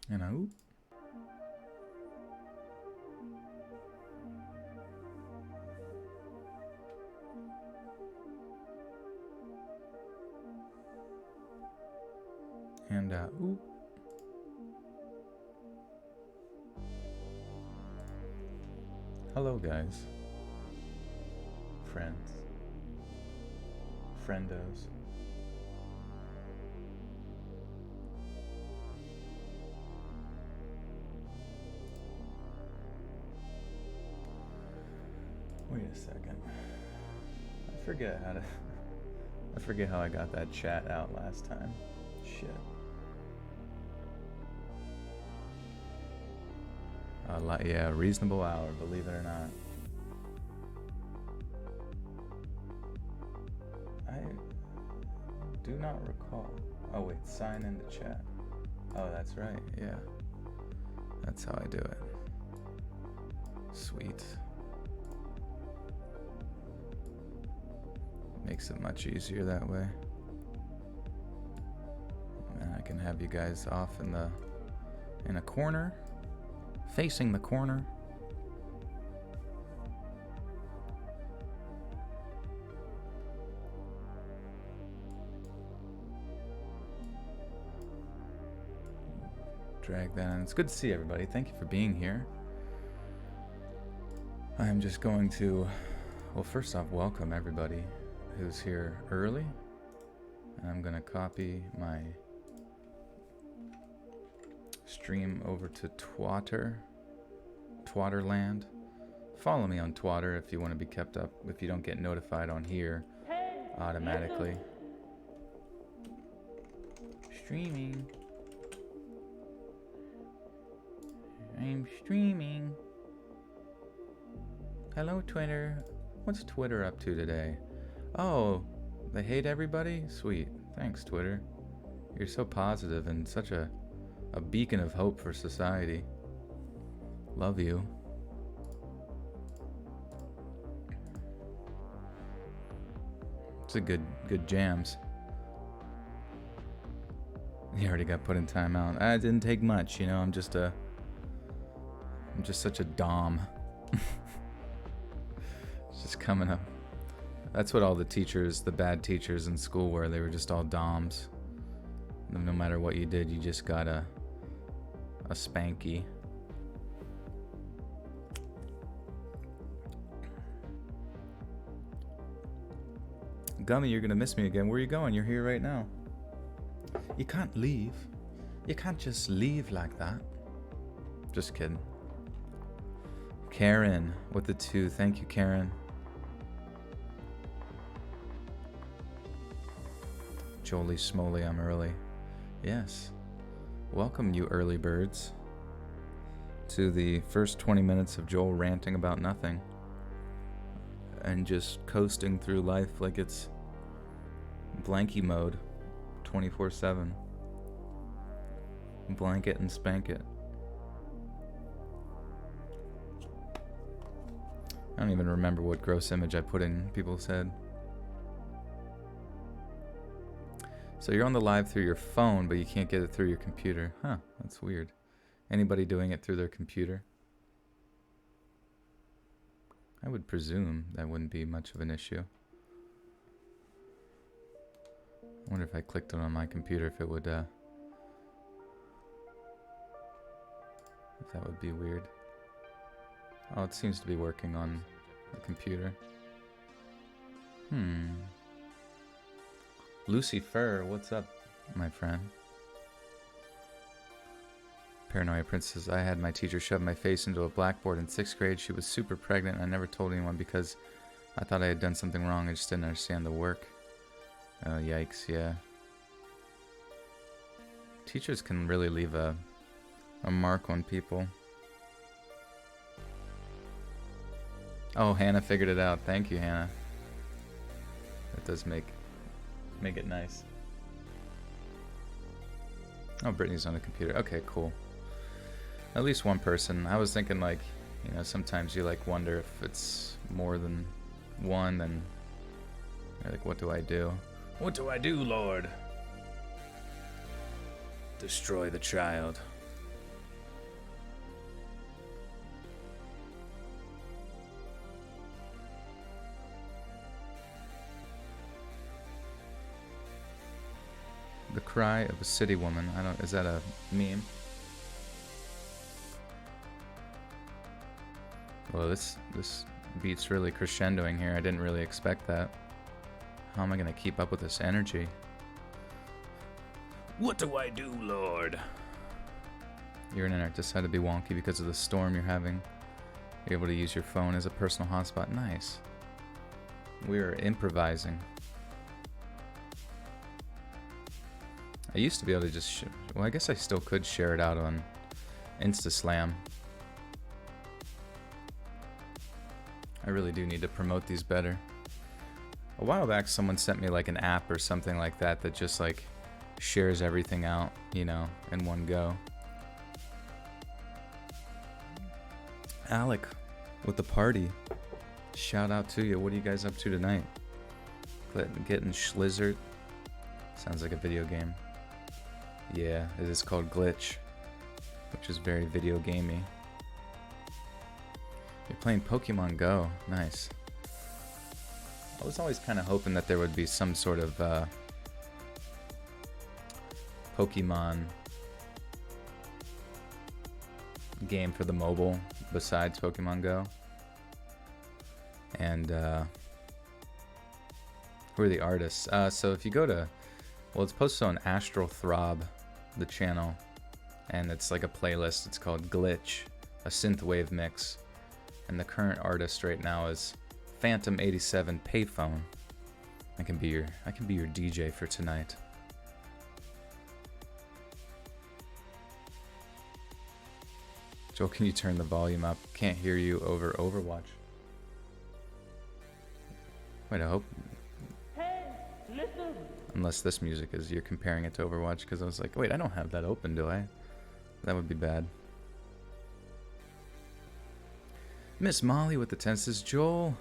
And a oop. And a oop. Hello, guys. Friends. Friendos. Wait a second. I forget how I got that chat out last time. Shit. Yeah, reasonable hour, believe it or not. I do not recall. Oh wait, sign in the chat. Oh, that's right, yeah. That's how I do it. Sweet. Makes it much easier that way. And I can have you guys off in a corner, facing the corner. Drag that in. It's good to see everybody. Thank you for being here. I'm just going to, well, first off, welcome everybody who's here early. And I'm gonna copy my stream over to Twatterland. Follow me on Twatter if you want to be kept up, if you don't get notified on here automatically. Streaming. I'm streaming. Hello, Twitter. What's Twitter up to today? Oh, they hate everybody? Sweet. Thanks, Twitter. You're so positive and such a beacon of hope for society. Love you. It's a good jams. You already got put in timeout. It didn't take much, you know. I'm just such a dom. It's just coming up. That's what all the teachers, the bad teachers in school were. They were just all doms. No matter what you did, you just got a spanky. Gummy, you're gonna miss me again. Where are you going? You're here right now. You can't leave. You can't just leave like that. Just kidding. Karen with the 2. Thank you, Karen. Jolie Smoley, I'm early. Yes. Welcome, you early birds, to the first 20 minutes of Joel ranting about nothing and just coasting through life like it's blankie mode 24/7. Blanket and spank it. I don't even remember what gross image I put in people's head. So you're on the live through your phone, but you can't get it through your computer. Huh, that's weird. Anybody doing it through their computer? I would presume that wouldn't be much of an issue. I wonder if I clicked it on my computer, if it would, if that would be weird. Oh, it seems to be working on the computer. Lucy Fur, what's up, my friend? Paranoia Princess, I had my teacher shove my face into a blackboard in 6th grade. She was super pregnant and I never told anyone because I thought I had done something wrong. I just didn't understand the work. Oh, yikes, yeah. Teachers can really leave a mark on people. Oh, Hannah figured it out. Thank you, Hannah. That does make it nice. Oh, Brittany's on the computer. Okay, cool. At least one person. I was thinking, like, you know, sometimes you like wonder if it's more than one, then you're like, what do I do? What do I do, Lord? Destroy the child. cry of a city woman. Is that a meme? Well, this beat's really crescendoing here. I didn't really expect that. How am I gonna keep up with this energy? What do I do, Lord? Your internet decided to be wonky because of the storm you're having. You're able to use your phone as a personal hotspot. Nice. We're improvising. I used to be able to just... well, I guess I still could share it out on InstaSlam. I really do need to promote these better. A while back, someone sent me like an app or something like that that just like shares everything out, you know, in one go. Alec, with the party. Shout out to you. What are you guys up to tonight? Getting schlizzard. Sounds like a video game. Yeah, it is called Glitch, which is very video gamey. You're playing Pokemon Go. Nice. I was always kind of hoping that there would be some sort of Pokemon game for the mobile besides Pokemon Go. And who are the artists? So if you go to, well, it's posted on Astral Throb, the channel, and it's like a playlist. It's called Glitch, a synthwave mix. And the current artist right now is Phantom 87 Payphone. I can be your DJ for tonight. Joel, can you turn the volume up? Can't hear you over Overwatch. Wait, I hope. Hey, listen. Unless this music is, you're comparing it to Overwatch, because I was like, wait, I don't have that open, do I? That would be bad. Miss Molly with the tenses. Joel,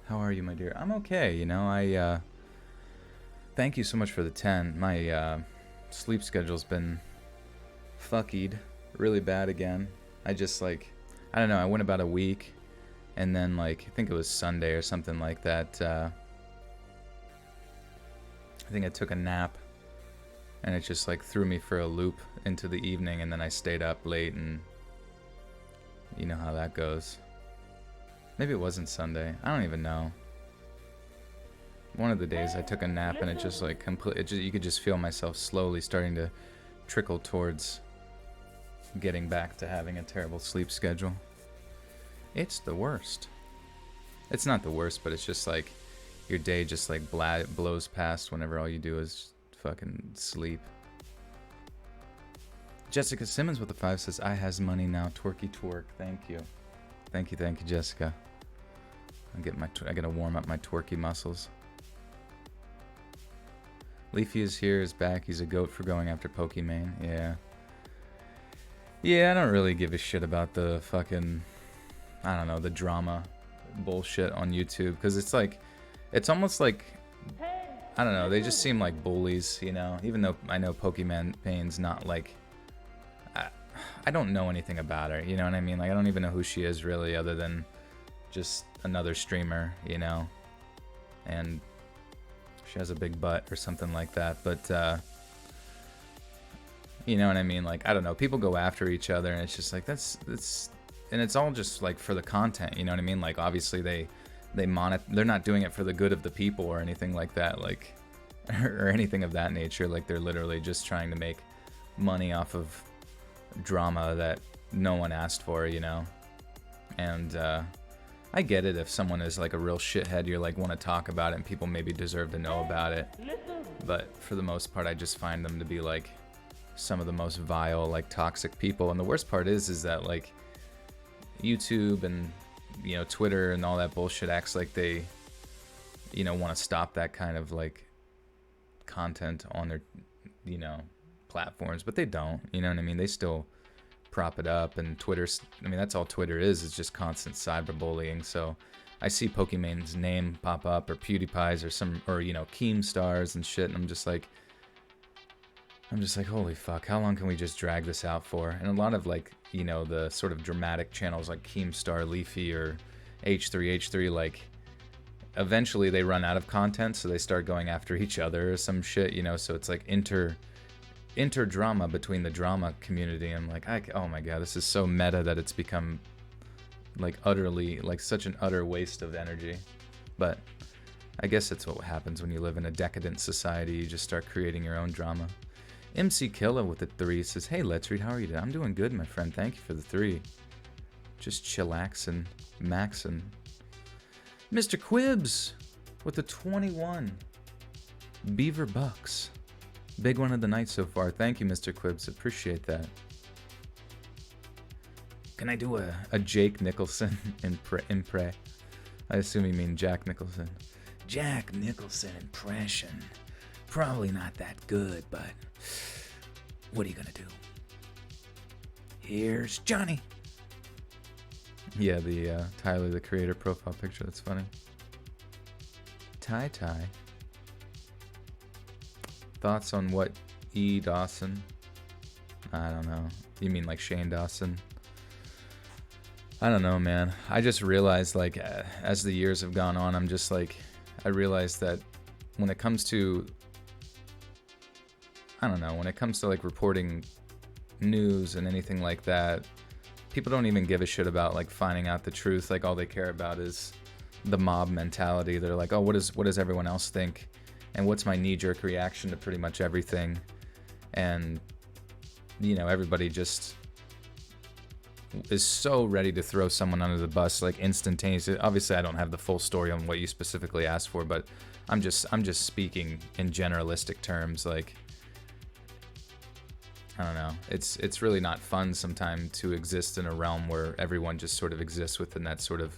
how are you, my dear? I'm okay, you know, thank you so much for the 10. My, sleep schedule's been fuckied really bad again. I just, like, I don't know, I went about a week, and then, like, I think it was Sunday or something like that, I think I took a nap, and it just, like, threw me for a loop into the evening, and then I stayed up late, and you know how that goes. Maybe it wasn't Sunday. I don't even know. One of the days I took a nap and it just like you could just feel myself slowly starting to trickle towards getting back to having a terrible sleep schedule. It's the worst. It's not the worst, but it's just like your day just like blows past whenever all you do is fucking sleep. Jessica Simmons with the 5 says, I has money now. Twerky twerk. Thank you. Thank you, Jessica. I gotta warm up my twerky muscles. Leafy is here, is back. He's a goat for going after Pokimane. Yeah. Yeah, I don't really give a shit about the fucking, I don't know, the drama bullshit on YouTube. Because it's like, it's almost like, I don't know, they just seem like bullies, you know? Even though I know Pokimane's not like, I don't know anything about her, you know what I mean? Like, I don't even know who she is really, other than just another streamer, you know? And she has a big butt or something like that, but, you know what I mean? Like, I don't know, people go after each other, and it's just like, and it's all just, like, for the content, you know what I mean? Like, obviously, they're not doing it for the good of the people or anything like that, like, or anything of that nature. Like, they're literally just trying to make money off of drama that no one asked for, you know? And I get it if someone is like a real shithead, you're like want to talk about it and people maybe deserve to know about it, but for the most part I just find them to be like some of the most vile, like toxic people. And the worst part is that like YouTube and, you know, Twitter and all that bullshit acts like they, you know, want to stop that kind of like content on their, you know, platforms, but they don't, you know what I mean? They still prop it up, and Twitter's, I mean, that's all Twitter is. It's just constant cyberbullying. So I see Pokimane's name pop up, or PewDiePie's, or you know, Keemstar's and shit, and I'm just like, holy fuck, how long can we just drag this out for? And a lot of like, you know, the sort of dramatic channels like Keemstar, Leafy, or H3H3, like, eventually they run out of content, so they start going after each other or some shit, you know, so it's like interdrama between the drama community. I'm like, oh my god, this is so meta that it's become like utterly, like such an utter waste of energy. But I guess that's what happens when you live in a decadent society. You just start creating your own drama. MC Killa with the 3 says, hey, Let's Read, how are you today? I'm doing good, my friend. Thank you for the 3. Just chillaxin', maxin'. Mr. Quibbs with the 21. Beaver Bucks. Big one of the night so far. Thank you, Mr. Quibbs. Appreciate that. Can I do a Jake Nicholson impre? I assume you mean Jack Nicholson. Jack Nicholson impression. Probably not that good, but what are you gonna do? Here's Johnny. Yeah, the Tyler, the Creator profile picture. That's funny. Ty. Thoughts on what E. Dawson? I don't know. You mean like Shane Dawson? I don't know, man. I just realized, like, as the years have gone on, I'm just like, I realized that when it comes to, I don't know, when it comes to like reporting news and anything like that, people don't even give a shit about like finding out the truth. Like all they care about is the mob mentality. They're like, oh, what does everyone else think? And what's my knee-jerk reaction to pretty much everything? And, you know, everybody just is so ready to throw someone under the bus like instantaneously. Obviously, I don't have the full story on what you specifically asked for, but I'm just speaking in generalistic terms. Like, I don't know. It's really not fun sometimes to exist in a realm where everyone just sort of exists within that sort of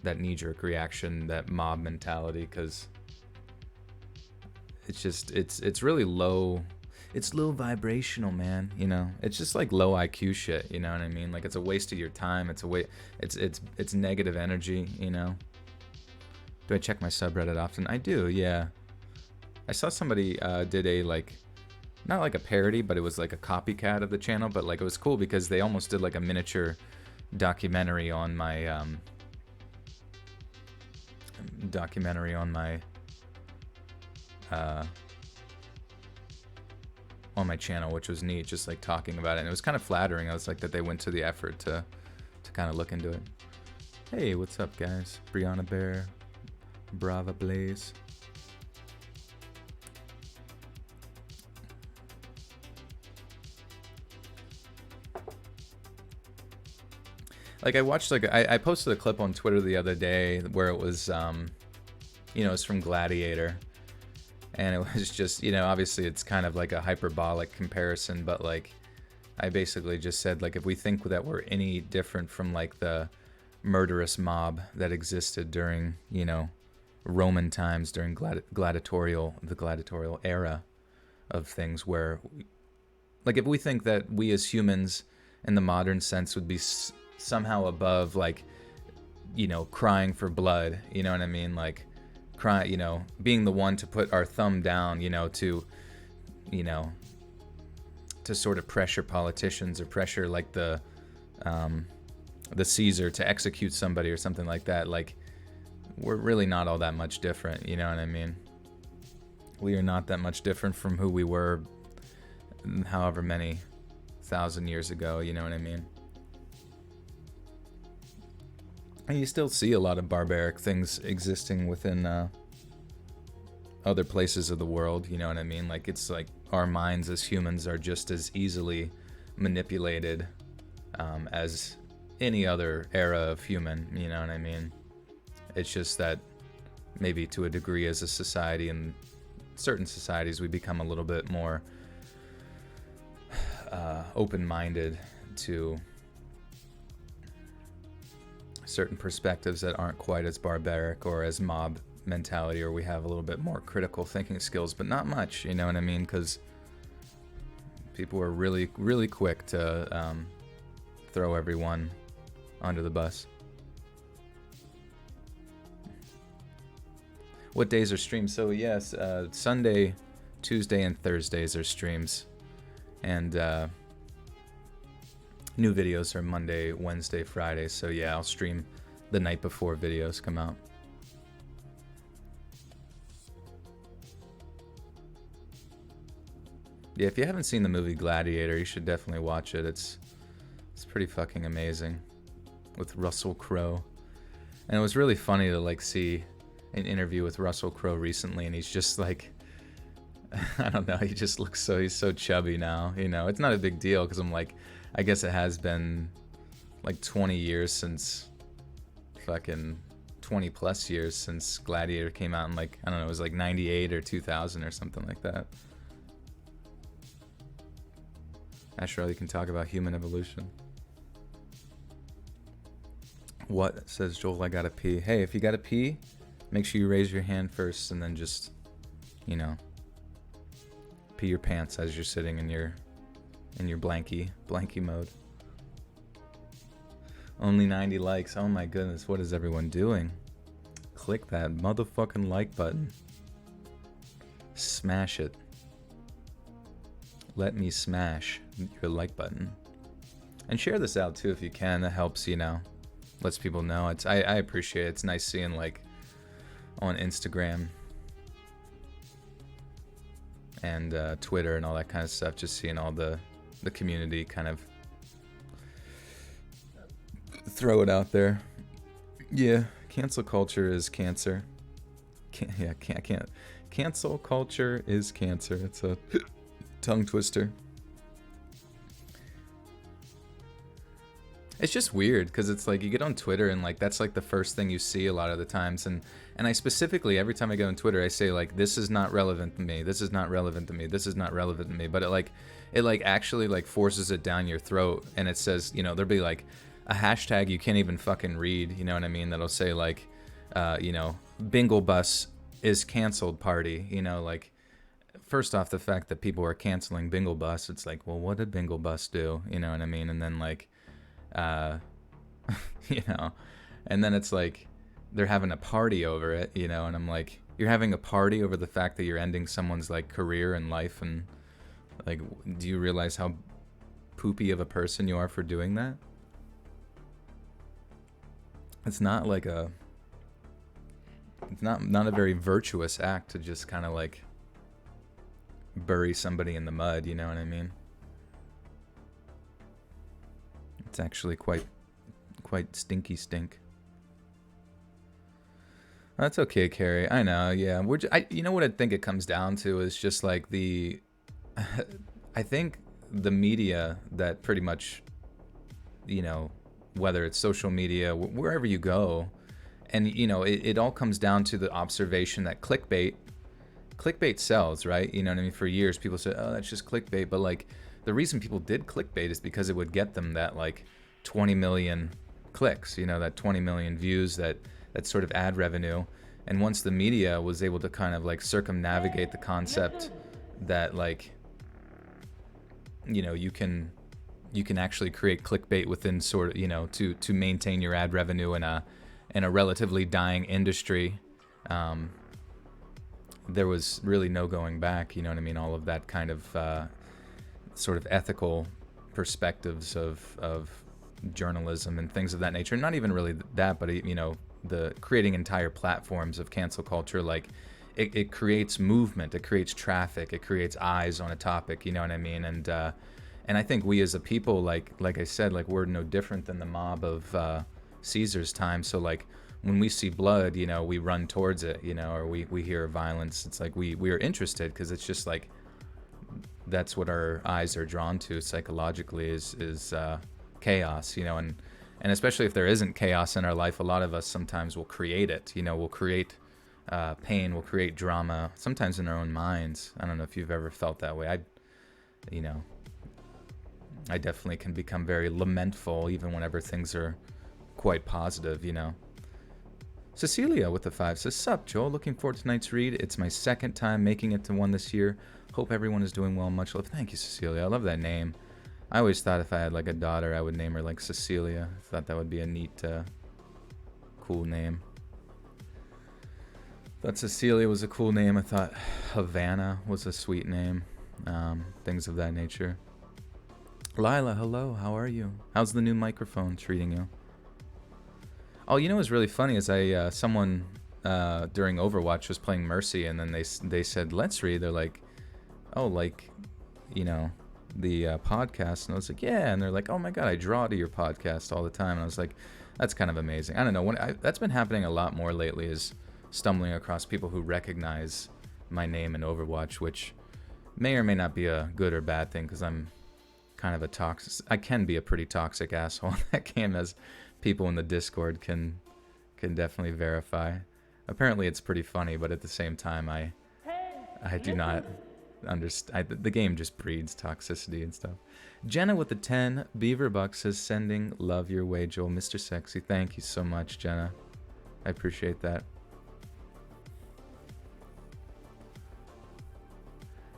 that knee-jerk reaction, that mob mentality, because it's just it's really low. It's low vibrational, man. You know, it's just like low IQ shit. You know what I mean? Like it's a waste of your time. It's negative energy. You know. Do I check my subreddit often? I do. Yeah. I saw somebody did a like, not like a parody, but it was like a copycat of the channel. But like it was cool because they almost did like a miniature documentary on my on my channel, which was neat, just like talking about it, and it was kind of flattering. I was like that they went to the effort to kind of look into it. Hey, what's up, guys? Brianna Bear, Brava Blaze. Like I watched like I posted a clip on Twitter the other day where it was you know, it's from Gladiator. And it was just, you know, obviously it's kind of like a hyperbolic comparison, but like I basically just said, like, if we think that we're any different from like the murderous mob that existed during, you know, Roman times, during the gladiatorial era of things, where like if we think that we as humans in the modern sense would be somehow above, like, you know, crying for blood, you know what I mean? Like, you know, being the one to put our thumb down, you know, to sort of pressure politicians or pressure like the Caesar to execute somebody or something like that. Like, we're really not all that much different, you know what I mean? We are not that much different from who we were however many thousand years ago, you know what I mean? And you still see a lot of barbaric things existing within other places of the world, you know what I mean? Like, it's like our minds as humans are just as easily manipulated as any other era of human, you know what I mean? It's just that maybe to a degree as a society, in certain societies, we become a little bit more open-minded to certain perspectives that aren't quite as barbaric or as mob mentality, or we have a little bit more critical thinking skills, but not much, you know what I mean? Because people are really, really quick to throw everyone under the bus. What days are streams? So yes, Sunday, Tuesday, and Thursdays are streams, and new videos are Monday, Wednesday, Friday. So yeah, I'll stream the night before videos come out. Yeah, if you haven't seen the movie Gladiator, you should definitely watch it. It's pretty fucking amazing, with Russell Crowe. And it was really funny to like see an interview with Russell Crowe recently, and he's just like, I don't know, he just looks he's so chubby now, you know. It's not a big deal because I'm like, I guess it has been like 20 years since, fucking 20 plus years since Gladiator came out, and like, I don't know, it was like 98 or 2000 or something like that. Naturally, you can talk about human evolution. What, says Joel, I gotta pee. Hey, if you gotta pee, make sure you raise your hand first and then just, you know, pee your pants as you're sitting in your blankie mode. Only 90 likes. Oh my goodness, what is everyone doing? Click that motherfucking like button. Smash it. Let me smash your like button. And share this out too if you can. That helps, you know. Lets people know. I appreciate it. It's nice seeing like on Instagram and Twitter and all that kind of stuff, just seeing all the community kind of throw it out there. Yeah, cancel culture is cancer. Can't. Cancel culture is cancer. It's a tongue twister. It's just weird because it's like you get on Twitter and like that's like the first thing you see a lot of the times, and I specifically every time I go on Twitter I say like, this is not relevant to me, this is not relevant to me, this is not relevant to me, but it actually like forces it down your throat, and it says, you know, there'll be like a hashtag you can't even fucking read, you know what I mean, that'll say like you know, Bingle Bus is canceled party, you know, like first off, the fact that people are canceling Bingle Bus, it's like, well, what did Bingle Bus do, you know what I mean, and then like you know, and then it's like they're having a party over it, you know, and I'm like, you're having a party over the fact that you're ending someone's like career and life, and like, do you realize how poopy of a person you are for doing that? It's not like it's not a very virtuous act to just kind of like bury somebody in the mud, you know what I mean? It's actually quite stinky stink. That's okay, Carrie. I know. Yeah, you know what I think it comes down to is just like I think the media that pretty much, you know, whether it's social media, wherever you go, and you know, it all comes down to the observation that clickbait sells, right? You know what I mean? For years, people said, oh, that's just clickbait, but like, the reason people did clickbait is because it would get them that like 20 million clicks, you know, that 20 million views, that sort of ad revenue. And once the media was able to kind of like circumnavigate the concept that like, you know, you can actually create clickbait within sort of, you know, to maintain your ad revenue in a relatively dying industry, there was really no going back, you know what I mean? All of that kind of sort of ethical perspectives of journalism and things of that nature. Not even really that, but you know, the creating entire platforms of cancel culture, like it creates movement, it creates traffic, it creates eyes on a topic, you know what I mean? And I think we as a people, like I said, like we're no different than the mob of Caesar's time. So like when we see blood, you know, we run towards it, you know, or we hear violence. It's like we are interested because it's just like, that's what our eyes are drawn to psychologically is chaos, you know, and especially if there isn't chaos in our life, a lot of us sometimes will create it, you know, we'll create pain, we'll create drama, sometimes in our own minds. I don't know if you've ever felt that way. I definitely can become very lamentful even whenever things are quite positive, you know. Cecilia with the 5 says, sup, Joel, looking forward to tonight's read. It's my second time making it to one this year. Hope everyone is doing well. Much love. Thank you, Cecilia. I love that name. I always thought if I had like a daughter, I would name her like Cecilia. I thought that would be a neat, cool name. Thought Cecilia was a cool name. I thought Havana was a sweet name. Things of that nature. Lila, hello. How are you? How's the new microphone treating you? Oh, you know what's really funny is someone during Overwatch was playing Mercy, and then they said, let's read. They're like, oh, like, the podcast, and I was like, yeah, and they're like, oh my god, I draw to your podcast all the time, and I was like, that's kind of amazing. I don't know, that's been happening a lot more lately, is stumbling across people who recognize my name in Overwatch, which may or may not be a good or bad thing, because I'm kind of I can be a pretty toxic asshole in that game, as people in the Discord can definitely verify. Apparently it's pretty funny, but at the same time, I do not understand. The game just breeds toxicity and stuff. Jenna with the 10 Beaver Bucks says, sending love your way, Joel. Mr. Sexy, thank you so much, Jenna. I appreciate that.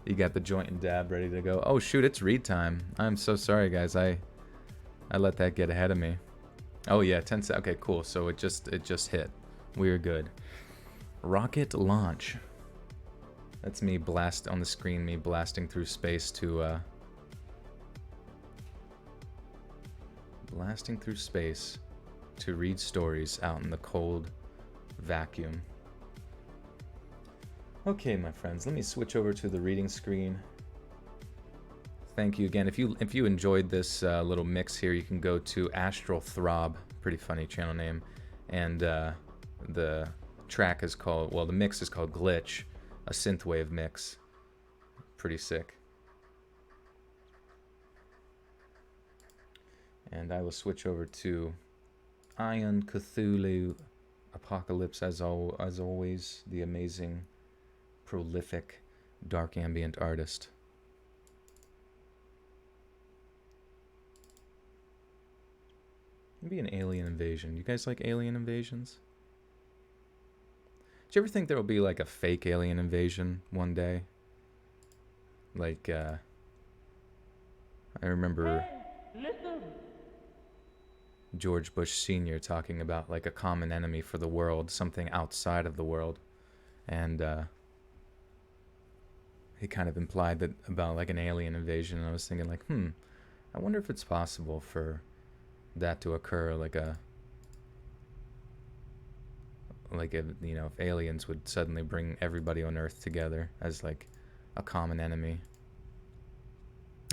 You got the joint and dab ready to go. Oh shoot, it's read time. I'm so sorry, guys. I let that get ahead of me. Oh yeah, 10 seconds. Okay, cool. So it just hit. We're good. Rocket launch. That's me on the screen, me blasting through space to read stories out in the cold vacuum. Okay, my friends, let me switch over to the reading screen. Thank you again. If you enjoyed this little mix here, you can go to Astral Throb, pretty funny channel name, and the track is called, well, the mix is called Glitch, a synthwave mix. Pretty sick. And I will switch over to Ion Cthulhu Apocalypse, as always, the amazing, prolific, dark ambient artist. Maybe an alien invasion. You guys like alien invasions? Do you ever think there will be like a fake alien invasion one day? Like, I remember George Bush Sr. talking about like a common enemy for the world, something outside of the world. And he kind of implied that about like an alien invasion. And I was thinking like, I wonder if it's possible for that to occur, if aliens would suddenly bring everybody on Earth together as like a common enemy.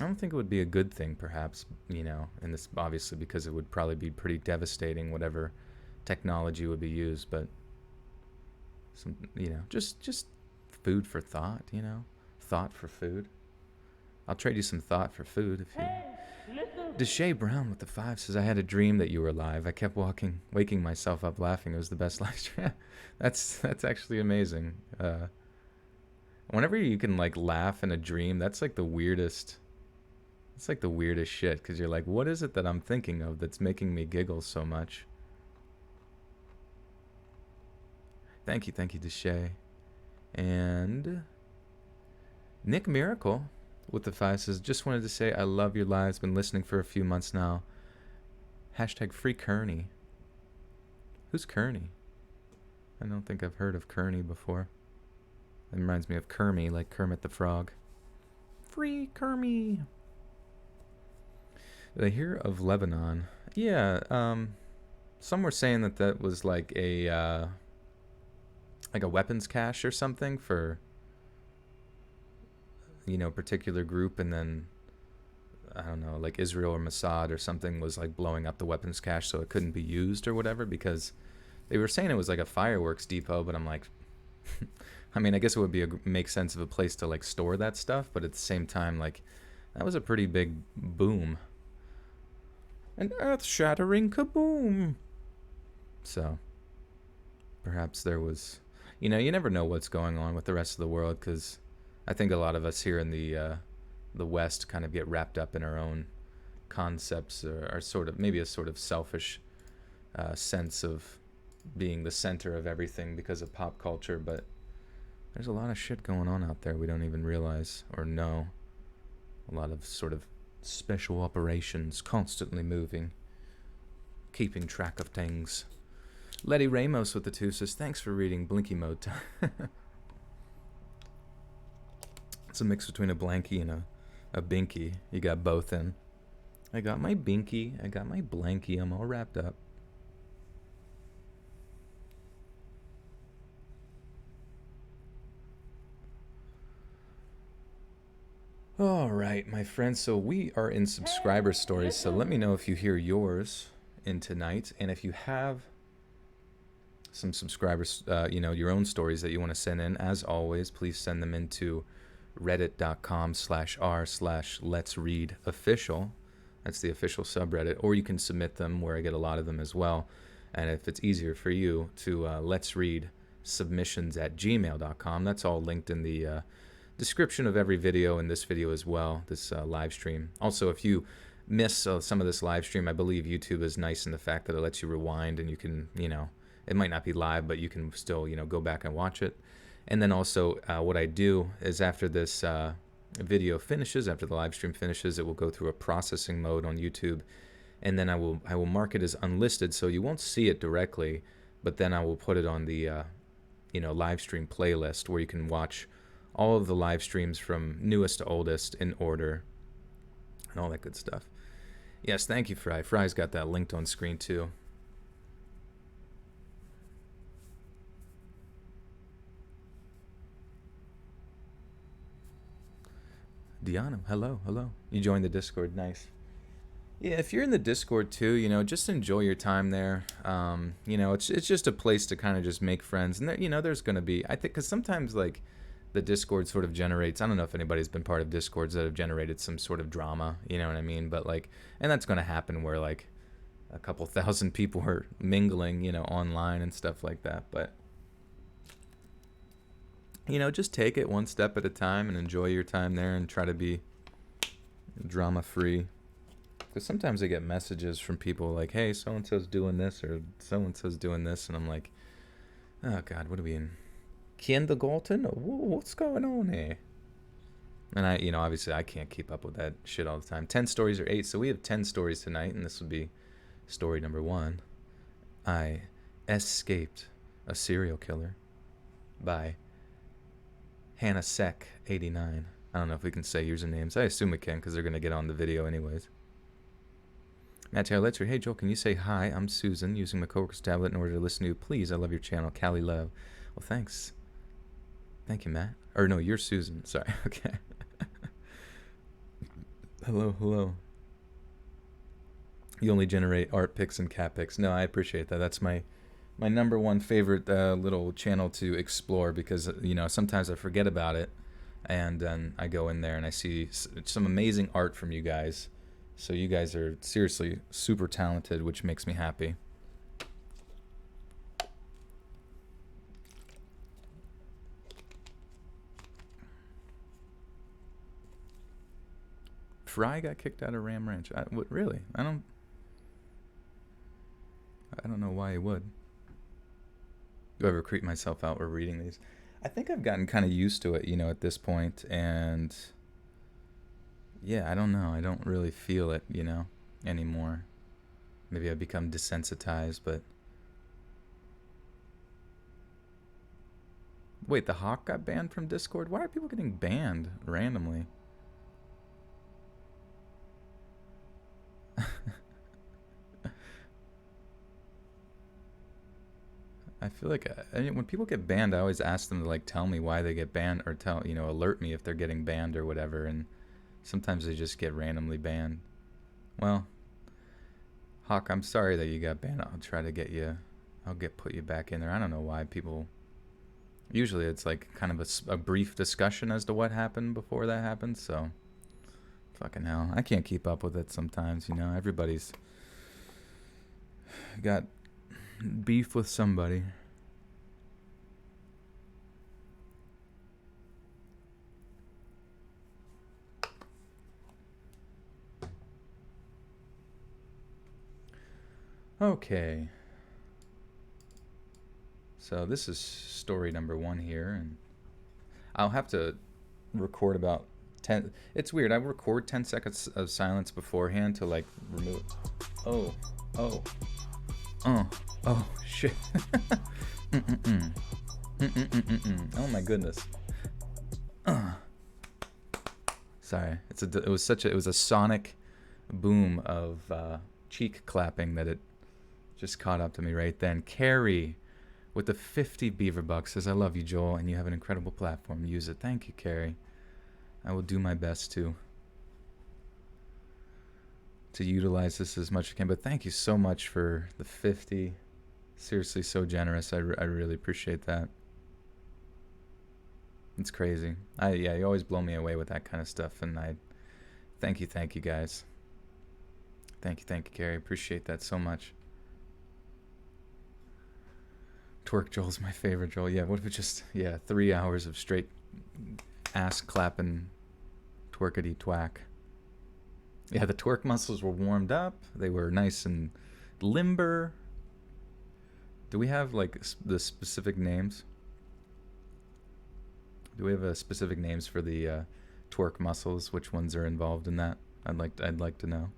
I don't think it would be a good thing, perhaps, and this obviously because it would probably be pretty devastating, whatever technology would be used, but some, just food for thought, thought for food. I'll trade you some thought for food if you... Deshay Brown with the 5 says, I had a dream that you were alive. I kept waking myself up laughing. It was the best live stream. That's actually amazing. Whenever you can like laugh in a dream, that's like the weirdest. It's like the weirdest shit, because you're like, what is it that I'm thinking of that's making me giggle so much? Thank you, Deshay. And Nick Miracle with the 5 says, just wanted to say I love your lives. Been listening for a few months now. Hashtag free Kearney. Who's Kearney? I don't think I've heard of Kearney before. It reminds me of Kermie, like Kermit the Frog. Free Kermie. Did I hear of Lebanon? Yeah, some were saying that was like a weapons cache or something for particular group, and then I don't know, like Israel or Mossad or something was like blowing up the weapons cache so it couldn't be used or whatever, because they were saying it was like a fireworks depot, but I'm like, I mean, I guess it would make sense of a place to like store that stuff, but at the same time, like, that was a pretty big boom. An earth-shattering kaboom. So, perhaps there was, you never know what's going on with the rest of the world, because I think a lot of us here in the West kind of get wrapped up in our own concepts, or are sort of, maybe a sort of selfish sense of being the center of everything because of pop culture, but there's a lot of shit going on out there we don't even realize or know. A lot of sort of special operations constantly moving, keeping track of things. Letty Ramos with the 2 says, thanks for reading Blinky Mode time. It's a mix between a blankie and a binky. You got both in. I got my binky, I got my blankie, I'm all wrapped up. All All right, my friends. So we are in subscriber stories. So let me know if you hear yours in tonight, and if you have some subscribers, your own stories that you want to send in. As always, please send them into reddit.com/r/let's-read-official. That's the official subreddit, or you can submit them where I get a lot of them as well. And if it's easier for you, to let's read submissions@gmail.com. That's all linked in the description of every video, and this video as well, this live stream. Also, if you miss some of this live stream, I believe YouTube is nice in the fact that it lets you rewind, and you can, it might not be live, but you can still, go back and watch it. And then also, what I do is after this video finishes, after the live stream finishes, it will go through a processing mode on YouTube, and then I will mark it as unlisted, so you won't see it directly, but then I will put it on the live stream playlist where you can watch all of the live streams from newest to oldest in order and all that good stuff. Yes, thank you, Fry. Fry's got that linked on screen too. Diana, hello. You joined the Discord, nice. Yeah, if you're in the Discord too, just enjoy your time there. It's just a place to kind of just make friends, and there's gonna be, I think, because sometimes like the Discord sort of generates, I don't know if anybody's been part of Discords that have generated some sort of drama, you know what I mean? But like, and that's gonna happen where like a couple thousand people are mingling, online and stuff like that. But just take it one step at a time and enjoy your time there and try to be drama free. Because sometimes I get messages from people like, hey, so-and-so's doing this or so-and-so's doing this. And I'm like, oh, God, what are we in? Kindergarten? What's going on here? And I, obviously I can't keep up with that shit all the time. 10 stories or 8. So we have 10 stories tonight, and this will be story number 1. I escaped a serial killer by Hannah Sec 89. I don't know if we can say usernames. I assume we can because they're going to get on the video anyways. Matt Taylor, let's read. Hey Joel, can you say hi? I'm Susan, using my coworker's tablet in order to listen to you. Please, I love your channel. Callie Love. Well, thanks. Thank you, Matt. Or no, you're Susan. Sorry. Okay. Hello. You only generate art pics and cat pics. No, I appreciate that. That's my number one favorite little channel to explore because, sometimes I forget about it. And then I go in there and I see some amazing art from you guys. So you guys are seriously super talented, which makes me happy. Fry got kicked out of Ram Ranch. Really? I don't know why he would. Do I ever creep myself out or reading these? I think I've gotten kind of used to it, at this point, and yeah, I don't know. I don't really feel it, anymore. Maybe I've become desensitized, but wait, the Hawk got banned from Discord? Why are people getting banned randomly? I feel like when people get banned, I always ask them to like tell me why they get banned, or alert me if they're getting banned or whatever, and sometimes they just get randomly banned. Well, Hawk, I'm sorry that you got banned. I'll try to get you, put you back in there. I don't know why people, usually it's like kind of a brief discussion as to what happened before that happened, so fucking hell. I can't keep up with it sometimes, everybody's got beef with somebody. Okay. So this is story number 1 here, and I'll have to record about 10. It's weird. I record 10 seconds of silence beforehand to like remove. Oh shit. Oh my goodness. Sorry. It was a sonic boom of cheek clapping that it just caught up to me right then. Carrie with the 50 beaver bucks says, I love you, Joel, and you have an incredible platform. Use it. Thank you, Carrie. I will do my best to to utilize this as much as I can. But thank you so much for the 50. Seriously, so generous. I really appreciate that. It's crazy. Yeah, you always blow me away with that kind of stuff, and I thank you guys. Thank you, Carrie. Appreciate that so much. Twerk Joel's my favorite, Joel. Yeah, what if it just 3 hours of straight ass clapping, twerkity twack. Yeah, the twerk muscles were warmed up. They were nice and limber. Do we have like the specific names? Do we have specific names for the twerk muscles? Which ones are involved in that? I'd like to know.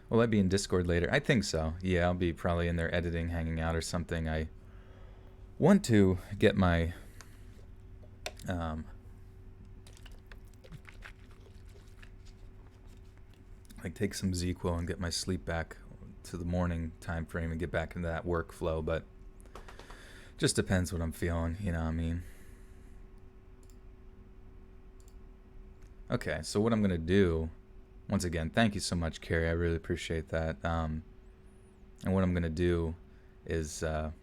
Will I be in Discord later? I think so. Yeah, I'll be probably in there editing, hanging out or something. I want to get my like take some ZQL and get my sleep back to the morning time frame and get back into that workflow, but just depends what I'm feeling, you know what I mean? Okay, so what I'm gonna do, once again, thank you so much, Carrie. I really appreciate that. And what I'm gonna do is I'm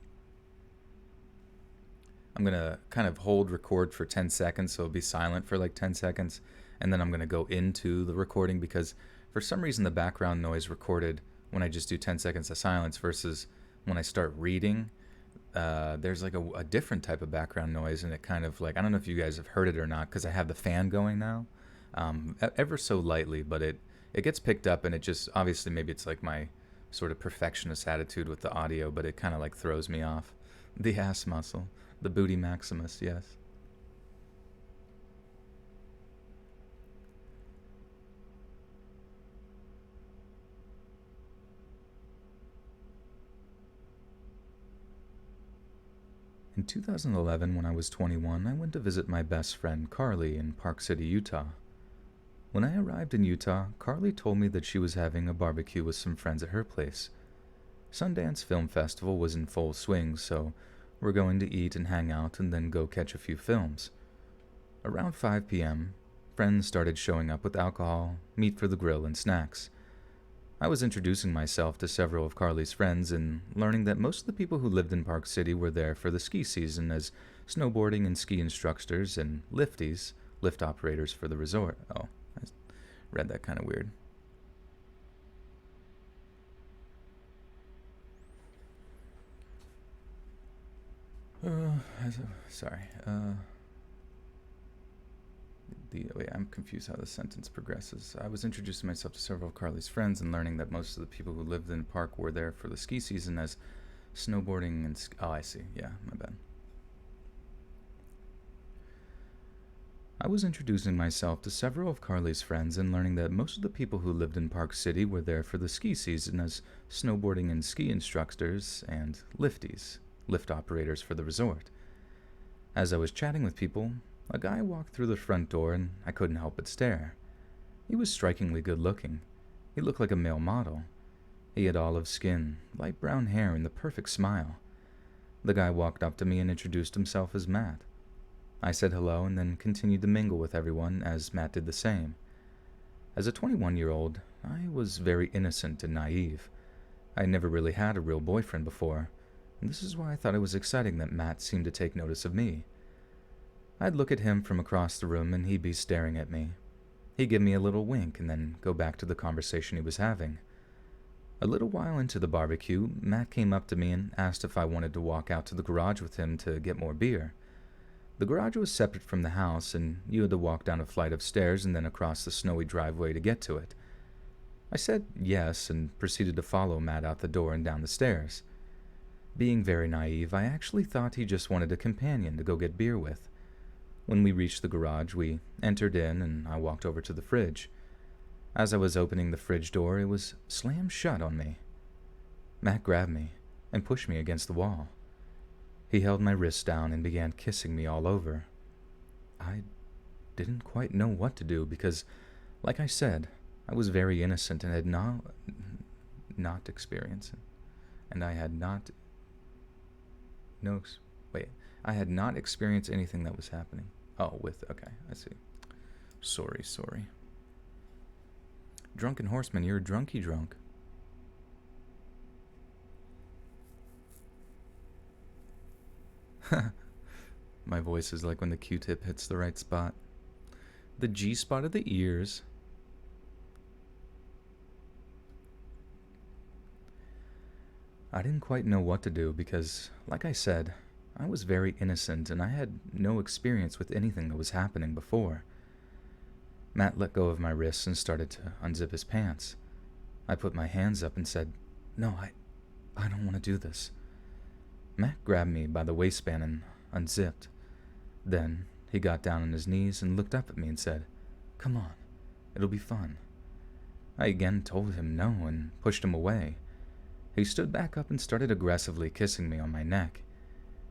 gonna kind of hold record for 10 seconds, so it'll be silent for like 10 seconds, and then I'm gonna go into the recording because for some reason the background noise recorded when I just do 10 seconds of silence versus when I start reading, there's like a different type of background noise, and it kind of like, I don't know if you guys have heard it or not because I have the fan going now. Ever so lightly, but it gets picked up, and it just, obviously maybe it's like my sort of perfectionist attitude with the audio, but it kind of like throws me off. The ass muscle, the booty maximus, yes. In 2011, when I was 21, I went to visit my best friend Carly in Park City, Utah. When I arrived in Utah, Carly told me that she was having a barbecue with some friends at her place. Sundance Film Festival was in full swing, so we're going to eat and hang out and then go catch a few films. Around 5 p.m., friends started showing up with alcohol, meat for the grill, and snacks. I was introducing myself to several of Carly's friends and learning that most of the people who lived in Park City were there for the ski season as snowboarding and ski instructors and lifties, lift operators for the resort. Oh, I read that kind of weird. Sorry. Wait, I'm confused how the sentence progresses. I was introducing myself to several of Carly's friends and learning that most of the people who lived in the park were there for the ski season as snowboarding and oh, I see. Yeah, my bad. I was introducing myself to several of Carly's friends and learning that most of the people who lived in Park City were there for the ski season as snowboarding and ski instructors and lifties, lift operators for the resort. As I was chatting with people, a guy walked through the front door and I couldn't help but stare. He was strikingly good looking. He looked like a male model. He had olive skin, light brown hair, and the perfect smile. The guy walked up to me and introduced himself as Matt. I said hello and then continued to mingle with everyone as Matt did the same. As a 21-year-old, I was very innocent and naive. I had never really had a real boyfriend before, and this is why I thought it was exciting that Matt seemed to take notice of me. I'd look at him from across the room and he'd be staring at me. He'd give me a little wink and then go back to the conversation he was having. A little while into the barbecue, Matt came up to me and asked if I wanted to walk out to the garage with him to get more beer. The garage was separate from the house, and you had to walk down a flight of stairs and then across the snowy driveway to get to it. I said yes and proceeded to follow Matt out the door and down the stairs. Being very naive, I actually thought he just wanted a companion to go get beer with. When we reached the garage, we entered in and I walked over to the fridge. As I was opening the fridge door, it was slammed shut on me. Matt grabbed me and pushed me against the wall. He held my wrists down and began kissing me all over. I didn't quite know what to do because, like I said, I was very innocent and had not experienced it. And I had not I had not experienced anything that was happening. Oh, okay, I see. Sorry. Drunken horseman, you're a drunky drunk. My voice is like when the Q-tip hits the right spot. The G-spot of the ears. I didn't quite know what to do because, like I said, I was very innocent and I had no experience with anything that was happening before. Matt let go of my wrists and started to unzip his pants. I put my hands up and said, "No, I don't want to do this." Matt grabbed me by the waistband and unzipped. Then he got down on his knees and looked up at me and said, "Come on, it'll be fun." I again told him no and pushed him away. He stood back up and started aggressively kissing me on my neck.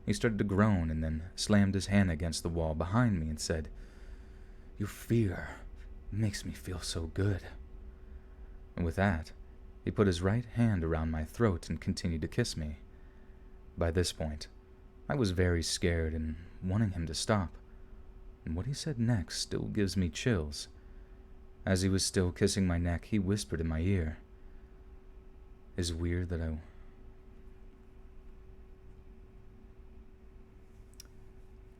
He started to groan and then slammed his hand against the wall behind me and said, "Your fear makes me feel so good." And with that, he put his right hand around my throat and continued to kiss me. By this point, I was very scared and wanting him to stop, and what he said next still gives me chills. As he was still kissing my neck, he whispered in my ear, "Is it weird that I..."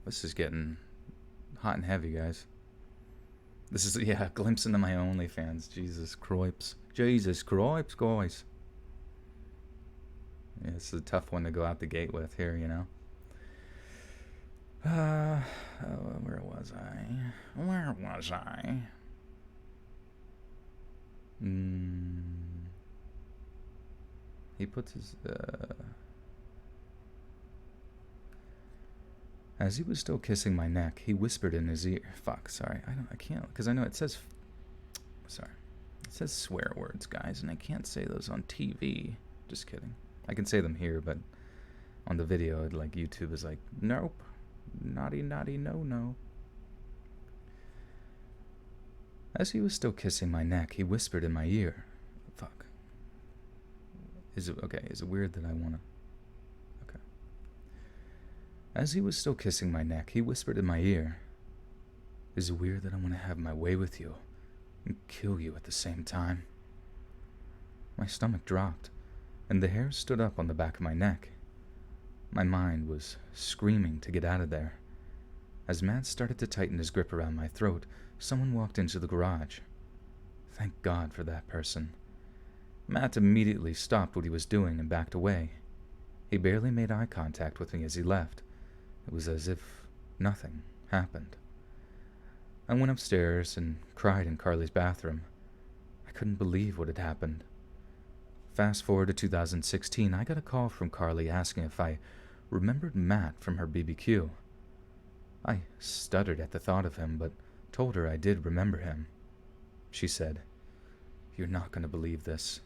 This is getting hot and heavy, guys. This is, a glimpse into my OnlyFans. Jesus Cripes. Jesus Cripes, guys. Yeah, this is a tough one to go out the gate with here, you know. Where was I? He puts his, As he was still kissing my neck, he whispered in his ear. I can't, because I know it says, it says swear words, guys, and I can't say those on TV. Just kidding. I can say them here, but on the video, like, YouTube is like, nope, naughty, no. As he was still kissing my neck, he whispered in my ear. Is it weird that I wanna... Okay. As he was still kissing my neck, he whispered in my ear, "Is it weird that I want to have my way with you and kill you at the same time?" My stomach dropped, and the hair stood up on the back of my neck. My mind was screaming to get out of there. As Matt started to tighten his grip around my throat, someone walked into the garage. Thank God for that person. Matt immediately stopped what he was doing and backed away. He barely made eye contact with me as he left. It was as if nothing happened. I went upstairs and cried in Carly's bathroom. I couldn't believe what had happened. Fast forward to 2016, I got a call from Carly asking if I remembered Matt from her BBQ. I stuttered at the thought of him, but told her I did remember him. She said, "You're not going to believe this.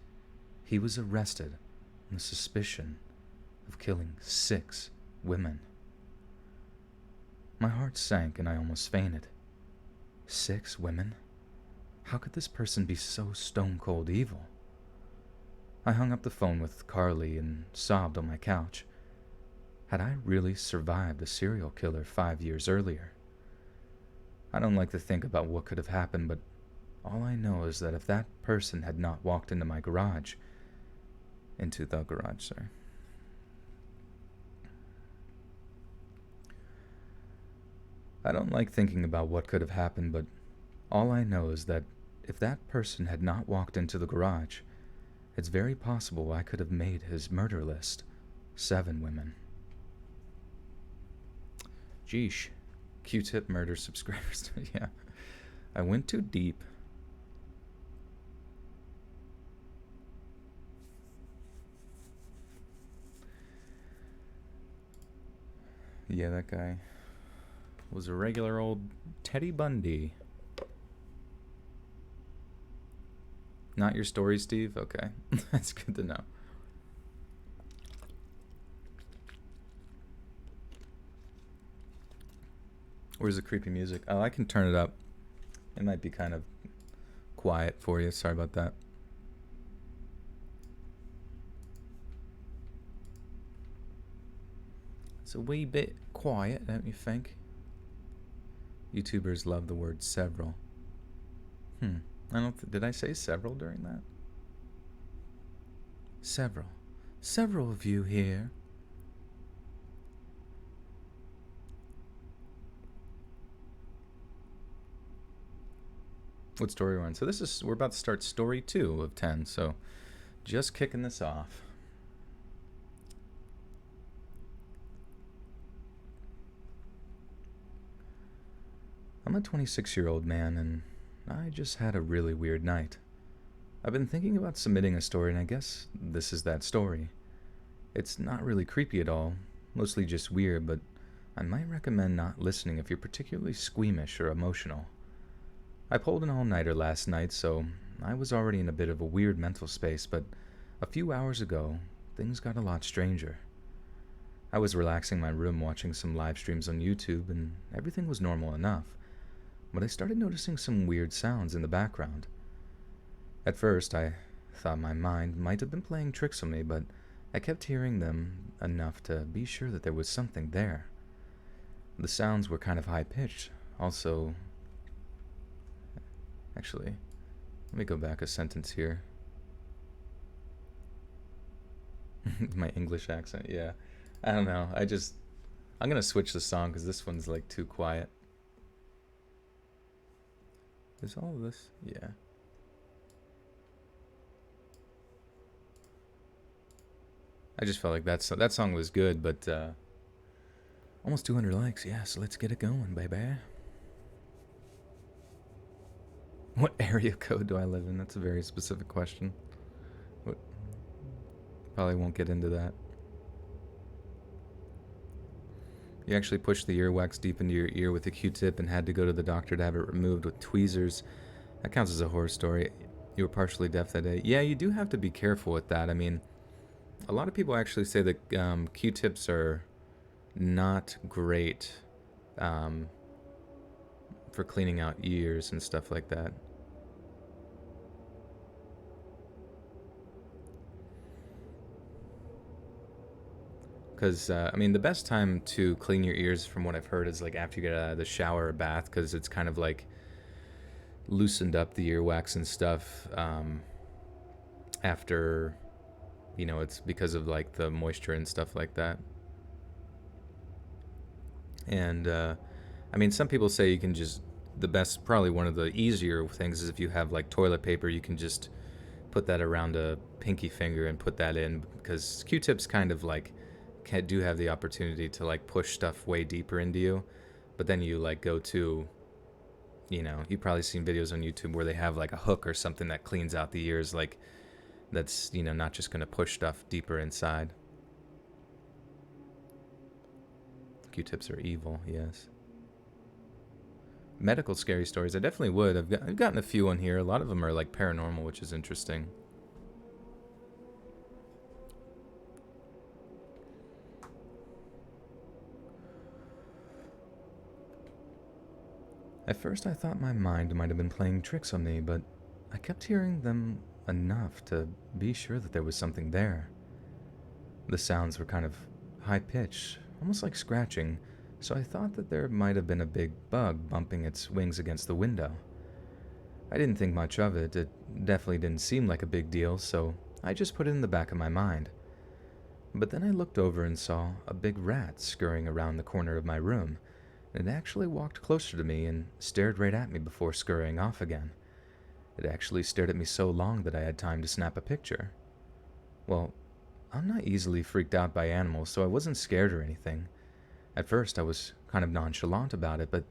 He was arrested on the suspicion of killing 6 women." My heart sank and I almost fainted. 6 women? How could this person be so stone-cold evil? I hung up the phone with Carly and sobbed on my couch. Had I really survived a serial killer 5 years earlier? I don't like to think about what could have happened, but all I know is that if that person had not walked into the garage, I don't like thinking about what could have happened, but all I know is that if that person had not walked into the garage, it's very possible I could have made his murder list 7 women. Jeesh. Q-tip murder subscribers. Yeah. I went too deep. Yeah, that guy was a regular old Teddy Bundy. Not your story, Steve? Okay. That's good to know. Where's the creepy music? Oh, I can turn it up. It might be kind of quiet for you. Sorry about that. It's a wee bit quiet, don't you think? YouTubers love the word several. I don't. Did I say several during that? Several. Several of you here. What story we're on? So we're about to start story 2 of 10. So just kicking this off. I'm a 26-year-old man, and I just had a really weird night. I've been thinking about submitting a story, and I guess this is that story. It's not really creepy at all, mostly just weird, but I might recommend not listening if you're particularly squeamish or emotional. I pulled an all-nighter last night, so I was already in a bit of a weird mental space, but a few hours ago, things got a lot stranger. I was relaxing in my room watching some live streams on YouTube, and everything was normal enough, but I started noticing some weird sounds in the background. At first, I thought my mind might have been playing tricks on me, but I kept hearing them enough to be sure that there was something there. The sounds were kind of high-pitched. Also, actually, let me go back a sentence here. My English accent, yeah. I don't know. I'm gonna switch the song because this one's like too quiet. Is all of this? Yeah. I just felt like that song was good, but almost 200 likes. Yeah, so let's get it going, baby. What area code do I live in? That's a very specific question. Probably won't get into that. You actually pushed the earwax deep into your ear with a Q-tip and had to go to the doctor to have it removed with tweezers. That counts as a horror story. You were partially deaf that day. Yeah, you do have to be careful with that. I mean, a lot of people actually say that Q-tips are not great for cleaning out ears and stuff like that. Because, I mean, the best time to clean your ears, from what I've heard, is like after you get out of the shower or bath, because it's kind of like loosened up the earwax and stuff after, it's because of like the moisture and stuff like that. And, I mean, some people say you can probably one of the easier things is if you have like toilet paper, you can just put that around a pinky finger and put that in, because Q-tips kind of like do have the opportunity to like push stuff way deeper into you, but then you like go to, you've probably seen videos on YouTube where they have like a hook or something that cleans out the ears, like that's, not just going to push stuff deeper inside. Q-tips are evil, yes. Medical scary stories, I definitely would. I've gotten a few on here. A lot of them are like paranormal, which is interesting. At first I thought my mind might have been playing tricks on me, but I kept hearing them enough to be sure that there was something there. The sounds were kind of high-pitched, almost like scratching, so I thought that there might have been a big bug bumping its wings against the window. I didn't think much of it. It definitely didn't seem like a big deal, so I just put it in the back of my mind. But then I looked over and saw a big rat scurrying around the corner of my room. It actually walked closer to me and stared right at me before scurrying off again. It actually stared at me so long that I had time to snap a picture. Well, I'm not easily freaked out by animals, so I wasn't scared or anything. At first, I was kind of nonchalant about it, but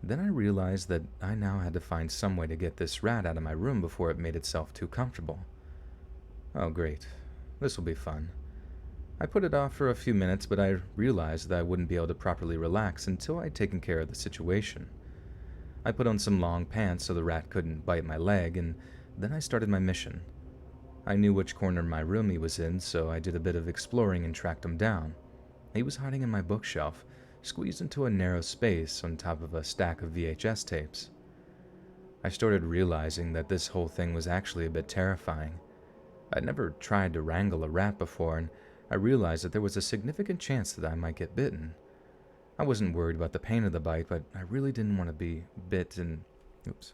then I realized that I now had to find some way to get this rat out of my room before it made itself too comfortable. Oh, great. This will be fun. I put it off for a few minutes, but I realized that I wouldn't be able to properly relax until I'd taken care of the situation. I put on some long pants so the rat couldn't bite my leg, and then I started my mission. I knew which corner of my room he was in, so I did a bit of exploring and tracked him down. He was hiding in my bookshelf, squeezed into a narrow space on top of a stack of VHS tapes. I started realizing that this whole thing was actually a bit terrifying. I'd never tried to wrangle a rat before, and I realized that there was a significant chance that I might get bitten. I wasn't worried about the pain of the bite, but I really didn't want to be bit and... Oops.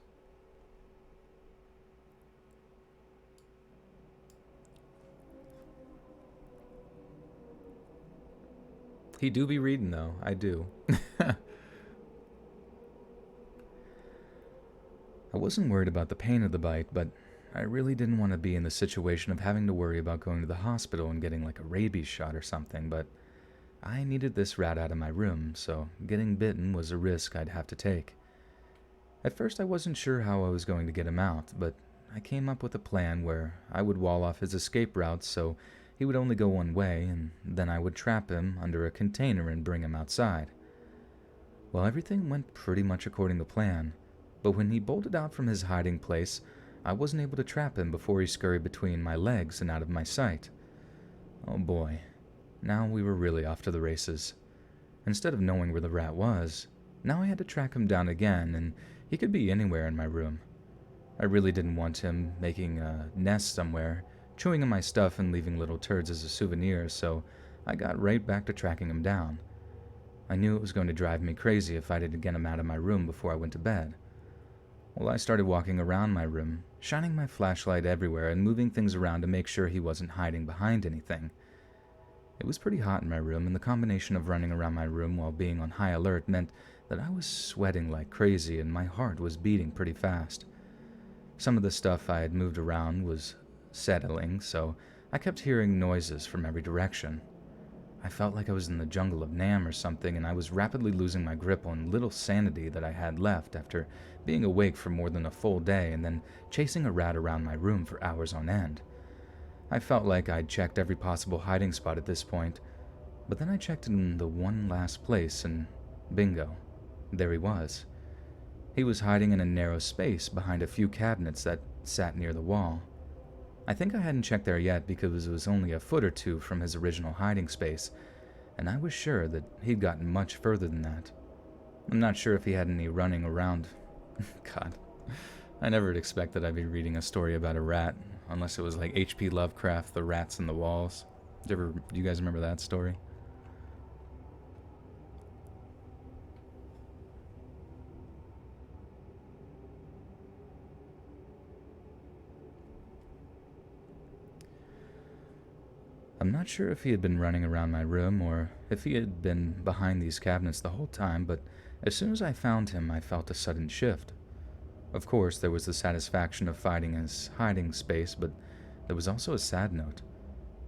He do be reading, though. I do. I wasn't worried about the pain of the bite, but I really didn't want to be in the situation of having to worry about going to the hospital and getting like a rabies shot or something, but I needed this rat out of my room, so getting bitten was a risk I'd have to take. At first I wasn't sure how I was going to get him out, but I came up with a plan where I would wall off his escape routes so he would only go one way, and then I would trap him under a container and bring him outside. Well, everything went pretty much according to plan, but when he bolted out from his hiding place, I wasn't able to trap him before he scurried between my legs and out of my sight. Oh boy, now we were really off to the races. Instead of knowing where the rat was, now I had to track him down again, and he could be anywhere in my room. I really didn't want him making a nest somewhere, chewing on my stuff and leaving little turds as a souvenir, so I got right back to tracking him down. I knew it was going to drive me crazy if I didn't get him out of my room before I went to bed. Well, I started walking around my room, shining my flashlight everywhere and moving things around to make sure he wasn't hiding behind anything. It was pretty hot in my room, and the combination of running around my room while being on high alert meant that I was sweating like crazy and my heart was beating pretty fast. Some of the stuff I had moved around was settling, so I kept hearing noises from every direction. I felt like I was in the jungle of Nam or something, and I was rapidly losing my grip on little sanity that I had left after being awake for more than a full day and then chasing a rat around my room for hours on end. I felt like I'd checked every possible hiding spot at this point, but then I checked in the one last place, and bingo, there he was. He was hiding in a narrow space behind a few cabinets that sat near the wall. I think I hadn't checked there yet because it was only a foot or two from his original hiding space, and I was sure that he'd gotten much further than that. I'm not sure if he had any running around. God, I never expected I'd be reading a story about a rat, unless it was like H.P. Lovecraft, The Rats in the Walls. Do you guys remember that story? I'm not sure if he had been running around my room or if he had been behind these cabinets the whole time, but as soon as I found him, I felt a sudden shift. Of course, there was the satisfaction of finding his hiding space, but there was also a sad note.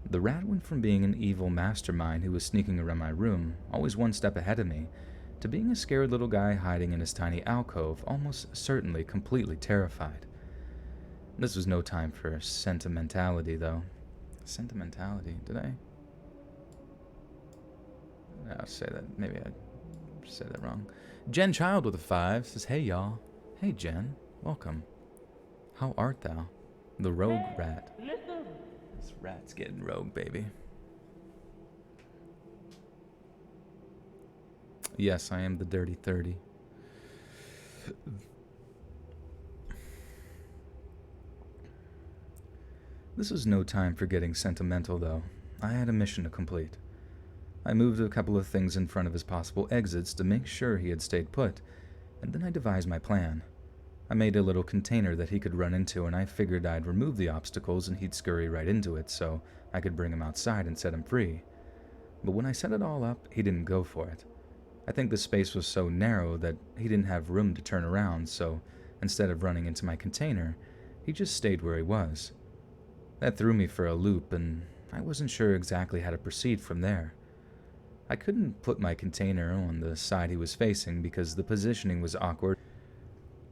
The rat went from being an evil mastermind who was sneaking around my room, always one step ahead of me, to being a scared little guy hiding in his tiny alcove, almost certainly completely terrified. This was no time for sentimentality, though. Sentimentality, did I? I'll say that. Maybe I said that wrong. Jen Child with a 5 says, "Hey, y'all." Hey, Jen. Welcome. How art thou? The rogue rat. Listen. This rat's getting rogue, baby. Yes, I am the dirty 30. This was no time for getting sentimental, though. I had a mission to complete. I moved a couple of things in front of his possible exits to make sure he had stayed put, and then I devised my plan. I made a little container that he could run into, and I figured I'd remove the obstacles and he'd scurry right into it so I could bring him outside and set him free. But when I set it all up, he didn't go for it. I think the space was so narrow that he didn't have room to turn around, so instead of running into my container, he just stayed where he was. That threw me for a loop, and I wasn't sure exactly how to proceed from there. I couldn't put my container on the side he was facing because the positioning was awkward.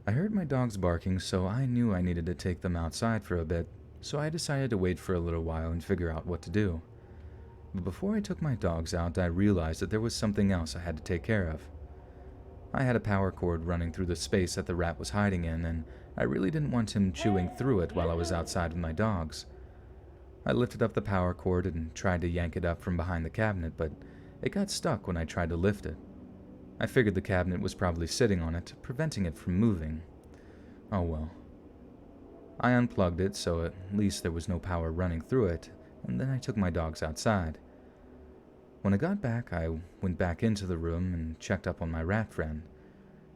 I heard my dogs barking, so I knew I needed to take them outside for a bit, so I decided to wait for a little while and figure out what to do. But before I took my dogs out, I realized that there was something else I had to take care of. I had a power cord running through the space that the rat was hiding in, and I really didn't want him chewing through it while I was outside with my dogs. I lifted up the power cord and tried to yank it up from behind the cabinet, but it got stuck when I tried to lift it. I figured the cabinet was probably sitting on it, preventing it from moving. Oh well. I unplugged it, so at least there was no power running through it, and then I took my dogs outside. When I got back, I went back into the room and checked up on my rat friend.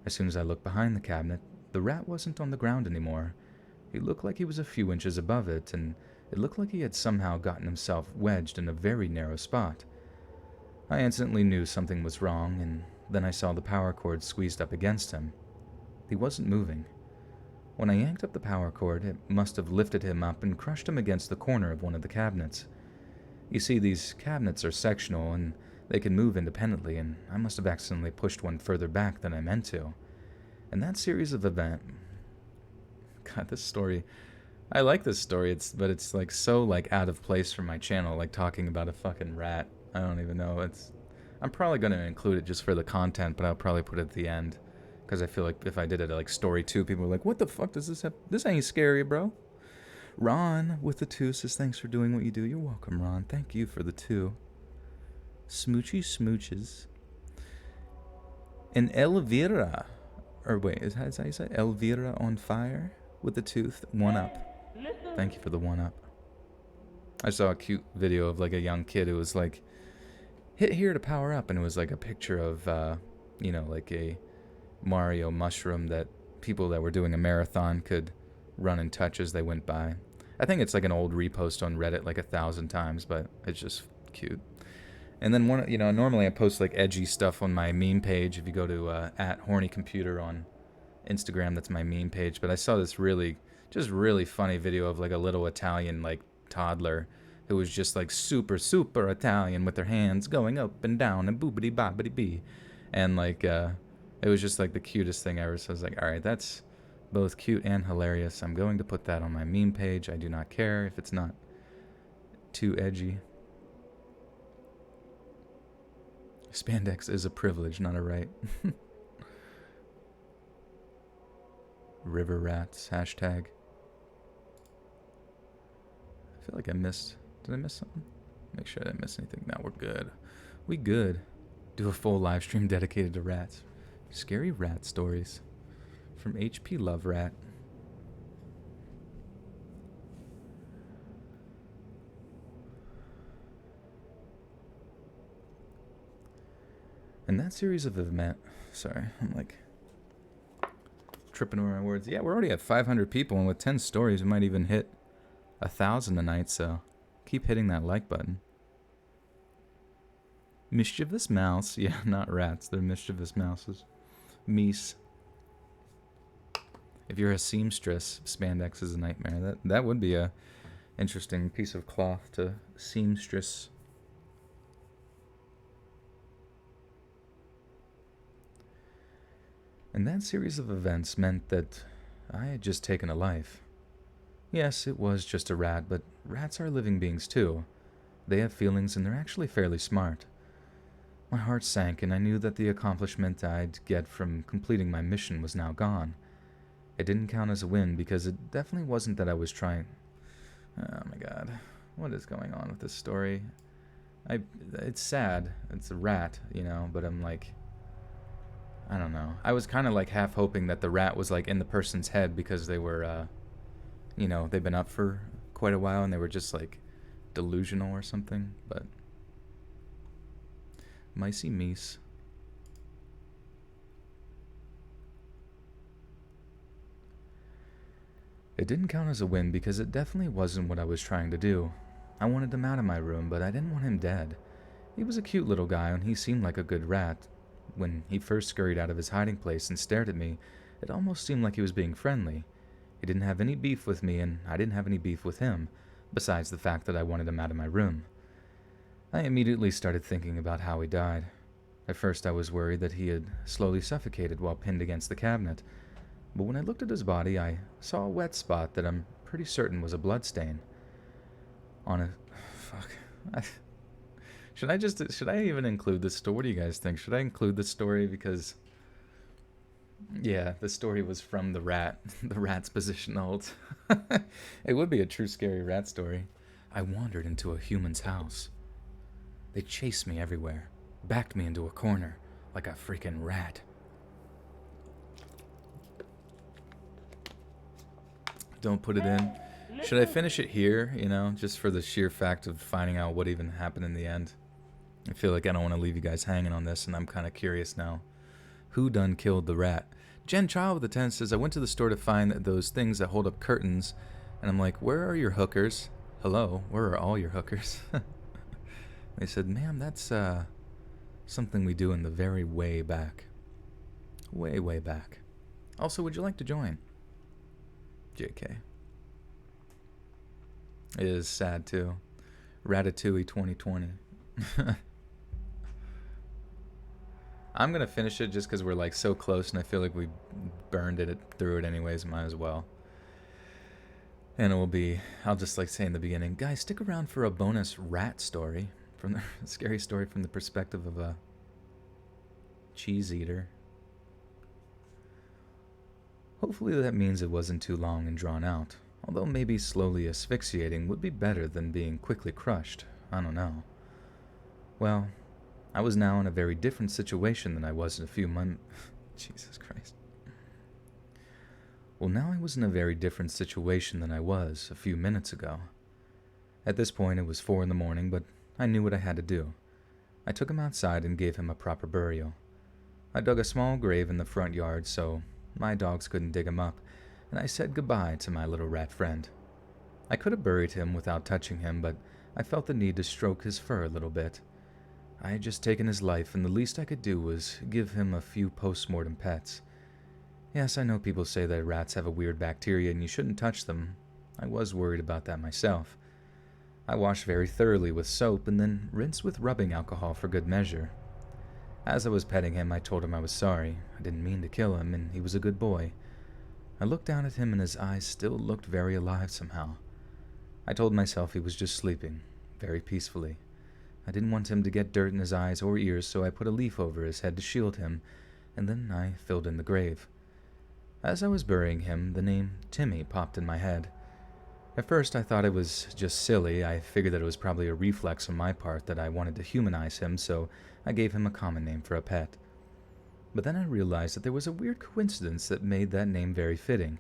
As soon as I looked behind the cabinet, the rat wasn't on the ground anymore. He looked like he was a few inches above it, and it looked like he had somehow gotten himself wedged in a very narrow spot. I instantly knew something was wrong, and then I saw the power cord squeezed up against him. He wasn't moving. When I yanked up the power cord, it must have lifted him up and crushed him against the corner of one of the cabinets. You see, these cabinets are sectional, and they can move independently, and I must have accidentally pushed one further back than I meant to. And that series of events... God, this story... I like this story, but it's like so like out of place for my channel, like talking about a fucking rat. I don't even know. I'm probably going to include it just for the content, but I'll probably put it at the end. Because I feel like if I did it like story 2, people are like, what the fuck does this have? This ain't scary, bro. Ron with the 2 says, thanks for doing what you do. You're welcome, Ron. Thank you for the 2. Smoochy smooches. And Elvira, or wait, is that how you say it? Elvira on fire with the tooth. 1 up. Thank you for the 1 up. I saw a cute video of like a young kid who was like, hit here to power up, and it was like a picture of, you know, like a Mario mushroom that people that were doing a marathon could run and touch as they went by. I think it's like an old repost on Reddit like 1,000 times, but it's just cute. And then one, you know, normally I post like edgy stuff on my meme page. If you go to @hornycomputer on Instagram, that's my meme page. But I saw this really funny video of like a little Italian like toddler who was just like super Italian with their hands going up and down and boobity bobbity bee, and like it was just like the cutest thing ever. So I was like, all right, that's both cute and hilarious. I'm going to put that on my meme page. I do not care if it's not too edgy. Spandex is a privilege, not a right. River rats, hashtag. I feel like I missed... Did I miss something? Make sure I didn't miss anything. Now we're good. We good. Do a full live stream dedicated to rats. Scary rat stories. From HP Love Rat. And that series of events... Sorry, I'm like... tripping over my words. Yeah, we're already at 500 people, and with 10 stories, we might even hit 1,000 tonight, so keep hitting that like button. Mischievous mouse. Yeah, not rats. They're mischievous mouses. Meese. If you're a seamstress, spandex is a nightmare. That would be a interesting piece of cloth to seamstress. And that series of events meant that I had just taken a life. Yes, it was just a rat, but rats are living beings too. They have feelings, and they're actually fairly smart. My heart sank, and I knew that the accomplishment I'd get from completing my mission was now gone. It didn't count as a win, because it definitely wasn't that I was trying... Oh my god. What is going on with this story? It's sad. It's a rat, you know, but I'm like... I don't know. I was kind of like half hoping that the rat was like in the person's head because they were, you know, they've been up for quite a while and they were just like delusional or something, but... Micey Meese. It didn't count as a win because it definitely wasn't what I was trying to do. I wanted him out of my room, but I didn't want him dead. He was a cute little guy and he seemed like a good rat. When he first scurried out of his hiding place and stared at me, it almost seemed like he was being friendly. He didn't have any beef with me, and I didn't have any beef with him, besides the fact that I wanted him out of my room. I immediately started thinking about how he died. At first I was worried that he had slowly suffocated while pinned against the cabinet, but when I looked at his body, I saw a wet spot that I'm pretty certain was a bloodstain. On a... Fuck. Should I even include this story? What do you guys think? Should I include this story? Because, yeah, the story was from the rat. The rat's position hold. It would be a true scary rat story. I wandered into a human's house. They chased me everywhere, backed me into a corner, like a freaking rat. Don't put it in. Should I finish it here, you know, just for the sheer fact of finding out what even happened in the end? I feel like I don't want to leave you guys hanging on this, and I'm kind of curious now. Who done killed the rat? Jen Child with the 10 says, I went to the store to find those things that hold up curtains, and I'm like, where are your hookers? Hello, where are all your hookers? They said, ma'am, that's Something we do in the very way back. Way, way back. Also, would you like to join? JK. It is sad, too. Ratatouille 2020. I'm going to finish it just because we're like so close and I feel like we burned it through it anyways. Might as well. And it will be, I'll just like say in the beginning, guys, stick around for a bonus rat story. From the scary story from the perspective of a cheese eater. Hopefully that means it wasn't too long and drawn out. Although maybe slowly asphyxiating would be better than being quickly crushed. I don't know. Well, I was now in a very different situation than I was in a few months. Jesus Christ. Well, now I was in a very different situation than I was a few minutes ago. At this point, it was 4 in the morning, but I knew what I had to do. I took him outside and gave him a proper burial. I dug a small grave in the front yard so my dogs couldn't dig him up, and I said goodbye to my little rat friend. I could have buried him without touching him, but I felt the need to stroke his fur a little bit. I had just taken his life, and the least I could do was give him a few post-mortem pets. Yes, I know people say that rats have a weird bacteria and you shouldn't touch them. I was worried about that myself. I washed very thoroughly with soap and then rinsed with rubbing alcohol for good measure. As I was petting him, I told him I was sorry. I didn't mean to kill him, and he was a good boy. I looked down at him and his eyes still looked very alive somehow. I told myself he was just sleeping, very peacefully. I didn't want him to get dirt in his eyes or ears, so I put a leaf over his head to shield him, and then I filled in the grave. As I was burying him, the name Timmy popped in my head. At first, I thought it was just silly. I figured that it was probably a reflex on my part that I wanted to humanize him, so I gave him a common name for a pet. But then I realized that there was a weird coincidence that made that name very fitting.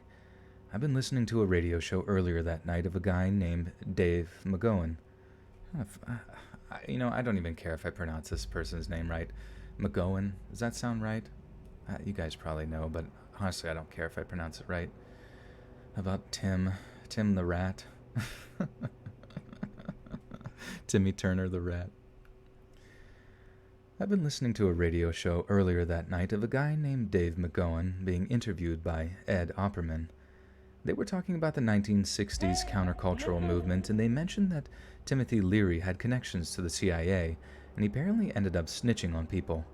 I've been listening to a radio show earlier that night of a guy named Dave McGowan. I don't even care if I pronounce this person's name right. McGowan, does that sound right? You guys probably know, but honestly, I don't care if I pronounce it right. How about Tim the rat? Timmy Turner the rat. I've been listening to a radio show earlier that night of a guy named Dave McGowan being interviewed by Ed Opperman. They were talking about the 1960s countercultural movement, and they mentioned that Timothy Leary had connections to the CIA, and he apparently ended up snitching on people.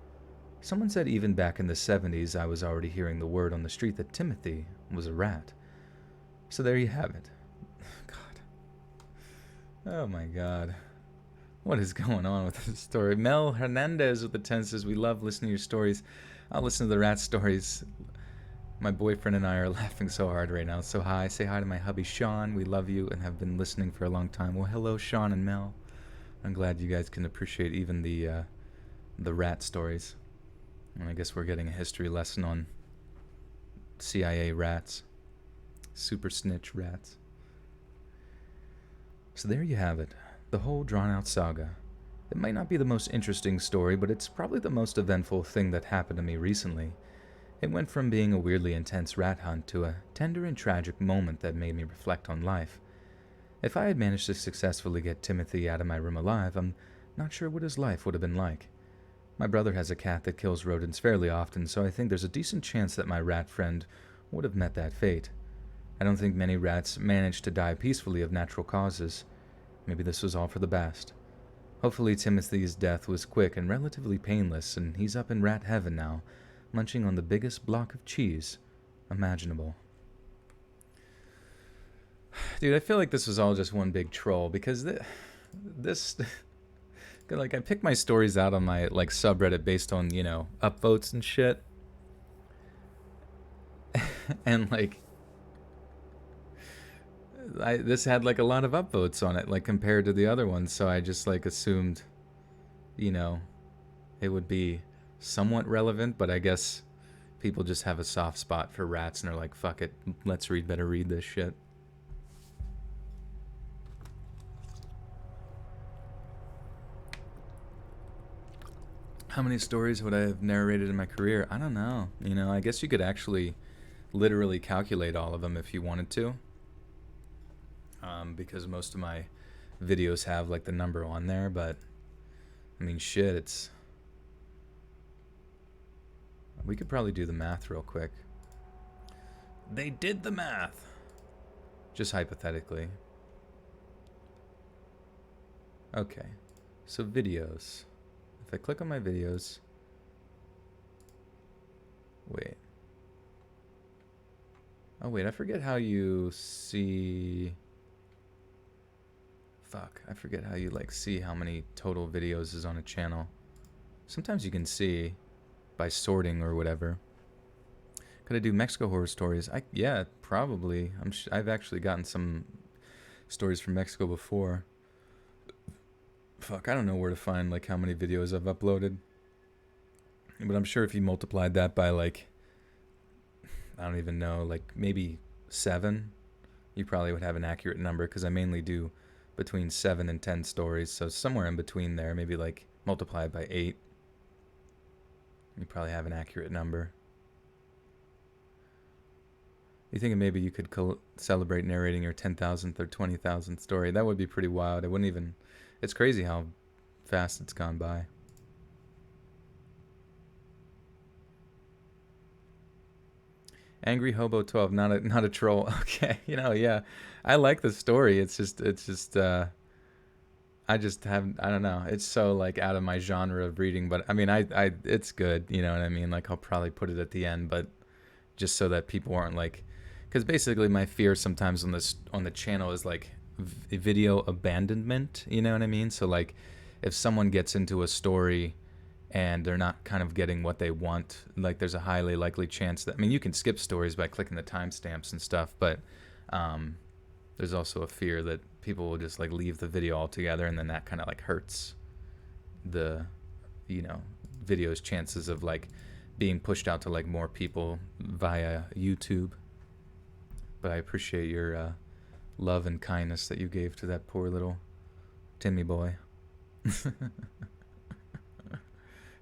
Someone said even back in the 70s I was already hearing the word on the street that Timothy was a rat. So there you have it. God. Oh my God. What is going on with this story? Mel Hernandez with the 10 says, we love listening to your stories. I'll listen to the rat stories. My boyfriend and I are laughing so hard right now. So hi. Say hi to my hubby, Sean. We love you and have been listening for a long time. Well, hello, Sean and Mel. I'm glad you guys can appreciate even the rat stories. And I guess we're getting a history lesson on CIA rats. Super snitch rats. So there you have it. The whole drawn-out saga. It might not be the most interesting story, but it's probably the most eventful thing that happened to me recently. It went from being a weirdly intense rat hunt to a tender and tragic moment that made me reflect on life. If I had managed to successfully get Timothy out of my room alive, I'm not sure what his life would have been like. My brother has a cat that kills rodents fairly often, so I think there's a decent chance that my rat friend would have met that fate. I don't think many rats manage to die peacefully of natural causes. Maybe this was all for the best. Hopefully Timothy's death was quick and relatively painless, and he's up in rat heaven now, munching on the biggest block of cheese imaginable. Dude, I feel like this was all just one big troll, because this like, I pick my stories out on my, like, subreddit based on, upvotes and shit. And, like, this had, like, a lot of upvotes on it, like, compared to the other ones, so I just, like, assumed, it would be somewhat relevant, but I guess people just have a soft spot for rats and are like, fuck it, better read this shit. How many stories would I have narrated in my career? I don't know. I guess you could actually literally calculate all of them if you wanted to. Because most of my videos have, like, the number on there, but, I mean, shit, it's We could probably do the math real quick. They did the math. Just hypothetically. Okay. So videos. If I click on my videos. Wait. Oh wait, I forget how you see. Fuck, I forget how you like see how many total videos is on a channel. Sometimes you can see by sorting or whatever. Could I do Mexico horror stories? Yeah, probably. I've actually gotten some stories from Mexico before. Fuck, I don't know where to find like how many videos I've uploaded. But I'm sure if you multiplied that by like, I don't even know, like maybe 7, you probably would have an accurate number, because I mainly do between 7 and 10 stories, so somewhere in between there, maybe like multiply it by 8. You probably have an accurate number. You think maybe you could celebrate narrating your 10,000th or 20,000th story? That would be pretty wild. I wouldn't even. It's crazy how fast it's gone by. Angry Hobo 12, not a troll. Okay, yeah, I like the story. It's just I just haven't. I don't know. It's so like out of my genre of reading, but I mean, it's good. You know what I mean? Like I'll probably put it at the end, but just so that people aren't like, because basically my fear sometimes on the channel is like video abandonment. You know what I mean? So like, if someone gets into a story and they're not kind of getting what they want, like there's a highly likely chance that, I mean, you can skip stories by clicking the timestamps and stuff, but there's also a fear that people will just like leave the video altogether, and then that kind of like hurts the, video's chances of like being pushed out to like more people via YouTube. But I appreciate your love and kindness that you gave to that poor little Timmy boy.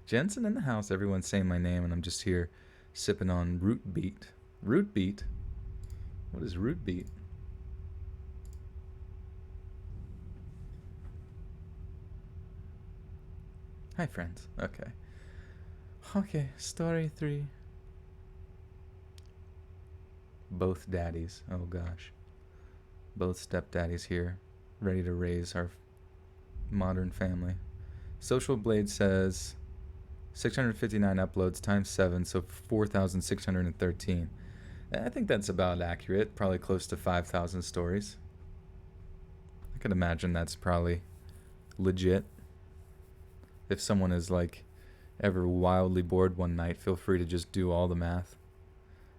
Jensen in the house. Everyone's saying my name, and I'm just here sipping on root beet. Root beet? What is root beet? Hi, friends. Okay. Okay, story 3. Both daddies. Oh, gosh. Both stepdaddies here, ready to raise our modern family. Social Blade says 659 uploads times 7, so 4,613. I think that's about accurate. Probably close to 5,000 stories. I could imagine that's probably legit. If someone is like ever wildly bored one night, feel free to just do all the math.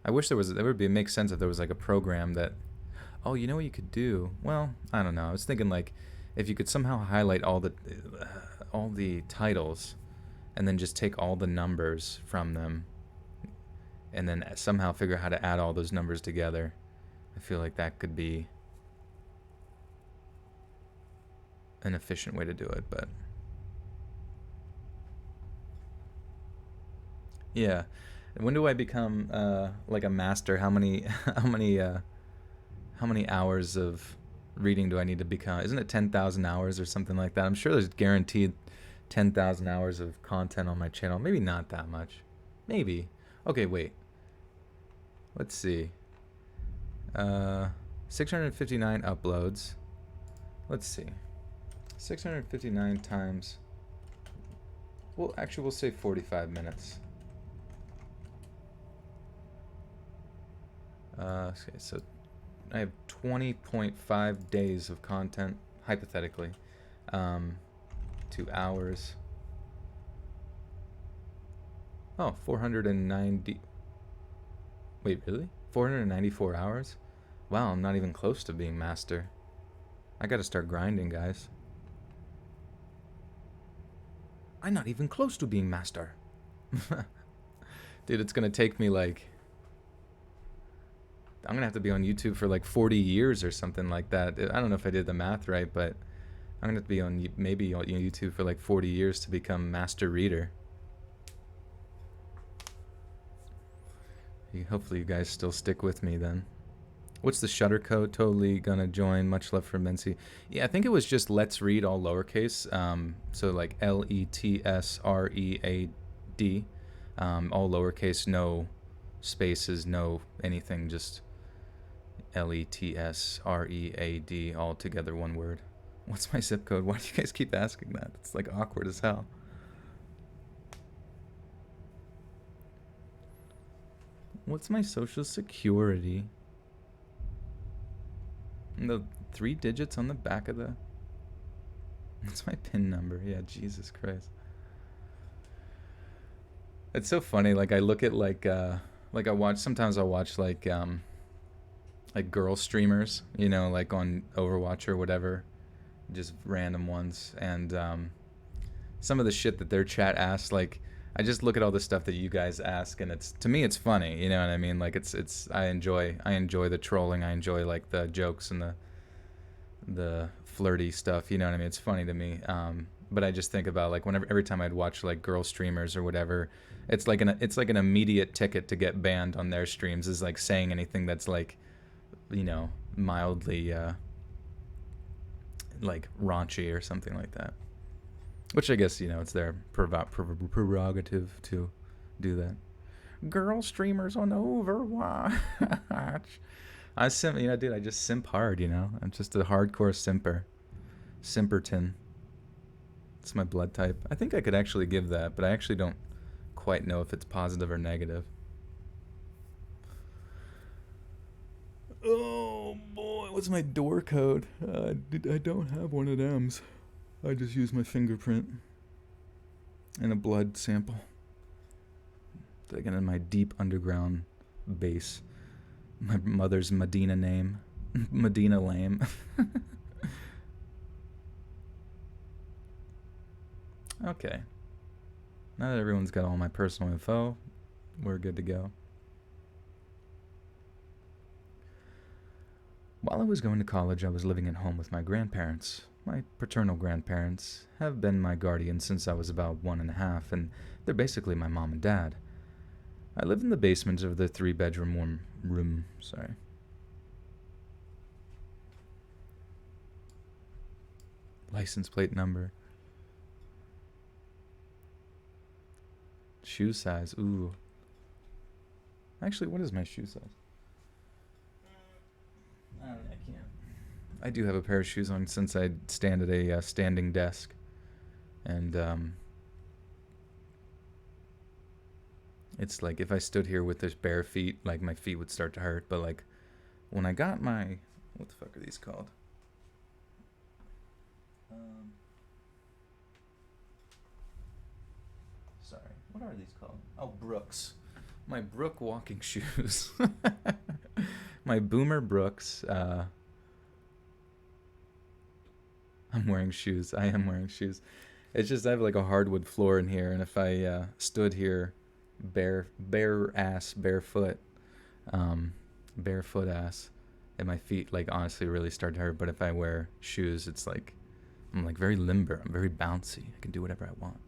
I wish there would make sense if there was like a program that, oh, you know what you could do? Well, I don't know. I was thinking like if you could somehow highlight all the titles and then just take all the numbers from them and then somehow figure out how to add all those numbers together. I feel like that could be an efficient way to do it, but yeah. When do I become like a master? How many hours of reading do I need to become? Isn't it 10,000 hours or something like that? I'm sure there's guaranteed 10,000 hours of content on my channel. Maybe not that much. Maybe. Okay, wait. Let's see. 659 uploads. Let's see. 659 times. Well, actually, we'll say 45 minutes. Okay, so I have 20.5 days of content, hypothetically. 2 hours. Oh, 490. Wait, really? 494 hours? Wow, I'm not even close to being master. I gotta start grinding, guys. I'm not even close to being master. Dude, it's gonna take me like... I'm gonna have to be on YouTube for like 40 years or something like that. I don't know if I did the math right, but I'm gonna have to be on YouTube for like 40 years to become master reader. Hopefully you guys still stick with me then. What's the shutter code? Totally gonna join. Much love for Mency. Yeah, I think it was just let's read, all lowercase. So like LETSREAD. All lowercase, no spaces, no anything, just LETSREAD, all together, one word. What's my zip code? Why do you guys keep asking that? It's like awkward as hell. What's my social security? And the 3 digits on the back of the... That's my PIN number. Yeah, Jesus Christ. It's so funny. Like, I look at, like I watch... Sometimes I'll watch, like girl streamers, you know, like on Overwatch or whatever. Just random ones. And some of the shit that their chat asks, like... I just look at all the stuff that you guys ask, and it's, to me, it's funny. You know what I mean? Like, it's. I enjoy the trolling. I enjoy, like, the jokes and the flirty stuff. You know what I mean? It's funny to me. But I just think about, like, every time I'd watch, like, girl streamers or whatever, it's like an immediate ticket to get banned on their streams. Is like saying anything that's, like, you know, mildly like raunchy or something like that. Which I guess, you know, it's their prerogative to do that. Girl streamers on Overwatch. I simp, you know, dude, I just simp hard, you know? I'm just a hardcore simper. Simperton. It's my blood type. I think I could actually give that, but I actually don't quite know if it's positive or negative. Oh, boy. What's my door code? I don't have one of them. I just use my fingerprint and a blood sample. Again, in my deep underground base. My mother's Medina name. Medina Lame. Okay. Now that everyone's got all my personal info, we're good to go. While I was going to college, I was living at home with my grandparents. My paternal grandparents have been my guardians since I was about 1.5, and they're basically my mom and dad. I live in the basement of the 3-bedroom room. License plate number. Shoe size. Ooh. Actually, what is my shoe size? I can't. I do have a pair of shoes on since I stand at a standing desk. And it's like if I stood here with this bare feet, like my feet would start to hurt. But like when I got my... What the fuck are these called? Sorry. What are these called? Oh, Brooks. My Brook walking shoes. My Boomer Brooks. I'm wearing shoes. I am wearing shoes. It's just I have like a hardwood floor in here, and if I stood here barefoot ass, and my feet like honestly really start to hurt. But if I wear shoes, it's like I'm like very limber. I'm very bouncy. I can do whatever I want.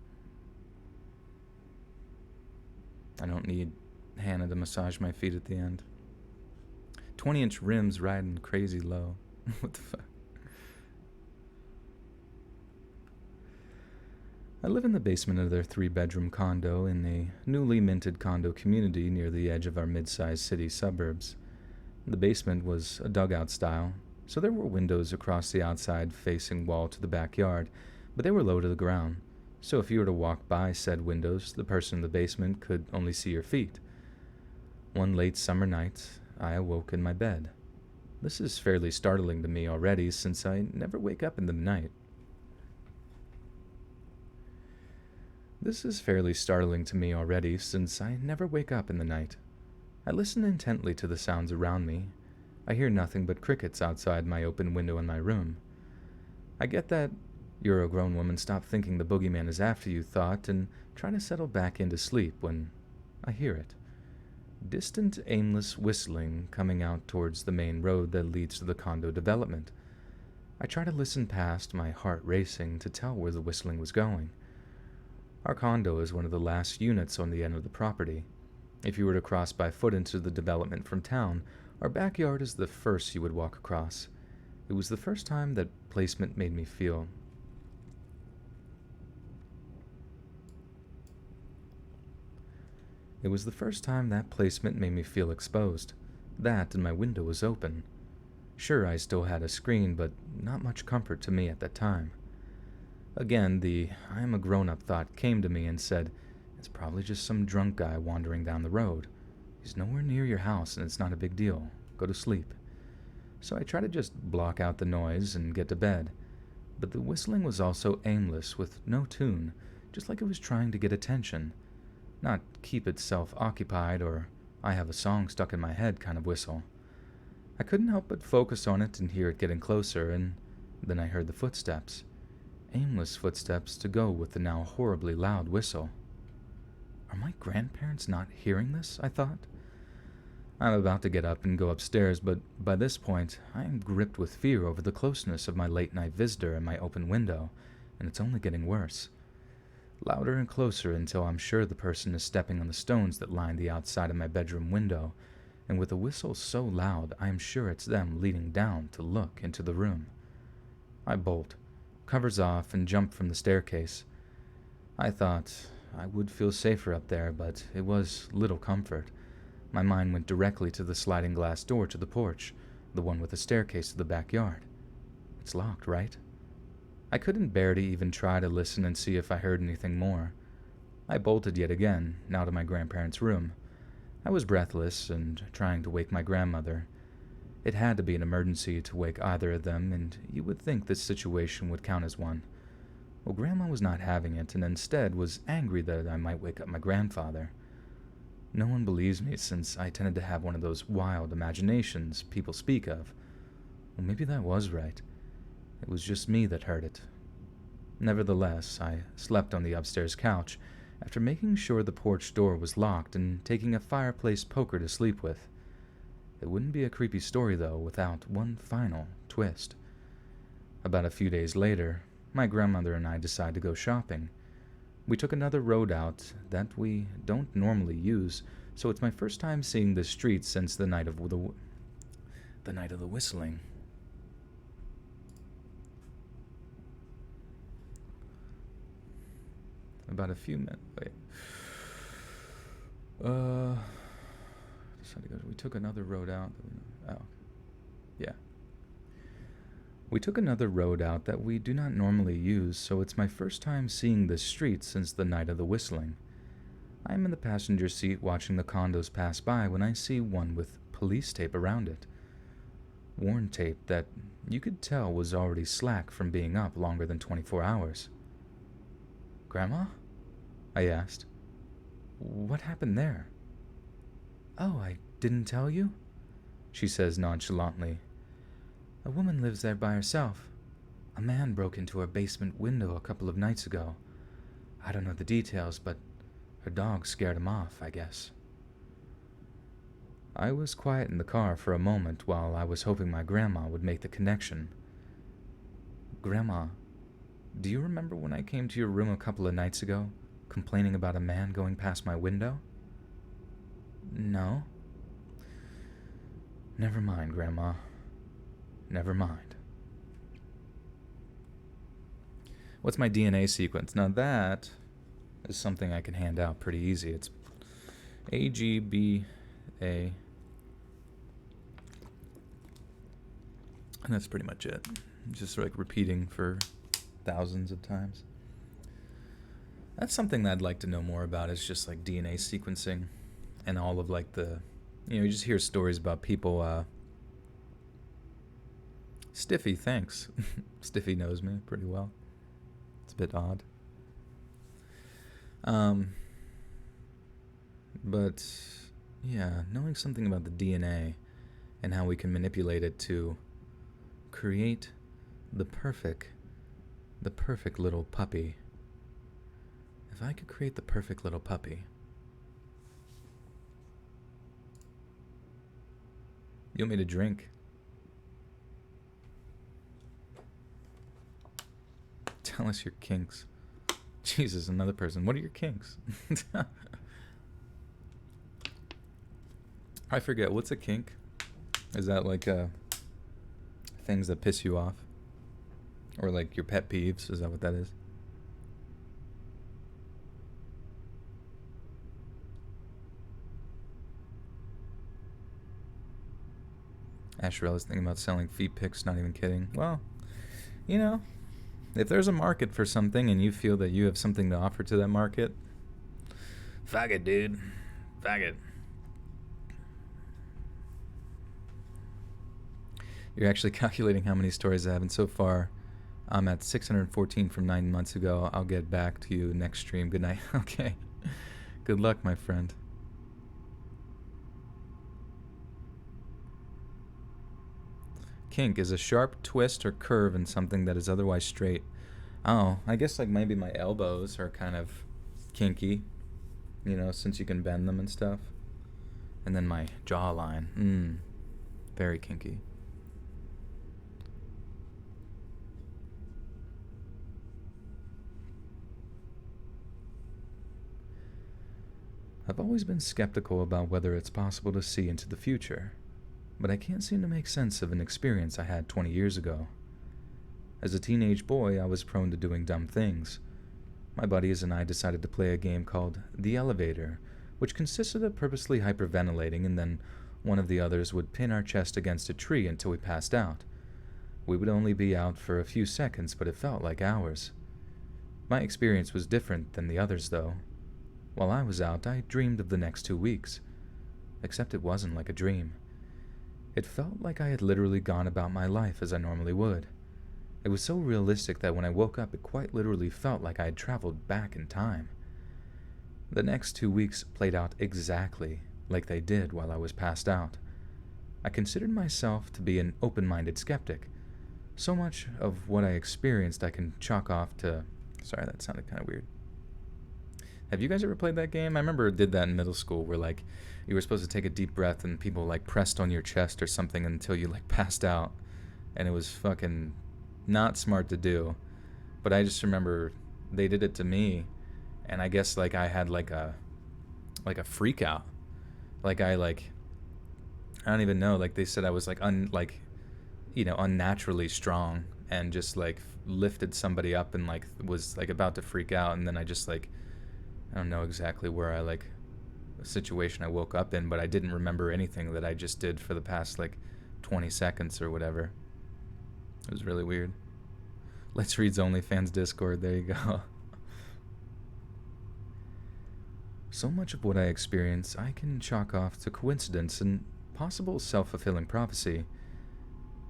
I don't need Hannah to massage my feet at the end. 20-inch rims riding crazy low. What the fuck? I live in the basement of their 3-bedroom condo in a newly minted condo community near the edge of our mid-sized city suburbs. The basement was a dugout style, so there were windows across the outside facing wall to the backyard, but they were low to the ground, so if you were to walk by said windows, the person in the basement could only see your feet. One late summer night, I awoke in my bed. This is fairly startling to me already, since I never wake up in the night. I listen intently to the sounds around me. I hear nothing but crickets outside my open window in my room. I get that you're a grown woman, stop thinking the boogeyman is after you thought, and try to settle back into sleep when I hear it. Distant, aimless whistling coming out towards the main road that leads to the condo development. I try to listen past, my heart racing, to tell where the whistling was going. Our condo is one of the last units on the end of the property. If you were to cross by foot into the development from town, our backyard is the first you would walk across. It was the first time that placement made me feel It was the first time that placement made me feel exposed. That and my window was open. Sure, I still had a screen, but not much comfort to me at that time. Again, the I am a grown-up thought came to me and said, it's probably just some drunk guy wandering down the road. He's nowhere near your house and it's not a big deal. Go to sleep. So I tried to just block out the noise and get to bed. But the whistling was also aimless, with no tune, just like it was trying to get attention. Not keep itself occupied or I have a song stuck in my head kind of whistle. I couldn't help but focus on it and hear it getting closer, and then I heard the footsteps. Aimless footsteps to go with the now horribly loud whistle. Are my grandparents not hearing this? I thought. I'm about to get up and go upstairs, but by this point, I am gripped with fear over the closeness of my late-night visitor and my open window, and it's only getting worse. Louder and closer until I'm sure the person is stepping on the stones that line the outside of my bedroom window, and with a whistle so loud, I am sure it's them leaning down to look into the room. I bolt, covers off, and jump from the staircase. I thought I would feel safer up there, but it was little comfort. My mind went directly to the sliding glass door to the porch, the one with the staircase to the backyard. It's locked, right? I couldn't bear to even try to listen and see if I heard anything more. I bolted yet again, now to my grandparents' room. I was breathless and trying to wake my grandmother. It had to be an emergency to wake either of them, and you would think this situation would count as one. Well, Grandma was not having it, and instead was angry that I might wake up my grandfather. No one believes me, since I tended to have one of those wild imaginations people speak of. Well, maybe that was right. It was just me that heard it. Nevertheless, I slept on the upstairs couch, after making sure the porch door was locked and taking a fireplace poker to sleep with. It wouldn't be a creepy story, though, without one final twist. About a few days later, my grandmother and I decided to go shopping. We took another road out that we don't normally use, so it's my first time seeing this street since the night of the whistling. About a few minutes. Wait. We took another road out. Yeah. We took another road out that we do not normally use, so it's my first time seeing this street since the night of the whistling. I am in the passenger seat watching the condos pass by when I see one with police tape around it. Worn tape that you could tell was already slack from being up longer than 24 hours. Grandma? I asked. What happened there? Oh, I didn't tell you? She says nonchalantly. A woman lives there by herself. A man broke into her basement window a couple of nights ago. I don't know the details, but her dog scared him off, I guess. I was quiet in the car for a moment while I was hoping my grandma would make the connection. Grandma, do you remember when I came to your room a couple of nights ago, complaining about a man going past my window? No. Never mind, Grandma. Never mind. What's my DNA sequence? Now that is something I can hand out pretty easy. It's AGBA. And that's pretty much it. Just like repeating for thousands of times. That's something that I'd like to know more about, is just like DNA sequencing and all of like the, you just hear stories about people, Stiffy, thanks. Stiffy knows me pretty well. It's a bit odd. But yeah, knowing something about the DNA and how we can manipulate it to create the perfect little puppy. If I could create the perfect little puppy. You want me to drink? Tell us your kinks. Jesus, another person. What are your kinks? I forget. What's a kink? Is that like things that piss you off? Or like your pet peeves? Is that what that is? Asherelle is thinking about selling feet pics, not even kidding. Well, you know, if there's a market for something and you feel that you have something to offer to that market, fuck it, dude. Fuck it. You're actually calculating how many stories I have, and so far, I'm at 614 from 9 months ago. I'll get back to you next stream. Good night. Okay. Good luck, my friend. Kink is a sharp twist or curve in something that is otherwise straight. Oh, I guess like maybe my elbows are kind of kinky, you know, since you can bend them and stuff. And then my jawline, very kinky. I've always been skeptical about whether it's possible to see into the future, but I can't seem to make sense of an experience I had 20 years ago. As a teenage boy, I was prone to doing dumb things. My buddies and I decided to play a game called The Elevator, which consisted of purposely hyperventilating, and then one of the others would pin our chest against a tree until we passed out. We would only be out for a few seconds, but it felt like hours. My experience was different than the others, though. While I was out, I dreamed of the next 2 weeks. Except it wasn't like a dream. It felt like I had literally gone about my life as I normally would. It was so realistic that when I woke up, it quite literally felt like I had traveled back in time. The next 2 weeks played out exactly like they did while I was passed out. I considered myself to be an open-minded skeptic. So much of what I experienced I can chalk off to... Sorry, that sounded kind of weird. Have you guys ever played that game? I remember I did that in middle school where, like, you were supposed to take a deep breath and people, like, pressed on your chest or something until you, like, passed out. And it was fucking not smart to do. But I just remember they did it to me, and I guess, like, I had, like a freak out. Like, I don't even know. Like, they said I was, like, unnaturally strong and just, like, lifted somebody up and, like, was, like, about to freak out. And then I just, like... I don't know exactly where the situation I woke up in, but I didn't remember anything that I just did for the past, 20 seconds or whatever. It was really weird. Let's Read's OnlyFans Discord, there you go. So much of what I experience I can chalk off to coincidence and possible self-fulfilling prophecy.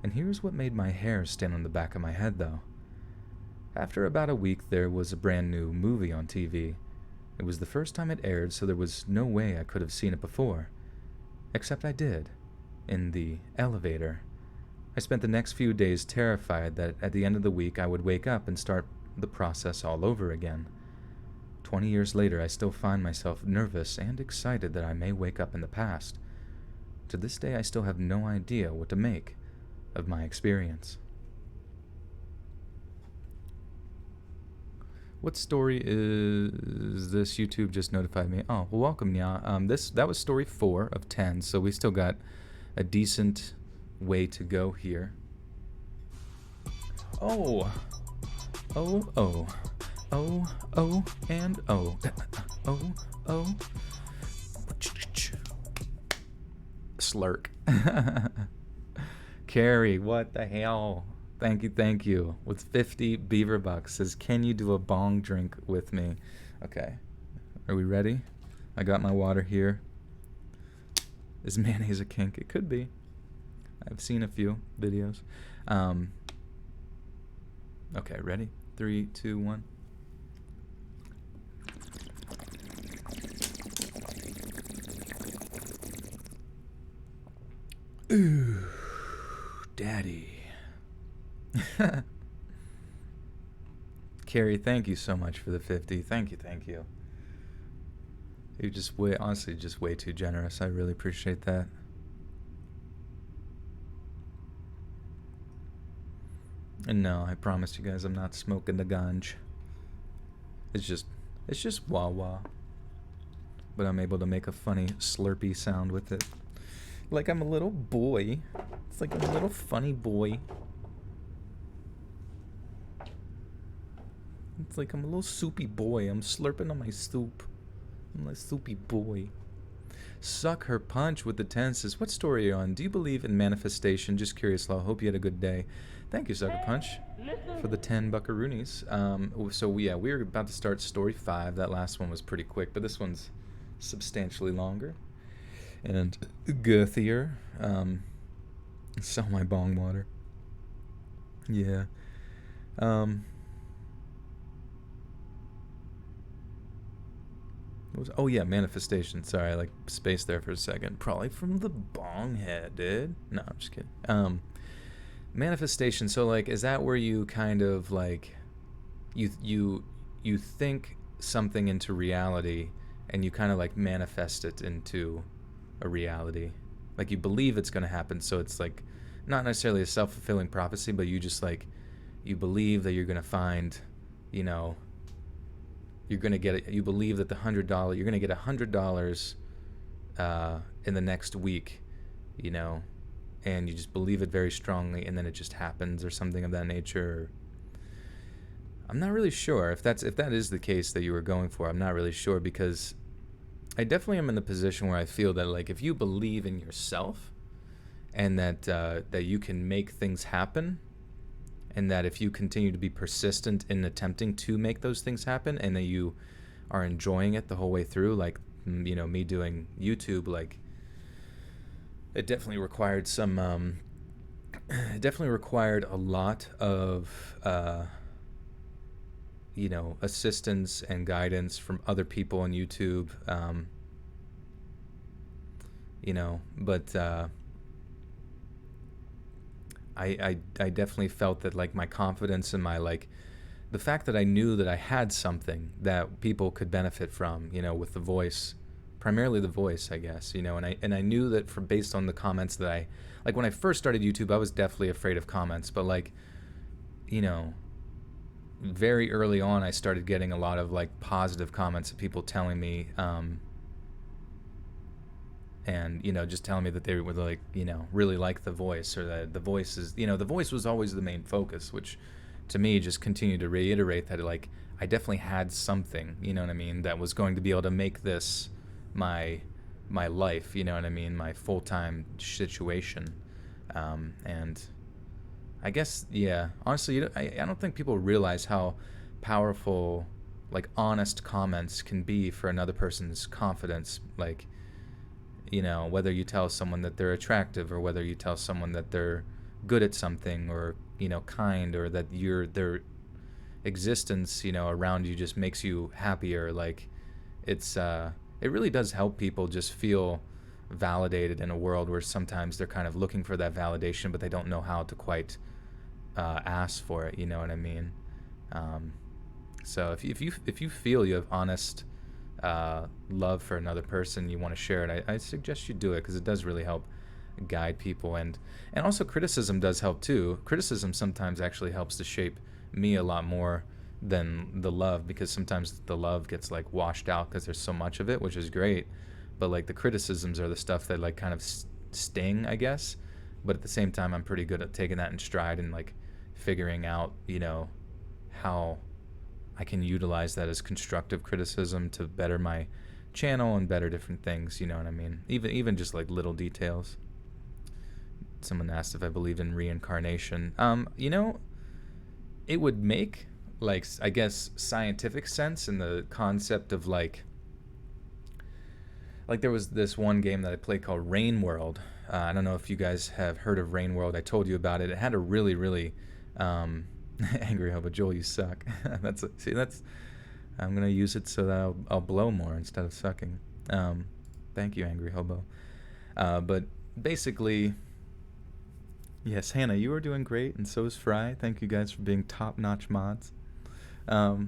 And here's what made my hair stand on the back of my head, though. After about a week, there was a brand new movie on TV. It was the first time it aired, so there was no way I could have seen it before. Except I did. In The Elevator. I spent the next few days terrified that at the end of the week I would wake up and start the process all over again. 20 years later, I still find myself nervous and excited that I may wake up in the past. To this day, I still have no idea what to make of my experience. What story is this? YouTube just notified me. Oh, well, welcome, Nya. That was story 4 of 10, so we still got a decent way to go here. Oh, and oh. Slurk. Carrie, what the hell? Thank you. With 50 beaver bucks, says, can you do a bong drink with me? Okay. Are we ready? I got my water here. Is mayonnaise a kink? It could be. I've seen a few videos. Okay, ready? 3, 2, 1. Ooh, daddy. Carrie, thank you so much for the 50. Thank you. You're just honestly just way too generous. I really appreciate that. And no, I promise you guys I'm not smoking the ganj. It's just wah-wah. But I'm able to make a funny slurpy sound with it. Like I'm a little boy. It's like I'm a little funny boy. It's like I'm a little soupy boy. I'm slurping on my soup. I'm a soupy boy. Suck Her Punch with the 10 says, what story are you on? Do you believe in manifestation? Just curious, Law. Hope you had a good day. Thank you, Sucker Punch, for the 10 buckaroonies. So, yeah, we're about to start story 5. That last one was pretty quick, but this one's substantially longer and girthier. Sell my bong water. Yeah. Oh yeah, manifestation. Sorry, I like spaced there for a second. Probably from the bong head, dude. No, I'm just kidding. Manifestation. So like, is that where you kind of like, you think something into reality, and you kind of like manifest it into a reality? Like you believe it's gonna happen, so it's like not necessarily a self-fulfilling prophecy, but you just like you believe that you're gonna find, you know, you're gonna get it. You believe that you're gonna get $100 in the next week, you know, and you just believe it very strongly, and then it just happens or something of that nature. I'm not really sure if that is the case that you were going for. I'm not really sure, because I definitely am in the position where I feel that like if you believe in yourself, and that that you can make things happen, and that if you continue to be persistent in attempting to make those things happen, and that you are enjoying it the whole way through, like, you know, me doing YouTube, like, it definitely required some, it definitely required a lot of, you know, assistance and guidance from other people on YouTube, you know, but, I definitely felt that like my confidence and my like the fact that I knew that I had something that people could benefit from, you know, with the voice, primarily the voice, I guess, you know, and I knew that based on the comments that I like when I first started YouTube, I was definitely afraid of comments, but like, you know, very early on I started getting a lot of like positive comments of people telling me and, you know, just telling me that they would like, you know, really like the voice, or that the voice is, you know, the voice was always the main focus, which to me just continued to reiterate that like I definitely had something, you know what I mean, that was going to be able to make this my life, you know what I mean, my full-time situation. And I guess, yeah, honestly, I don't think people realize how powerful like honest comments can be for another person's confidence. Like, you know, whether you tell someone that they're attractive, or whether you tell someone that they're good at something, or, you know, kind, or that their existence, you know, around you just makes you happier. Like, it's it really does help people just feel validated in a world where sometimes they're kind of looking for that validation, but they don't know how to quite ask for it, you know what I mean? So if you feel you have honest love for another person, you want to share it, I suggest you do it, because it does really help guide people, and also criticism does help too. Criticism sometimes actually helps to shape me a lot more than the love, because sometimes the love gets like washed out because there's so much of it, which is great, but like the criticisms are the stuff that like kind of sting, I guess, but at the same time I'm pretty good at taking that in stride and like figuring out, you know, how I can utilize that as constructive criticism to better my channel and better different things, you know what I mean? Even just like little details. Someone asked if I believed in reincarnation. You know, it would make like, I guess, scientific sense in the concept of like there was this one game that I played called Rain World. I don't know if you guys have heard of Rain World. I told you about it. It had a really, really Angry Hobo, Joel, you suck. That's I'm gonna use it so that I'll blow more instead of sucking. Thank you, Angry Hobo. But basically, yes, Hannah, you are doing great, and so is Fry. Thank you guys for being top-notch mods. But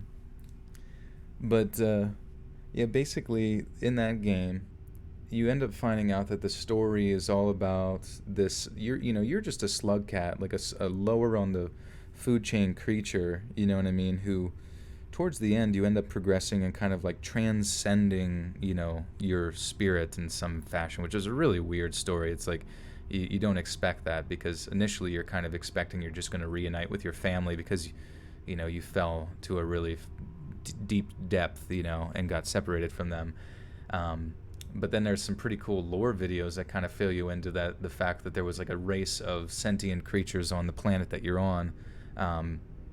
yeah, basically in that game, you end up finding out that the story is all about this. You're just a slug cat, like a lower on the food chain creature, you know what I mean, who towards the end you end up progressing and kind of like transcending, you know, your spirit in some fashion, which is a really weird story. It's like you don't expect that, because initially you're kind of expecting you're just going to reunite with your family because, you know, you fell to a really deep depth, you know, and got separated from them. But then there's some pretty cool lore videos that kind of fill you into that, the fact that there was like a race of sentient creatures on the planet that you're on,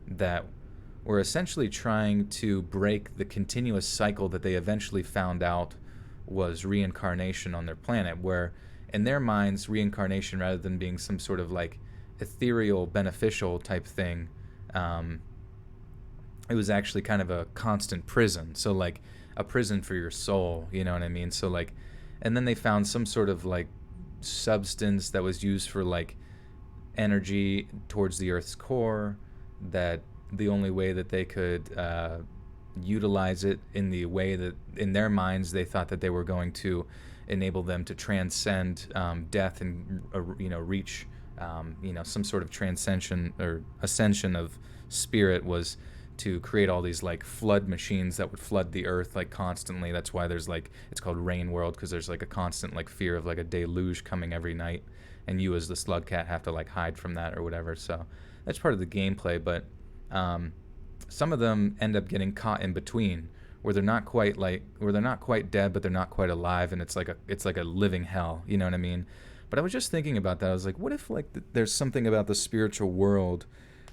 that were essentially trying to break the continuous cycle that they eventually found out was reincarnation on their planet, where in their minds reincarnation, rather than being some sort of like ethereal beneficial type thing, it was actually kind of a constant prison. So like a prison for your soul, you know what I mean? So like, and then they found some sort of like substance that was used for like energy towards the Earth's core, that the only way that they could utilize it in the way that in their minds they thought that they were going to enable them to transcend death and reach some sort of transcension or ascension of spirit, was to create all these like flood machines that would flood the earth like constantly. That's why there's like, it's called Rain World, because there's like a constant like fear of like a deluge coming every night, and you as the slug cat have to like hide from that or whatever. So that's part of the gameplay. But some of them end up getting caught in between, where they're not quite dead, but they're not quite alive, and it's like a living hell, you know what I mean? But I was just thinking about that. I was like, what if like there's something about the spiritual world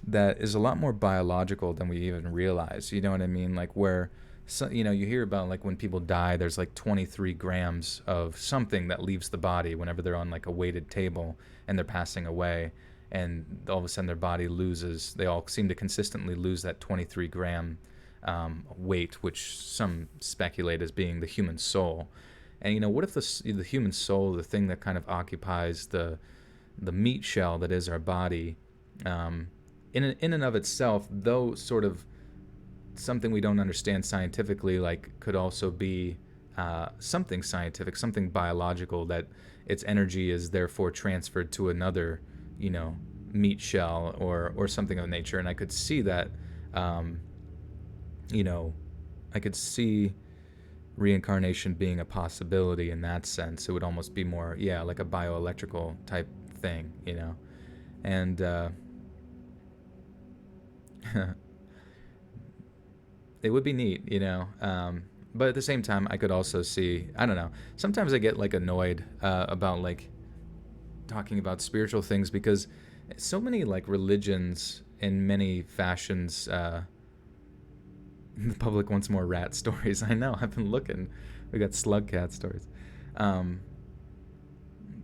that is a lot more biological than we even realize, you know what I mean? Like where, so, you hear about like when people die, there's like 23 grams of something that leaves the body whenever they're on like a weighted table and they're passing away, and all of a sudden their body loses, they all seem to consistently lose that 23 gram weight, which some speculate as being the human soul. And what if the human soul, the thing that kind of occupies the meat shell that is our body, in and of itself, though sort of something we don't understand scientifically, like could also be something scientific, something biological, that its energy is therefore transferred to another, meat shell or something of nature. And I could see that, I could see reincarnation being a possibility in that sense. It would almost be more, like a bioelectrical type thing, and it would be neat, but at the same time, I could also see, I don't know, sometimes I get like annoyed about like talking about spiritual things, because so many like religions in many fashions, the public wants more rat stories. I know, I've been looking, we got slug cat stories,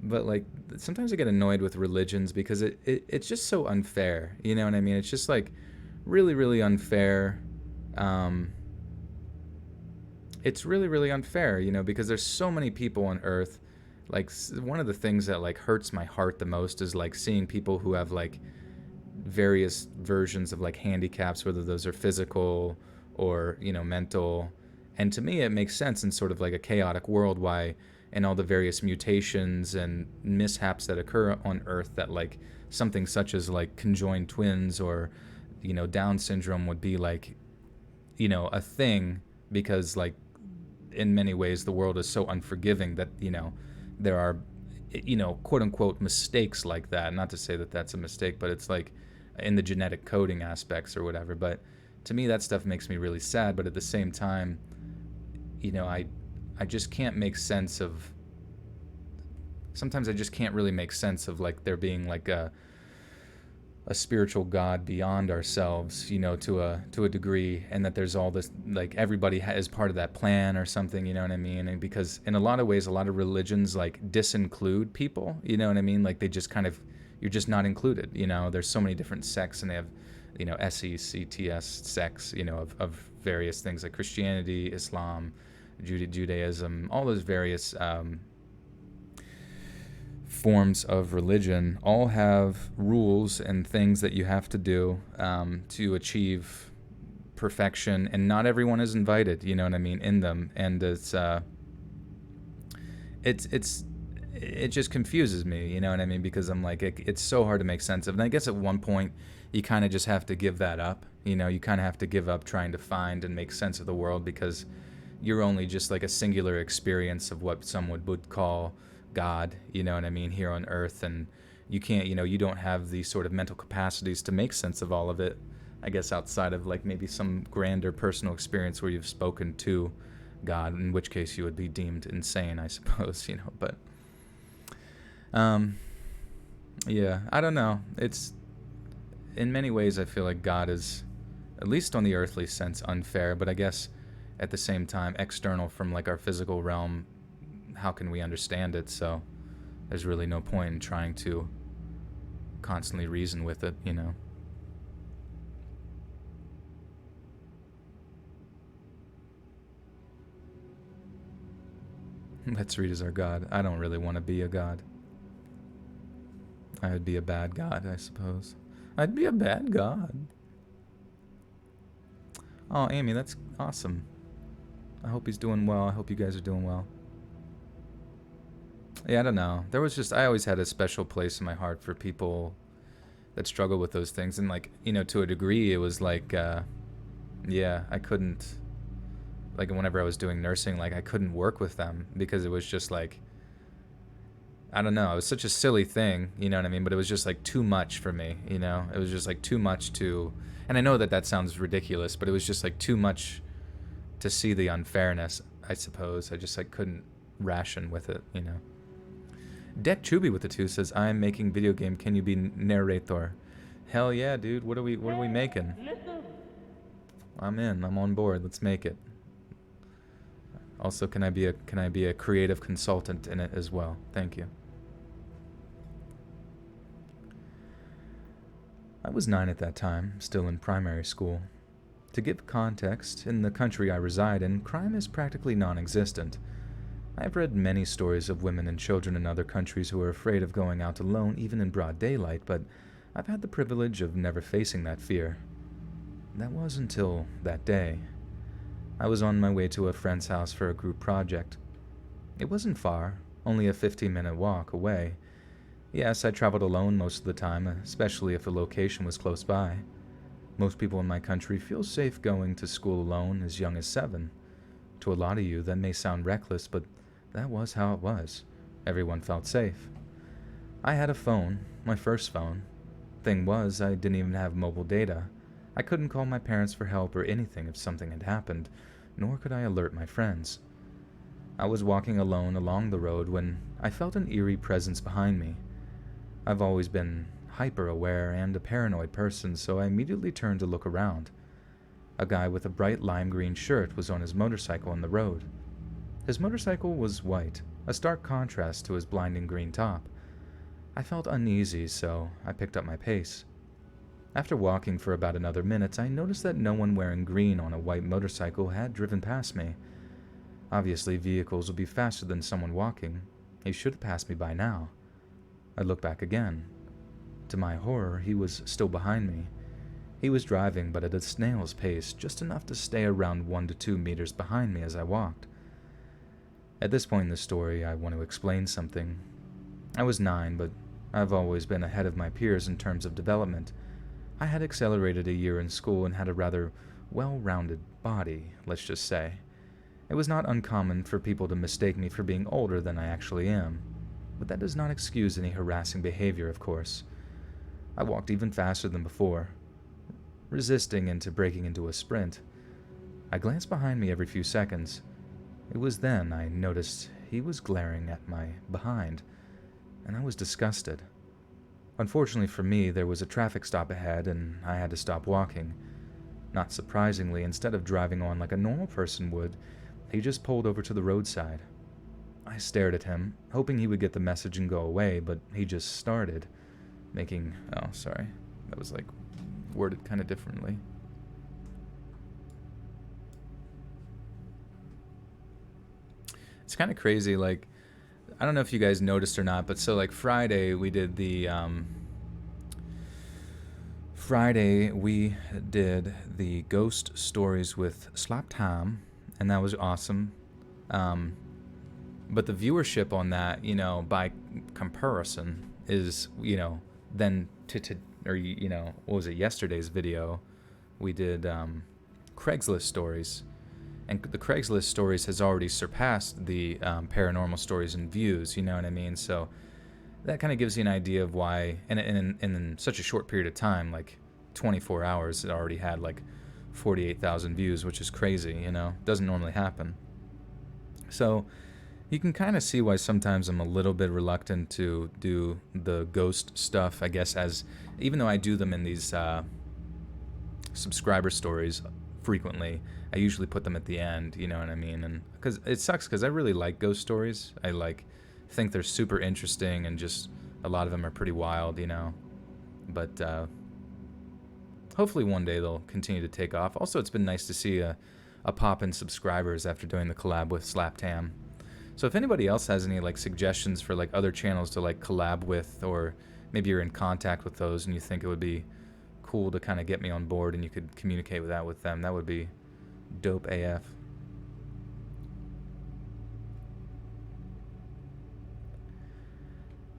but like sometimes I get annoyed with religions because it's just so unfair, you know what I mean? It's just like really, really unfair. It's really, really unfair, because there's so many people on Earth. Like one of the things that like hurts my heart the most is like seeing people who have like various versions of like handicaps, whether those are physical or mental. And to me, it makes sense in sort of like a chaotic world why, and all the various mutations and mishaps that occur on Earth, that like something such as like conjoined twins or Down syndrome would be like a thing, because like in many ways the world is so unforgiving that there are quote unquote mistakes like that. Not to say that that's a mistake, but it's like in the genetic coding aspects or whatever. But to me, that stuff makes me really sad. But at the same time, I just can't make sense of, sometimes I just can't really make sense of like there being like a spiritual God beyond ourselves, to a degree, and that there's all this, like everybody is part of that plan or something, you know what I mean? And because in a lot of ways, a lot of religions like disinclude people, you know what I mean? Like they just kind of, you're just not included, there's so many different sects, and they have, SECTS sects, of various things like Christianity, Islam, Judaism, all those various forms of religion all have rules and things that you have to do to achieve perfection, and not everyone is invited, you know what I mean, in them. And it just confuses me, you know what I mean, because I'm like, it's so hard to make sense of. And I guess at one point you kind of just have to give that up, you kind of have to give up trying to find and make sense of the world, because you're only just like a singular experience of what someone would call God, you know what I mean, here on Earth. And you can't, you don't have these sort of mental capacities to make sense of all of it, I guess, outside of like maybe some grander personal experience where you've spoken to God, in which case you would be deemed insane, I suppose, but yeah, I don't know. It's, in many ways I feel like God is, at least on the earthly sense, unfair, but I guess at the same time external from like our physical realm, how can we understand it? So there's really no point in trying to constantly reason with it, Let's read as our God. I don't really want to be a god. I would be a bad god, I suppose. I'd be a bad god. Oh, Amy, that's awesome. I hope he's doing well. I hope you guys are doing well. Yeah, I don't know. I always had a special place in my heart for people that struggle with those things. And, like, to a degree, it was like, yeah, I couldn't, like, whenever I was doing nursing, like, I couldn't work with them because it was just like, I don't know. It was such a silly thing, you know what I mean? But it was just like too much for me, It was just like too much to, and I know that sounds ridiculous, but it was just like too much to see the unfairness, I suppose. I just like couldn't ration with it, Det Chuby with the 2 says, I'm making video game. Can you be narrator? Hell yeah, dude. What are we making? Listen. I'm in. I'm on board. Let's make it. Also, can I be a creative consultant in it as well? Thank you. I was 9 at that time, still in primary school. To give context, in the country I reside in, crime is practically non-existent. I have read many stories of women and children in other countries who are afraid of going out alone even in broad daylight, but I've had the privilege of never facing that fear. That was until that day. I was on my way to a friend's house for a group project. It wasn't far, only a 15-minute walk away. Yes, I traveled alone most of the time, especially if the location was close by. Most people in my country feel safe going to school alone as young as 7. To a lot of you, that may sound reckless, but that was how it was. Everyone felt safe. I had a phone, my first phone. Thing was, I didn't even have mobile data. I couldn't call my parents for help or anything if something had happened, nor could I alert my friends. I was walking alone along the road when I felt an eerie presence behind me. I've always been hyper-aware and a paranoid person, so I immediately turned to look around. A guy with a bright lime green shirt was on his motorcycle on the road. His motorcycle was white, a stark contrast to his blinding green top. I felt uneasy, so I picked up my pace. After walking for about another minute, I noticed that no one wearing green on a white motorcycle had driven past me. Obviously, vehicles would be faster than someone walking. He should have passed me by now. I looked back again. To my horror, he was still behind me. He was driving, but at a snail's pace, just enough to stay around 1 to 2 meters behind me as I walked. At this point in the story, I want to explain something. I was 9, but I've always been ahead of my peers in terms of development. I had accelerated a year in school and had a rather well-rounded body, let's just say. It was not uncommon for people to mistake me for being older than I actually am, but that does not excuse any harassing behavior, of course. I walked even faster than before, resisting into breaking into a sprint. I glanced behind me every few seconds. It was then I noticed he was glaring at my behind, and I was disgusted. Unfortunately for me, there was a traffic stop ahead, and I had to stop walking. Not surprisingly, instead of driving on like a normal person would, he just pulled over to the roadside. I stared at him, hoping he would get the message and go away, but he just started, making... Oh, sorry. That was, like, worded kind of differently. It's kind of crazy, like... I don't know if you guys noticed or not, but so, like, Friday we did the ghost stories with Slaptime, and that was awesome. But the viewership on that, by comparison, is, then what was it, yesterday's video, we did Craigslist stories. And the Craigslist stories has already surpassed the paranormal stories in views, you know what I mean? So that kind of gives you an idea of why, and in such a short period of time, like 24 hours, it already had like 48,000 views, which is crazy, doesn't normally happen. So you can kind of see why sometimes I'm a little bit reluctant to do the ghost stuff, I guess, as even though I do them in these subscriber stories frequently, I usually put them at the end, you know what I mean? And because it sucks, because I really like ghost stories. I think they're super interesting, and just a lot of them are pretty wild, you know. But hopefully one day they'll continue to take off. Also, it's been nice to see a pop in subscribers after doing the collab with Slaptam. So if anybody else has any suggestions for other channels to collab with, or maybe you're in contact with those and you think it would be cool to kind of get me on board and you could communicate with them, that would be dope AF.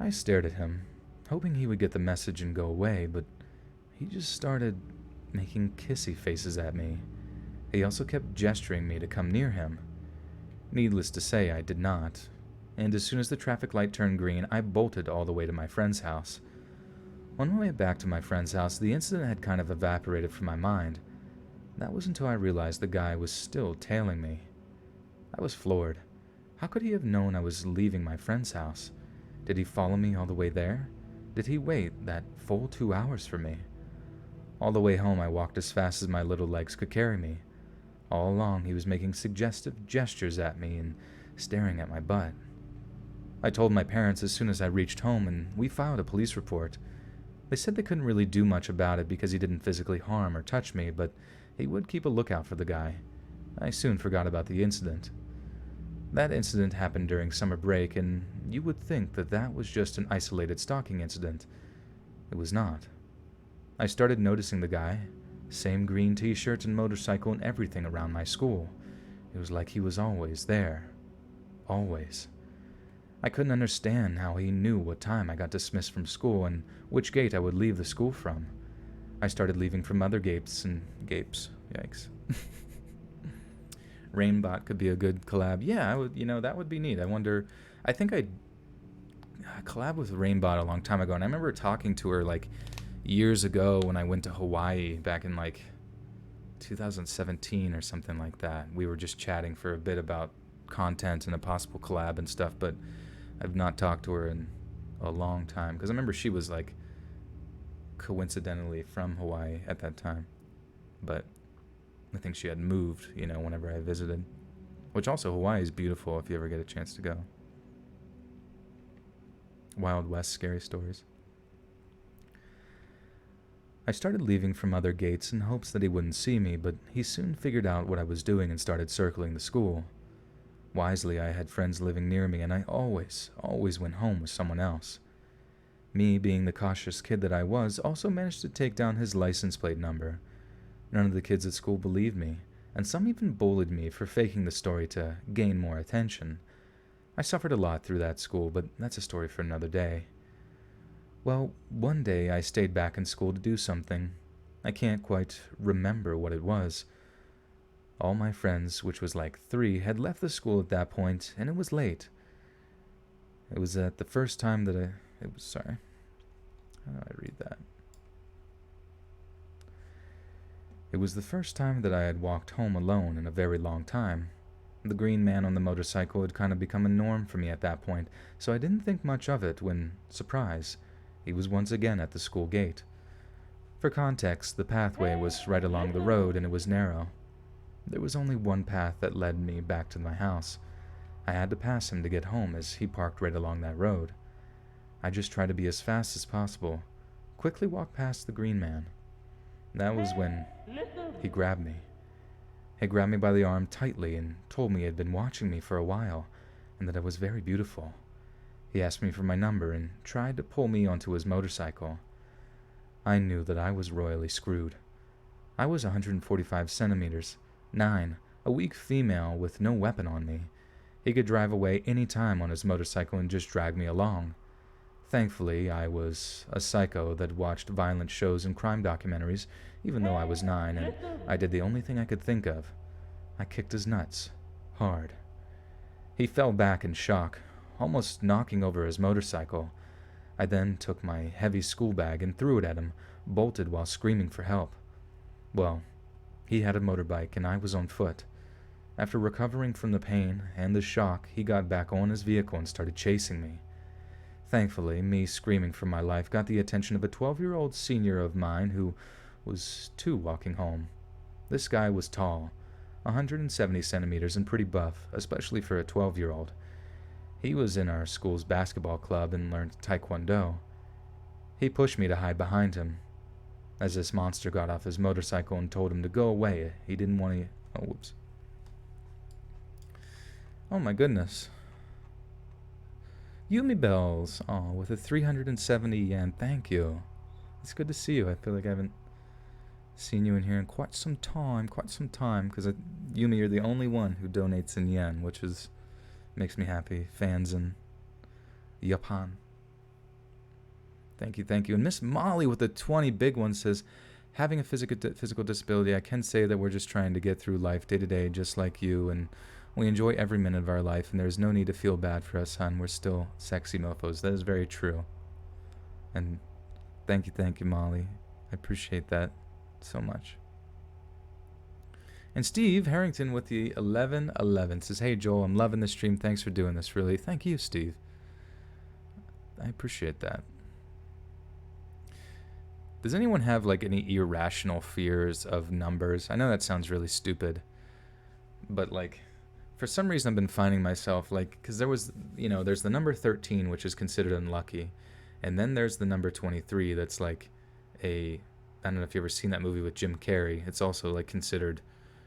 I stared at him, hoping he would get the message and go away, but he just started making kissy faces at me. He also kept gesturing me to come near him. Needless to say, I did not, and as soon as the traffic light turned green, I bolted all the way to my friend's house. On my way back to my friend's house, the incident had kind of evaporated from my mind. That was until I realized the guy was still tailing me. I was floored. How could he have known I was leaving my friend's house? Did he follow me all the way there? Did he wait that full 2 hours for me? All the way home, I walked as fast as my little legs could carry me. All along, he was making suggestive gestures at me and staring at my butt. I told my parents as soon as I reached home, and we filed a police report. They said they couldn't really do much about it because he didn't physically harm or touch me, but he would keep a lookout for the guy. I soon forgot about the incident. That incident happened during summer break, and you would think that that was just an isolated stalking incident. It was not. I started noticing the guy. Same green t-shirt and motorcycle and everything around my school. It was like he was always there. Always. I couldn't understand how he knew what time I got dismissed from school and which gate I would leave the school from. I started leaving from other gates and gapes. Yikes. Rainbot could be a good collab. Yeah, I would, that would be neat. I think I collab with Rainbot a long time ago, and I remember talking to her years ago when I went to Hawaii back in 2017 or something like that. We were just chatting for a bit about content and a possible collab and stuff, but I've not talked to her in a long time because I remember she was coincidentally from Hawaii at that time, but I think she had moved, whenever I visited, which also Hawaii is beautiful if you ever get a chance to go. Wild West scary stories. I started leaving from other gates in hopes that he wouldn't see me, but he soon figured out what I was doing and started circling the school. Wisely, I had friends living near me, and I always went home with someone else. Me, being the cautious kid that I was, also managed to take down his license plate number. None of the kids at school believed me, and some even bullied me for faking the story to gain more attention. I suffered a lot through that school, but that's a story for another day. Well, one day I stayed back in school to do something. I can't quite remember what it was. All my friends, which was 3, had left the school at that point, and it was late. It was at the first time that sorry. How do I read that? It was the first time that I had walked home alone in a very long time. The green man on the motorcycle had kind of become a norm for me at that point, so I didn't think much of it when, surprise, he was once again at the school gate. For context, the pathway was right along the road and it was narrow. There was only one path that led me back to my house. I had to pass him to get home as he parked right along that road. I just tried to be as fast as possible, quickly walked past the green man. That was when he grabbed me. He grabbed me by the arm tightly and told me he had been watching me for a while and that I was very beautiful. He asked me for my number and tried to pull me onto his motorcycle. I knew that I was royally screwed. I was 145 centimeters, 9, a weak female with no weapon on me. He could drive away any time on his motorcycle and just drag me along. Thankfully, I was a psycho that watched violent shows and crime documentaries, even though I was 9, and I did the only thing I could think of. I kicked his nuts. Hard. He fell back in shock, almost knocking over his motorcycle. I then took my heavy school bag and threw it at him, bolted while screaming for help. Well, he had a motorbike and I was on foot. After recovering from the pain and the shock, he got back on his vehicle and started chasing me. Thankfully, me screaming for my life got the attention of a 12-year-old senior of mine who was too walking home. This guy was tall, 170 centimeters and pretty buff, especially for a 12-year-old. He was in our school's basketball club and learned Taekwondo. He pushed me to hide behind him. As this monster got off his motorcycle and told him to go away, he didn't want to... Oh, whoops. Oh my goodness. Yumi Bells. Oh, with a 370 yen. Thank you. It's good to see you. I feel like I haven't seen you in here in quite some time. Because Yumi, you're the only one who donates in yen, which makes me happy. Fans in Japan. Thank you. And Miss Molly with the 20 big one says, having a physical disability, I can say that we're just trying to get through life day to day, just like you, and we enjoy every minute of our life, and there's no need to feel bad for us, hon. We're still sexy mofos. That is very true. And thank you, Molly. I appreciate that so much. And Steve Harrington with the 1111 says, hey, Joel, I'm loving the stream. Thanks for doing this, really. Thank you, Steve. I appreciate that. Does anyone have, like, any irrational fears of numbers? I know that sounds really stupid, but, like, for some reason I've been finding myself, like, because there's the number 13, which is considered unlucky, and then there's the number 23 that's, like, I don't know if you've ever seen that movie with Jim Carrey. It's also, like, considered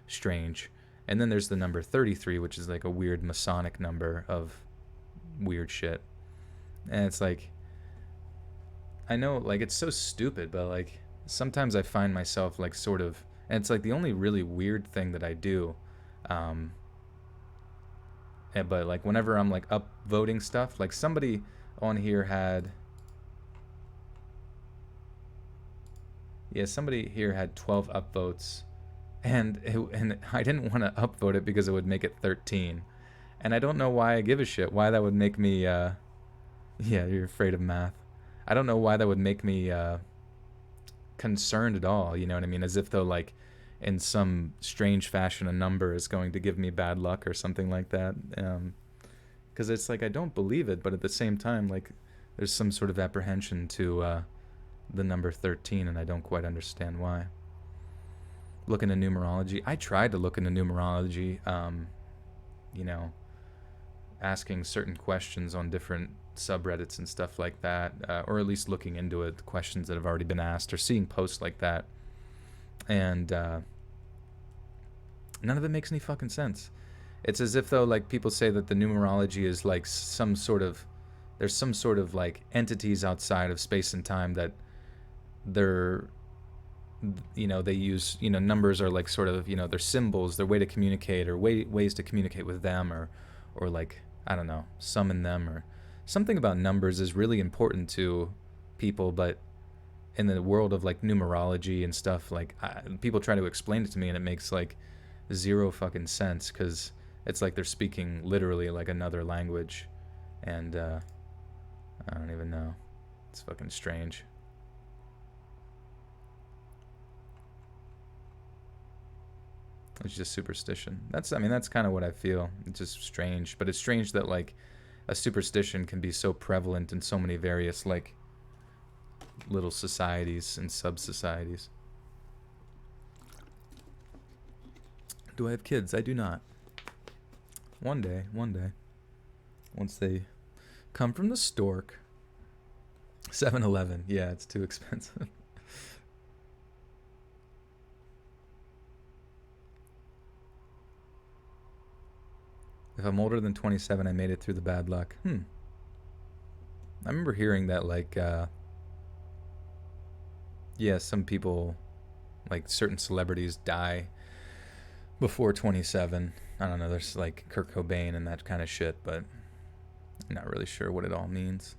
strange. And then there's the number 33, which is, like, a weird Masonic number of weird shit. And it's, like... I know, like, it's so stupid, but, like, sometimes I find myself, like, sort of... And it's, like, the only really weird thing that I do. But, like, whenever I'm, like, upvoting stuff, like, somebody on here had... Yeah, somebody here had 12 upvotes. And I didn't want to upvote it because it would make it 13. And I don't know why I give a shit. Why that would make me... Yeah, you're afraid of math. I don't know why that would make me concerned at all, you know what I mean? As if though, like, in some strange fashion, a number is going to give me bad luck or something like that. Because it's like, I don't believe it, but at the same time, like, there's some sort of apprehension to the number 13, and I don't quite understand why. Look into numerology. I tried to look into numerology, asking certain questions on different subreddits and stuff like that, or at least looking into it, questions that have already been asked, or seeing posts like that, and none of it makes any fucking sense. It's as if though, like, people say that the numerology is like there's some sort of like entities outside of space and time that they use, numbers are like sort of, they're symbols, their way to communicate, or ways to communicate with them, or like, I don't know, summon them, or something about numbers is really important to people, but in the world of like numerology and stuff, like people try to explain it to me and it makes like zero fucking sense, because it's like they're speaking literally like another language, and I don't even know. It's fucking strange. It's just superstition. That's kind of what I feel. It's just strange, but it's strange that like a superstition can be so prevalent in so many various, like, little societies and sub-societies. Do I have kids? I do not. One day. Once they come from the stork. 7-Eleven. Yeah, it's too expensive. If I'm older than 27, I made it through the bad luck. I remember hearing that, like, some people, like, certain celebrities die before 27. I don't know, there's, like, Kurt Cobain and that kind of shit, but I'm not really sure what it all means.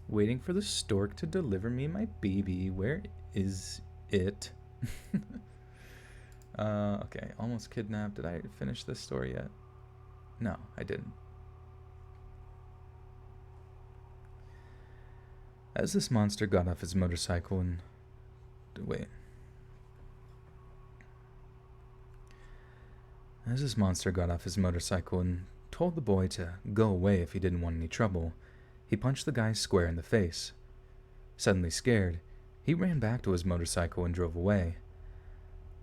Waiting for the stork to deliver me my baby. Where is it? Okay, almost kidnapped. Did I finish this story yet? No, I didn't. As this monster got off his motorcycle and... Wait. As this monster got off his motorcycle and told the boy to go away if he didn't want any trouble, he punched the guy square in the face. Suddenly scared, he ran back to his motorcycle and drove away.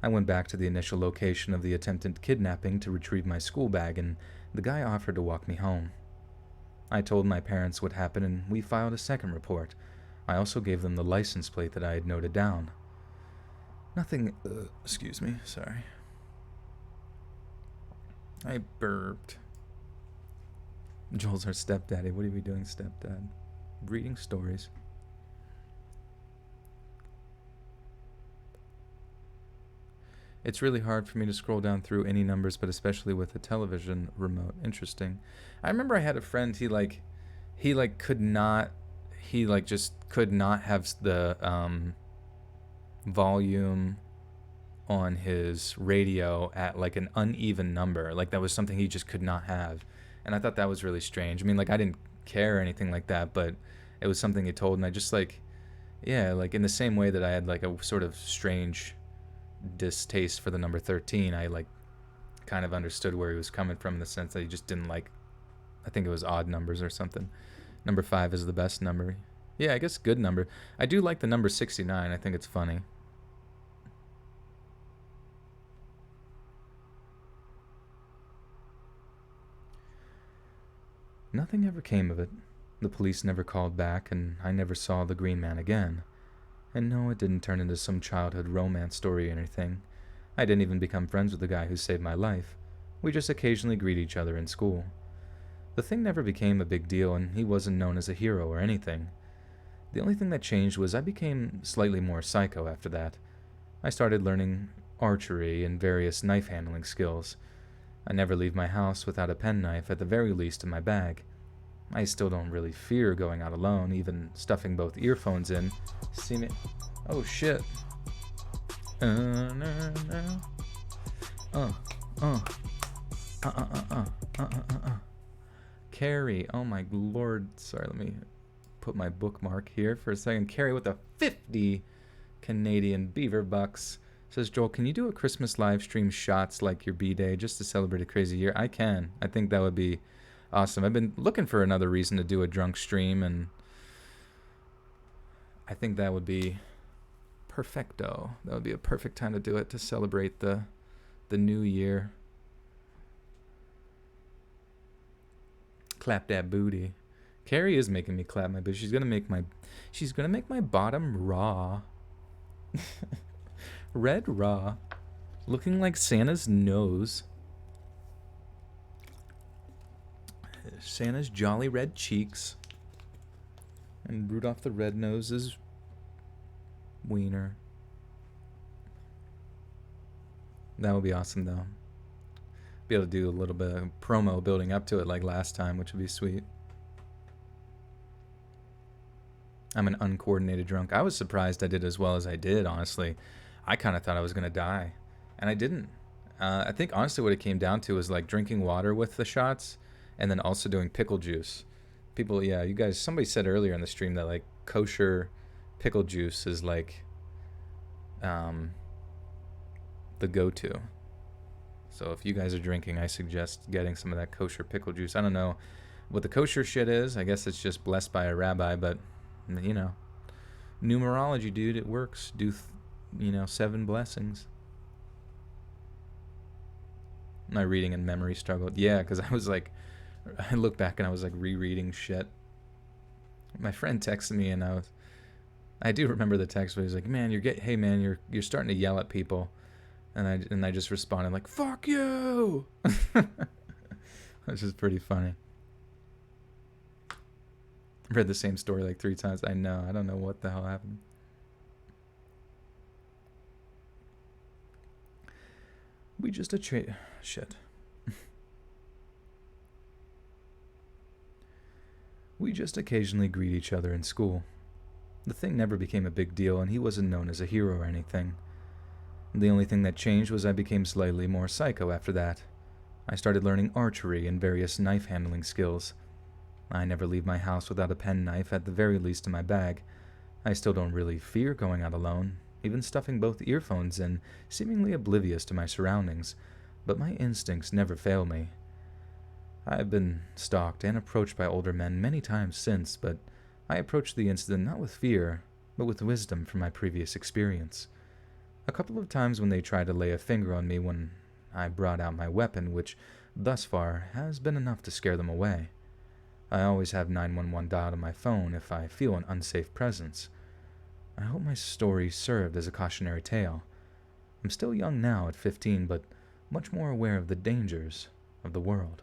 I went back to the initial location of the attempted kidnapping to retrieve my school bag, and the guy offered to walk me home. I told my parents what happened, and we filed a second report. I also gave them the license plate that I had noted down. Nothing... excuse me, sorry. I burped. Joel's our stepdaddy. What are we doing, stepdad? Reading stories. It's really hard for me to scroll down through any numbers, but especially with a television remote. Interesting. I remember I had a friend, he could not have the volume on his radio at like an uneven number. Like that was something he just could not have. And I thought that was really strange. I mean, like I didn't care or anything like that, but it was something he told, and I just like in the same way that I had like a sort of strange distaste for the number 13, I like kind of understood where he was coming from in the sense that he just didn't like, I think it was odd numbers or something. Number 5 is the best number. Yeah, I guess good number. I do like the number 69. I think it's funny. Nothing ever came of it. The police never called back, and I never saw the Green Man again. And no, it didn't turn into some childhood romance story or anything. I didn't even become friends with the guy who saved my life. We just occasionally greet each other in school. The thing never became a big deal, and he wasn't known as a hero or anything. The only thing that changed was I became slightly more psycho after that. I started learning archery and various knife-handling skills. I never leave my house without a penknife, at the very least, in my bag. I still don't really fear going out alone, even stuffing both earphones in. See me? Oh shit. Carrie, oh my lord. Sorry, let me put my bookmark here for a second. Carrie with a 50 Canadian beaver bucks. Says, Joel, can you do a Christmas live stream shots like your B-Day just to celebrate a crazy year? I can. I think that would be awesome. I've been looking for another reason to do a drunk stream, and I think that would be perfecto. That would be a perfect time to do it to celebrate the new year. Clap that booty. Carrie is making me clap my booty. She's gonna make my bottom raw. Red raw. Looking like Santa's nose. Santa's jolly red cheeks. And Rudolph the Red-Nose's wiener. That would be awesome, though. Be able to do a little bit of promo building up to it like last time, which would be sweet. I'm an uncoordinated drunk. I was surprised I did as well as I did, honestly. I kind of thought I was going to die, and I didn't. I think, honestly, what it came down to was, like, drinking water with the shots and then also doing pickle juice. People, yeah, you guys, somebody said earlier in the stream that, like, kosher pickle juice is, like, the go-to. So if you guys are drinking, I suggest getting some of that kosher pickle juice. I don't know what the kosher shit is. I guess it's just blessed by a rabbi, but, you know, numerology, dude, it works. Do 7 blessings. My reading and memory struggled. Yeah, because I was like, I look back and I was like rereading shit. My friend texted me and I do remember the text where he was like, man, hey man, you're starting to yell at people. And I just responded like, fuck you! Which is pretty funny. I've read the same story like 3 times. I know. I don't know what the hell happened. We just shit. We just occasionally greet each other in school. The thing never became a big deal, and he wasn't known as a hero or anything. The only thing that changed was I became slightly more psycho after that. I started learning archery and various knife-handling skills. I never leave my house without a penknife, at the very least in my bag. I still don't really fear going out alone, even stuffing both earphones in, seemingly oblivious to my surroundings. but my instincts never fail me. I have been stalked and approached by older men many times since, but I approached the incident not with fear, but with wisdom from my previous experience. A couple of times when they tried to lay a finger on me when I brought out my weapon, which thus far has been enough to scare them away. I always have 911 dialed on my phone if I feel an unsafe presence. I hope my story served as a cautionary tale. I'm still young now at 15, but much more aware of the dangers of the world.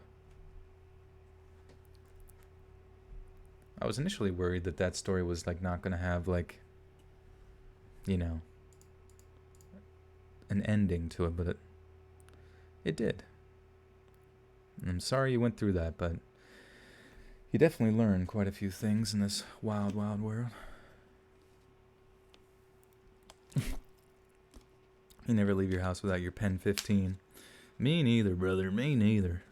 I was initially worried that that story was not going to have an ending to it, but it did. And I'm sorry you went through that, but you definitely learn quite a few things in this wild, wild world. You never leave your house without your pen 15. Me neither, brother. Me neither.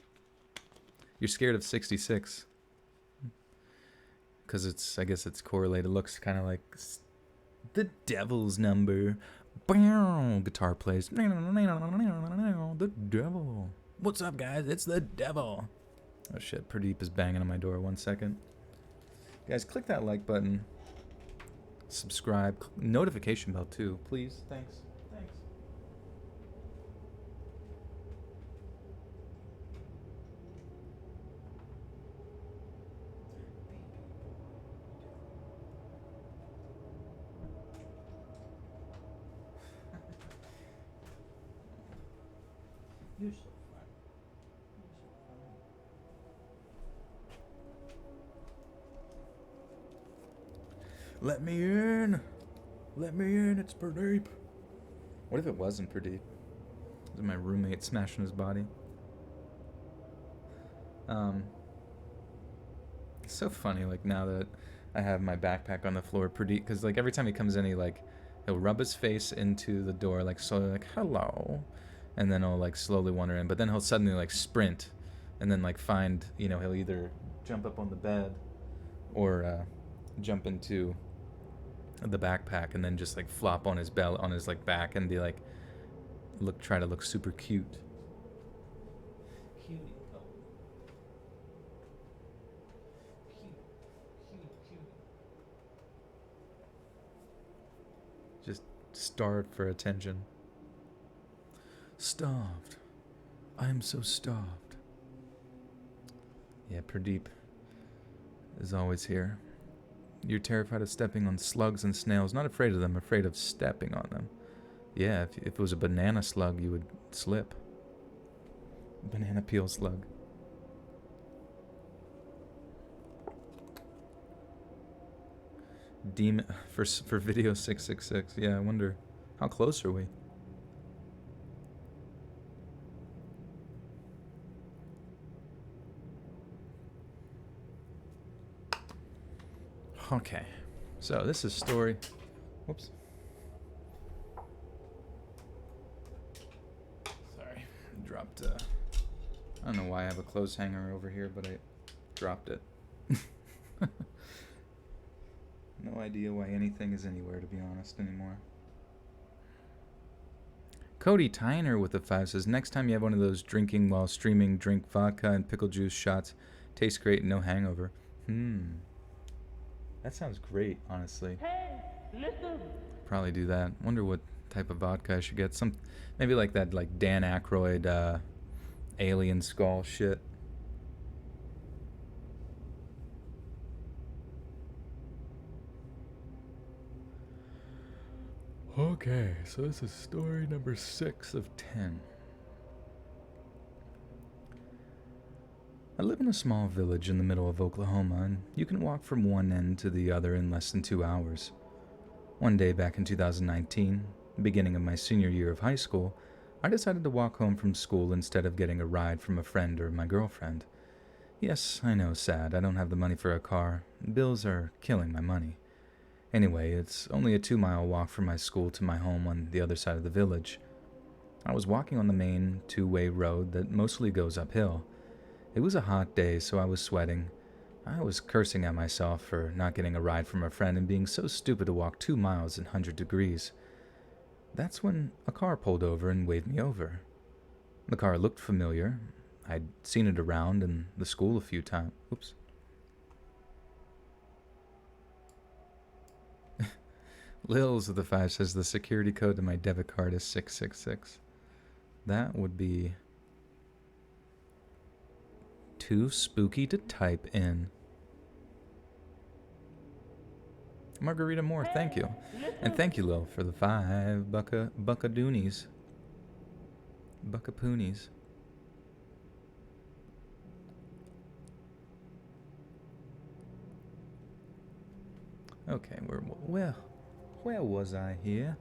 You're scared of 66. Because I guess it's correlated. Looks kind of like the devil's number. Guitar plays. The devil. What's up, guys? It's the devil. Oh shit, Pradeep is banging on my door. 1 second. Guys, click that like button. Subscribe. Notification bell too, please. Thanks. You're so fun. Let me in. Let me in. It's Pradeep. What if it wasn't Pradeep? Is it my roommate smashing his body? It's so funny, now that I have my backpack on the floor, Pradeep, because every time he comes in, he'll rub his face into the door, slowly, hello, and then he'll slowly wander in, but then he'll suddenly sprint, and then find, he'll either jump up on the bed or jump into the backpack and then just flop on his belly, on his back, and be try to look super cute. Cutie. Just starved for attention. Starved. I am so starved. Yeah, Pradeep is always here. You're terrified of stepping on slugs and snails. Not afraid of them, afraid of stepping on them. Yeah, if it was a banana slug, you would slip. Banana peel slug. Demon for video 666. Yeah, I wonder how close are we? Okay, so this is story. Whoops. Sorry, dropped. I don't know why I have a clothes hanger over here, but I dropped it. No idea why anything is anywhere, to be honest, anymore. Cody Tyner with the 5 says, next time you have one of those drinking while streaming, drink vodka and pickle juice shots. Tastes great, no hangover. That sounds great, honestly. Hey, listen. Probably do that. Wonder what type of vodka I should get. Maybe that Dan Aykroyd alien skull shit. Okay, so this is story number 6 of 10. I live in a small village in the middle of Oklahoma, and you can walk from one end to the other in less than 2 hours. One day back in 2019, the beginning of my senior year of high school, I decided to walk home from school instead of getting a ride from a friend or my girlfriend. Yes, I know, sad. I don't have the money for a car. Bills are killing my money. Anyway, it's only a 2-mile walk from my school to my home on the other side of the village. I was walking on the main 2-way road that mostly goes uphill. It was a hot day, so I was sweating. I was cursing at myself for not getting a ride from a friend and being so stupid to walk 2 miles in 100 degrees. That's when a car pulled over and waved me over. The car looked familiar. I'd seen it around in the school a few times. Oops. Lils of the 5 says the security code to my debit card is 666. That would be too spooky to type in. Margarita Moore, thank you. And thank you, Lil, for the 5 buckadoonies. Buckapoonies. Okay, where was I here?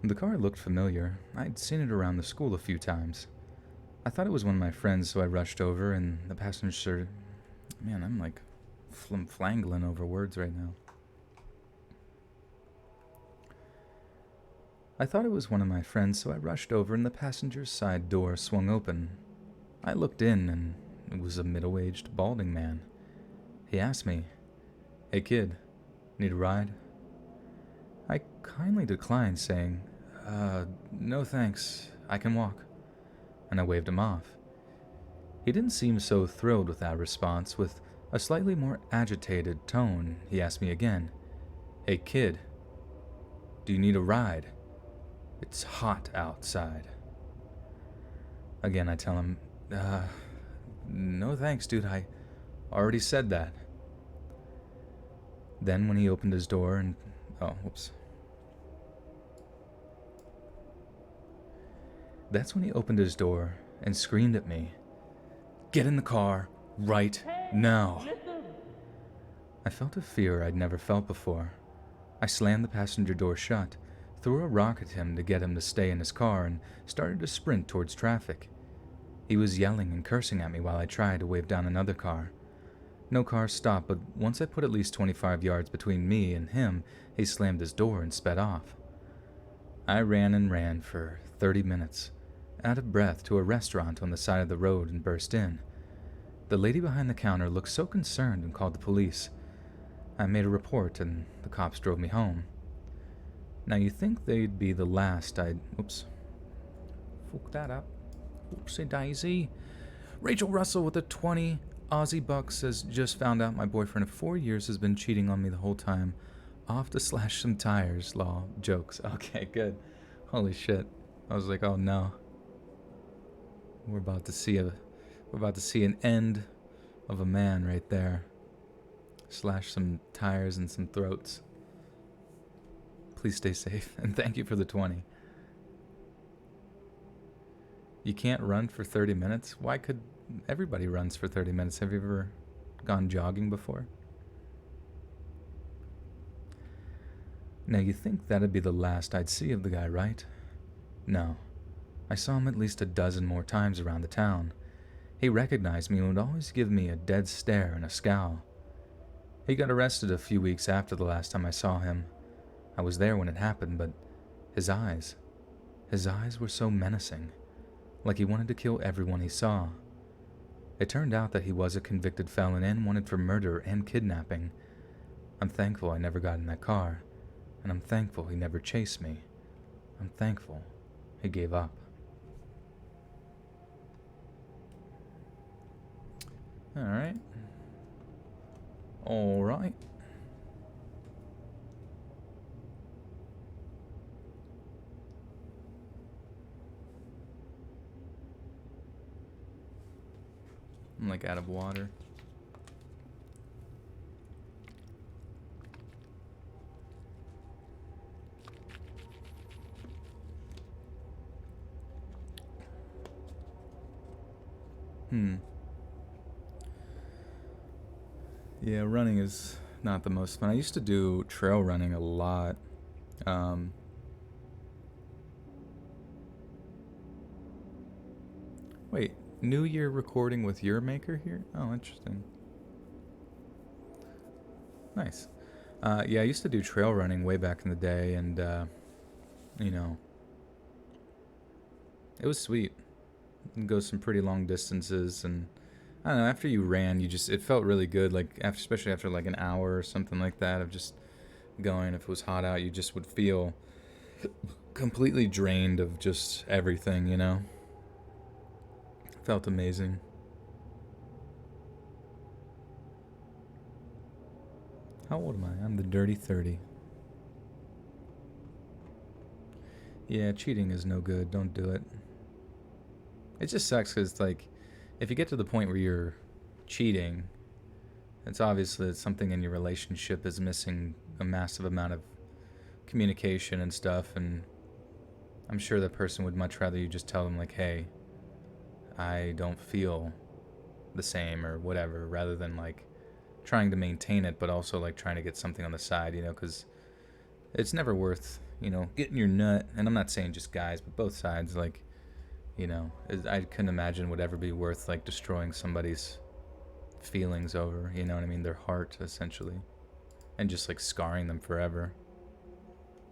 The car looked familiar. I'd seen it around the school a few times. I thought it was one of my friends, so I rushed over, and the passenger... Man, I'm like flangling over words right now. I thought it was one of my friends, so I rushed over, and the passenger's side door swung open. I looked in, and it was a middle-aged, balding man. He asked me, "Hey kid, need a ride?" I kindly declined, saying, no thanks, I can walk," and I waved him off. He didn't seem so thrilled with that response. With a slightly more agitated tone, he asked me again, "Hey kid, do you need a ride? It's hot outside." Again, I tell him, no thanks, dude, I already said that." Then when he opened his door and... Oh, whoops. That's when he opened his door and screamed at me, "Get in the car right now." I felt a fear I'd never felt before. I slammed the passenger door shut, threw a rock at him to get him to stay in his car, and started to sprint towards traffic. He was yelling and cursing at me while I tried to wave down another car. No car stopped, but once I put at least 25 yards between me and him, he slammed his door and sped off. I ran and ran for 30 minutes, out of breath, to a restaurant on the side of the road and burst in. The lady behind the counter looked so concerned and called the police. I made a report and the cops drove me home. Now you'd think they'd be the last I'd... Oops. Fuck that up. Oopsie daisy. Rachel Russell with a 20 Aussie bucks says, "Just found out my boyfriend of 4 years has been cheating on me the whole time. Off to slash some tires, lol. Jokes." Okay, good. Holy shit. I was like, oh no. We're about to see an end of a man right there. Slash some tires and some throats. Please stay safe, and thank you for the 20. You can't run for 30 minutes? Why could... Everybody runs for 30 minutes. Have you ever gone jogging before? Now you think that'd be the last I'd see of the guy, right? No. I saw him at least a dozen more times around the town. He recognized me and would always give me a dead stare and a scowl. He got arrested a few weeks after the last time I saw him. I was there when it happened, but his eyes were so menacing, like he wanted to kill everyone he saw. It turned out that he was a convicted felon and wanted for murder and kidnapping. I'm thankful I never got in that car, and I'm thankful he never chased me. I'm thankful he gave up. Alright. Alright. I'm like out of water. Yeah, running is not the most fun. I used to do trail running a lot. Wait, New Year recording with your maker here? Oh, interesting. Nice. Yeah, I used to do trail running way back in the day, and, you know, it was sweet. You go some pretty long distances, and I don't know, after you ran, it felt really good, like, especially after like an hour or something like that of just going. If it was hot out, you just would feel completely drained of just everything, you know? Felt amazing. How old am I? I'm the dirty 30. Yeah, cheating is no good. Don't do it. It just sucks because, like, if you get to the point where you're cheating, it's obvious that something in your relationship is missing a massive amount of communication and stuff, and I'm sure that person would much rather you just tell them, like, hey, I don't feel the same or whatever, rather than, like, trying to maintain it, but also, like, trying to get something on the side, you know, because it's never worth, you know, getting your nut, and I'm not saying just guys, but both sides, like, you know, I couldn't imagine would ever be worth, like, destroying somebody's feelings over, you know what I mean, their heart, essentially, and just, like, scarring them forever.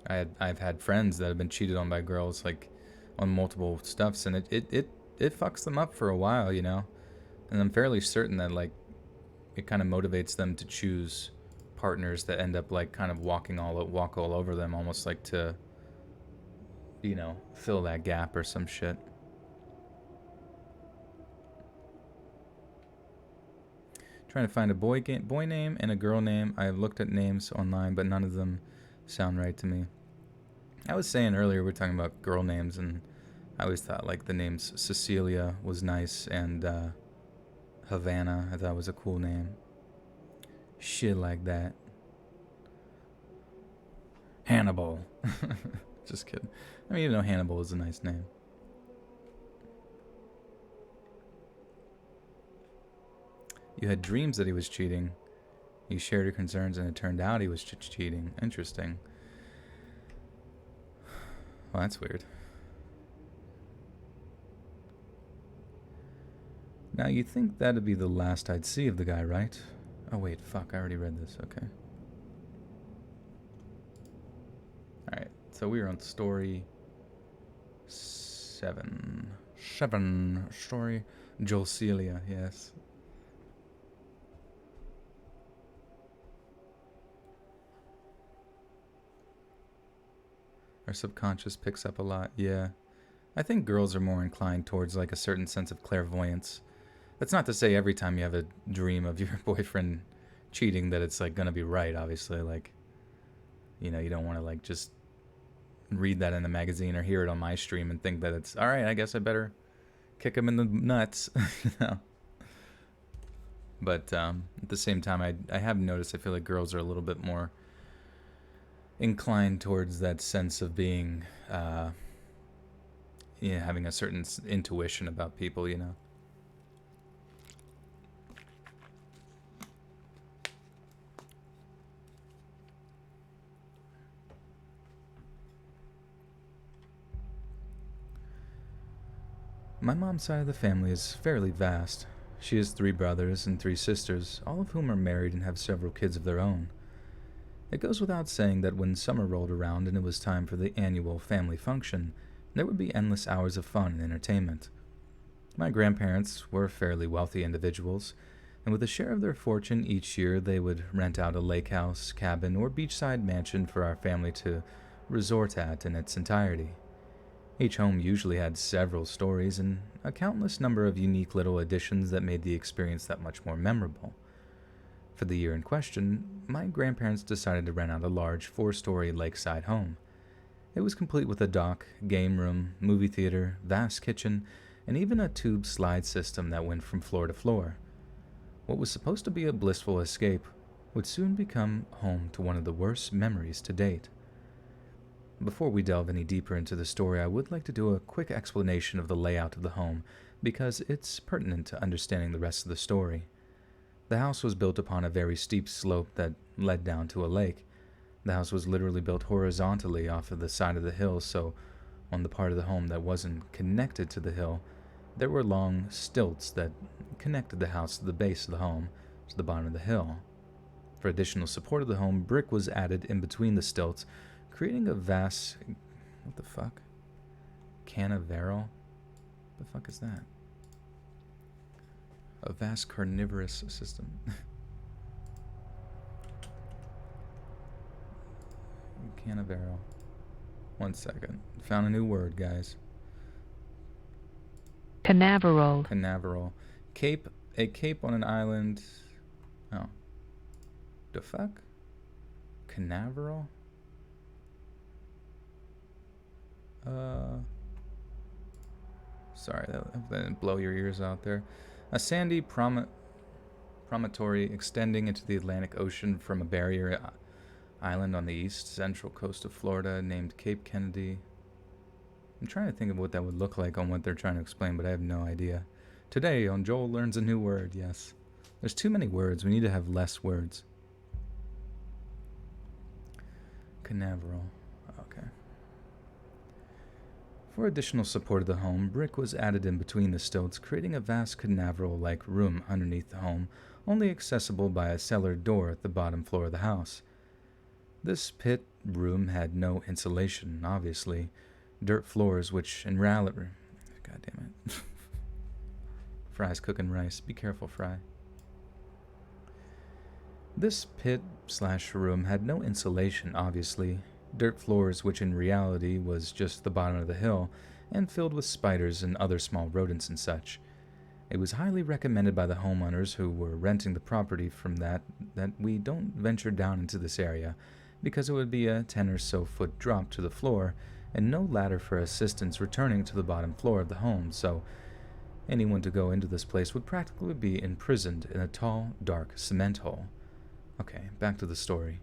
I've had friends that have been cheated on by girls, like, on multiple stuffs, and it fucks them up for a while, you know, and I'm fairly certain that, like, it kind of motivates them to choose partners that end up, like, kind of walk all over them, almost like to, you know, fill that gap or some shit. Trying to find a boy name and a girl name. I have looked at names online, but none of them sound right to me. I was saying earlier, we were talking about girl names, and I always thought, like, the names Cecilia was nice, and Havana I thought was a cool name. Shit like that. Hannibal. Just kidding. I mean, you know, Hannibal is a nice name. You had dreams that he was cheating. You shared your concerns, and it turned out he was cheating. Interesting. Well, that's weird. Now, you'd think that'd be the last I'd see of the guy, right? Oh, wait, fuck, I already read this, okay. Alright, so we are on story 7. Story Jolcelia, yes. Our subconscious picks up a lot, yeah. I think girls are more inclined towards, like, a certain sense of clairvoyance. That's not to say every time you have a dream of your boyfriend cheating that it's, like, gonna be right, obviously. Like, you know, you don't want to, like, just read that in a magazine or hear it on my stream and think that it's, alright, I guess I better kick him in the nuts, you know. But at the same time, I have noticed, I feel like girls are a little bit more inclined towards that sense of being, yeah, having a certain intuition about people, you know. My mom's side of the family is fairly vast. She has 3 brothers and 3 sisters, all of whom are married and have several kids of their own. It goes without saying that when summer rolled around and it was time for the annual family function, there would be endless hours of fun and entertainment. My grandparents were fairly wealthy individuals, and with a share of their fortune each year they would rent out a lake house, cabin, or beachside mansion for our family to resort at in its entirety. Each home usually had several stories and a countless number of unique little additions that made the experience that much more memorable. For the year in question, my grandparents decided to rent out a large 4-story lakeside home. It was complete with a dock, game room, movie theater, vast kitchen, and even a tube slide system that went from floor to floor. What was supposed to be a blissful escape would soon become home to one of the worst memories to date. Before we delve any deeper into the story, I would like to do a quick explanation of the layout of the home, because it's pertinent to understanding the rest of the story. The house was built upon a very steep slope that led down to a lake. The house was literally built horizontally off of the side of the hill, so on the part of the home that wasn't connected to the hill, there were long stilts that connected the house to the base of the home, to the bottom of the hill. For additional support of the home, brick was added in between the stilts, creating a vast... what the fuck? Canaveral? The fuck is that? A vast carnivorous system. Canaveral. 1 second. Found a new word, guys. Canaveral. Canaveral. Cape. A cape on an island. Oh. The fuck? Canaveral? Sorry, that didn't blow your ears out there. A sandy promontory extending into the Atlantic Ocean from a barrier island on the east central coast of Florida named Cape Kennedy. I'm trying to think of what that would look like on what they're trying to explain, but I have no idea. Today on Joel Learns a New Word, yes. There's too many words. We need to have less words. Canaveral. Okay. For additional support of the home, brick was added in between the stilts, creating a vast canaveral-like room underneath the home, only accessible by a cellar door at the bottom floor of the house. This pit room had no insulation, obviously. Dirt floors, which in reality... God damn it. Fry's cooking rice. Be careful, Fry. This pit/room had no insulation, obviously. Dirt floors, which in reality was just the bottom of the hill, and filled with spiders and other small rodents and such. It was highly recommended by the homeowners who were renting the property from that we don't venture down into this area, because it would be a 10 or so foot drop to the floor, and no ladder for assistance returning to the bottom floor of the home, so anyone to go into this place would practically be imprisoned in a tall, dark cement hole. Okay, back to the story.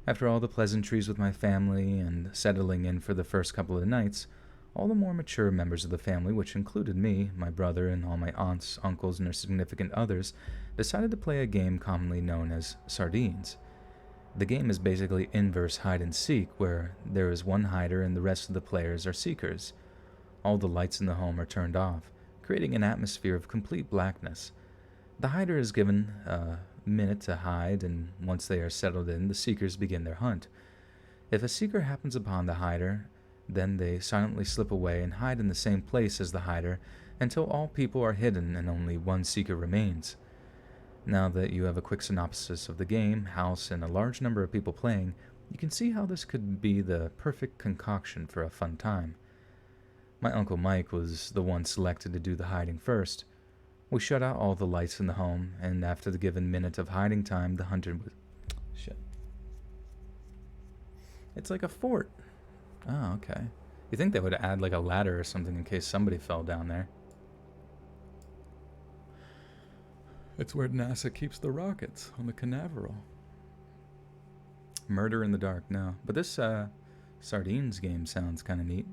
After all the pleasantries with my family and settling in for the first couple of nights, all the more mature members of the family, which included me, my brother, and all my aunts, uncles, and their significant others, decided to play a game commonly known as sardines. The game is basically inverse hide-and-seek, where there is one hider and the rest of the players are seekers. All the lights in the home are turned off, creating an atmosphere of complete blackness. The hider is given a minute to hide, and once they are settled in, the seekers begin their hunt. If a seeker happens upon the hider, then they silently slip away and hide in the same place as the hider until all people are hidden and only one seeker remains. Now that you have a quick synopsis of the game, house, and a large number of people playing, you can see how this could be the perfect concoction for a fun time. My Uncle Mike was the one selected to do the hiding first. We shut out all the lights in the home, and after the given minute of hiding time, the hunter was... Shit. It's like a fort. Oh, okay. You think they would add like a ladder or something in case somebody fell down there. It's where NASA keeps the rockets, on the Canaveral. Murder in the dark, no. But this sardines game sounds kind of neat.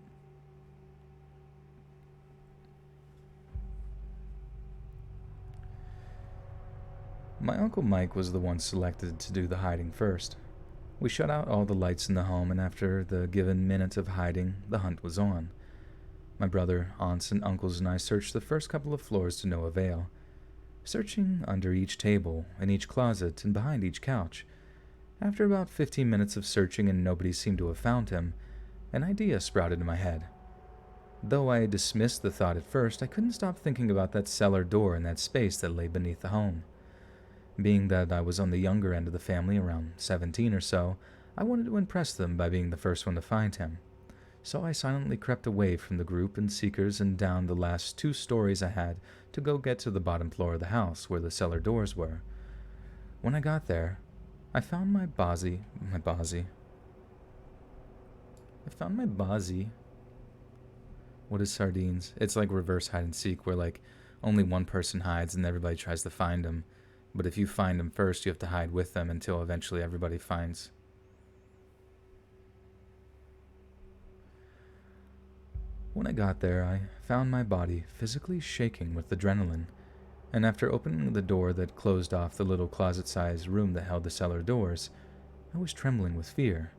My Uncle Mike was the one selected to do the hiding first. We shut out all the lights in the home, and after the given minute of hiding, the hunt was on. My brother, aunts, and uncles and I searched the first couple of floors to no avail, searching under each table, in each closet, and behind each couch. After about 15 minutes of searching and nobody seemed to have found him, an idea sprouted in my head. Though I dismissed the thought at first, I couldn't stop thinking about that cellar door and that space that lay beneath the home. Being that I was on the younger end of the family, around 17 or so, I wanted to impress them by being the first one to find him. So I silently crept away from the group and seekers and down the last 2 stories I had to go get to the bottom floor of the house where the cellar doors were. When I got there, I found my bozzy. What is sardines? It's like reverse hide and seek, where like only one person hides and everybody tries to find them. But if you find them first, you have to hide with them until eventually everybody finds. When I got there, I found my body physically shaking with adrenaline, and after opening the door that closed off the little closet-sized room that held the cellar doors, I was trembling with fear.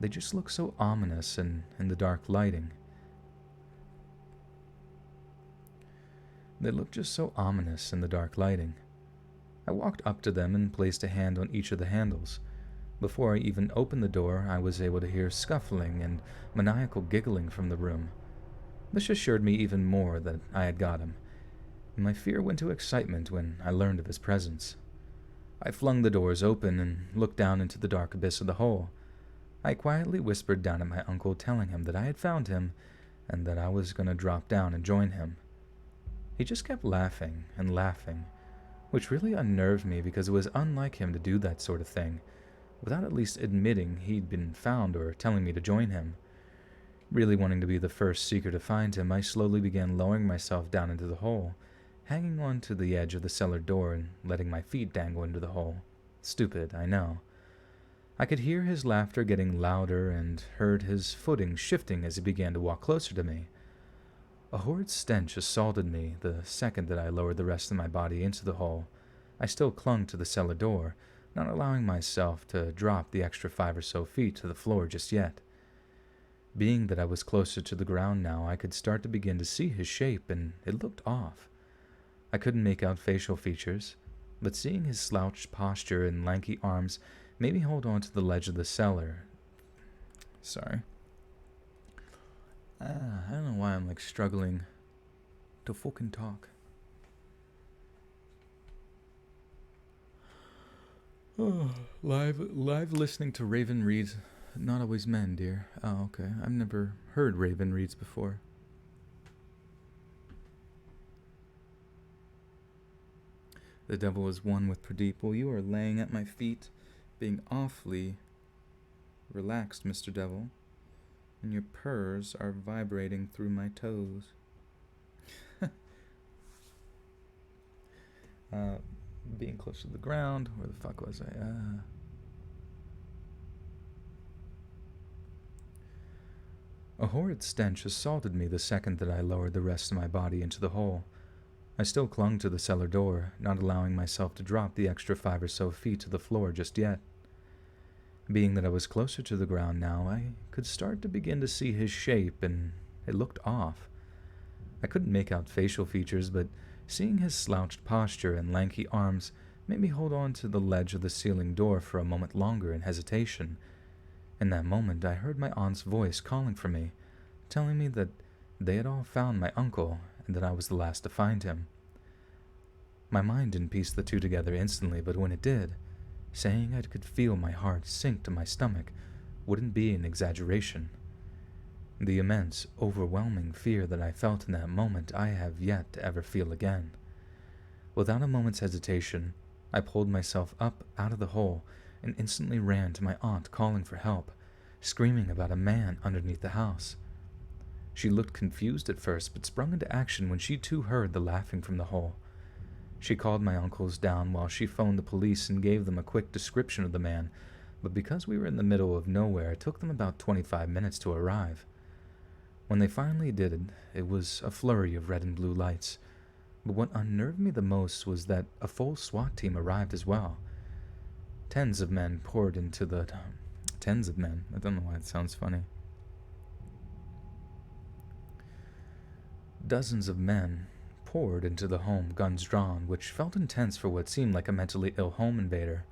They just looked so ominous in the dark lighting. I walked up to them and placed a hand on each of the handles. Before I even opened the door, I was able to hear scuffling and maniacal giggling from the room. This assured me even more that I had got him, and my fear went to excitement when I learned of his presence. I flung the doors open and looked down into the dark abyss of the hole. I quietly whispered down at my uncle, telling him that I had found him and that I was going to drop down and join him. He just kept laughing and laughing, which really unnerved me because it was unlike him to do that sort of thing, without at least admitting he'd been found or telling me to join him. Really wanting to be the first seeker to find him, I slowly began lowering myself down into the hole, hanging on to the edge of the cellar door and letting my feet dangle into the hole. Stupid, I know. I could hear his laughter getting louder and heard his footing shifting as he began to walk closer to me. A horrid stench assaulted me the second that I lowered the rest of my body into the hole. I still clung to the cellar door, not allowing myself to drop the extra 5 or so feet to the floor just yet. Being that I was closer to the ground now, I could start to begin to see his shape, and it looked off. I couldn't make out facial features, but seeing his slouched posture and lanky arms made me hold on to the ledge of the cellar. Sorry. I don't know why I'm struggling to fucking talk. Oh, live listening to Raven reads Not Always Men, dear. Oh, okay. I've never heard Raven reads before. The devil is one with Pradeep. Well, you are laying at my feet, being awfully relaxed, Mr. Devil, and your purrs are vibrating through my toes. Being close to the ground. Where the fuck was I? A horrid stench assaulted me the second that I lowered the rest of my body into the hole. I still clung to the cellar door, not allowing myself to drop the extra 5 or so feet to the floor just yet. Being that I was closer to the ground now, I could start to begin to see his shape, and it looked off. I couldn't make out facial features, but seeing his slouched posture and lanky arms made me hold on to the ledge of the ceiling door for a moment longer in hesitation. In that moment, I heard my aunt's voice calling for me, telling me that they had all found my uncle and that I was the last to find him. My mind didn't piece the two together instantly, but when it did, saying I could feel my heart sink to my stomach wouldn't be an exaggeration. The immense, overwhelming fear that I felt in that moment I have yet to ever feel again. Without a moment's hesitation, I pulled myself up out of the hole and instantly ran to my aunt, calling for help, screaming about a man underneath the house. She looked confused at first, but sprung into action when she too heard the laughing from the hole. She called my uncles down while she phoned the police and gave them a quick description of the man, but because we were in the middle of nowhere, it took them about 25 minutes to arrive. When they finally did, it was a flurry of red and blue lights, but what unnerved me the most was that a full SWAT team arrived as well. Tens of men poured into the... Tens of men? I don't know why it sounds funny. Dozens of men poured into the home, guns drawn, which felt intense for what seemed like a mentally ill home invader.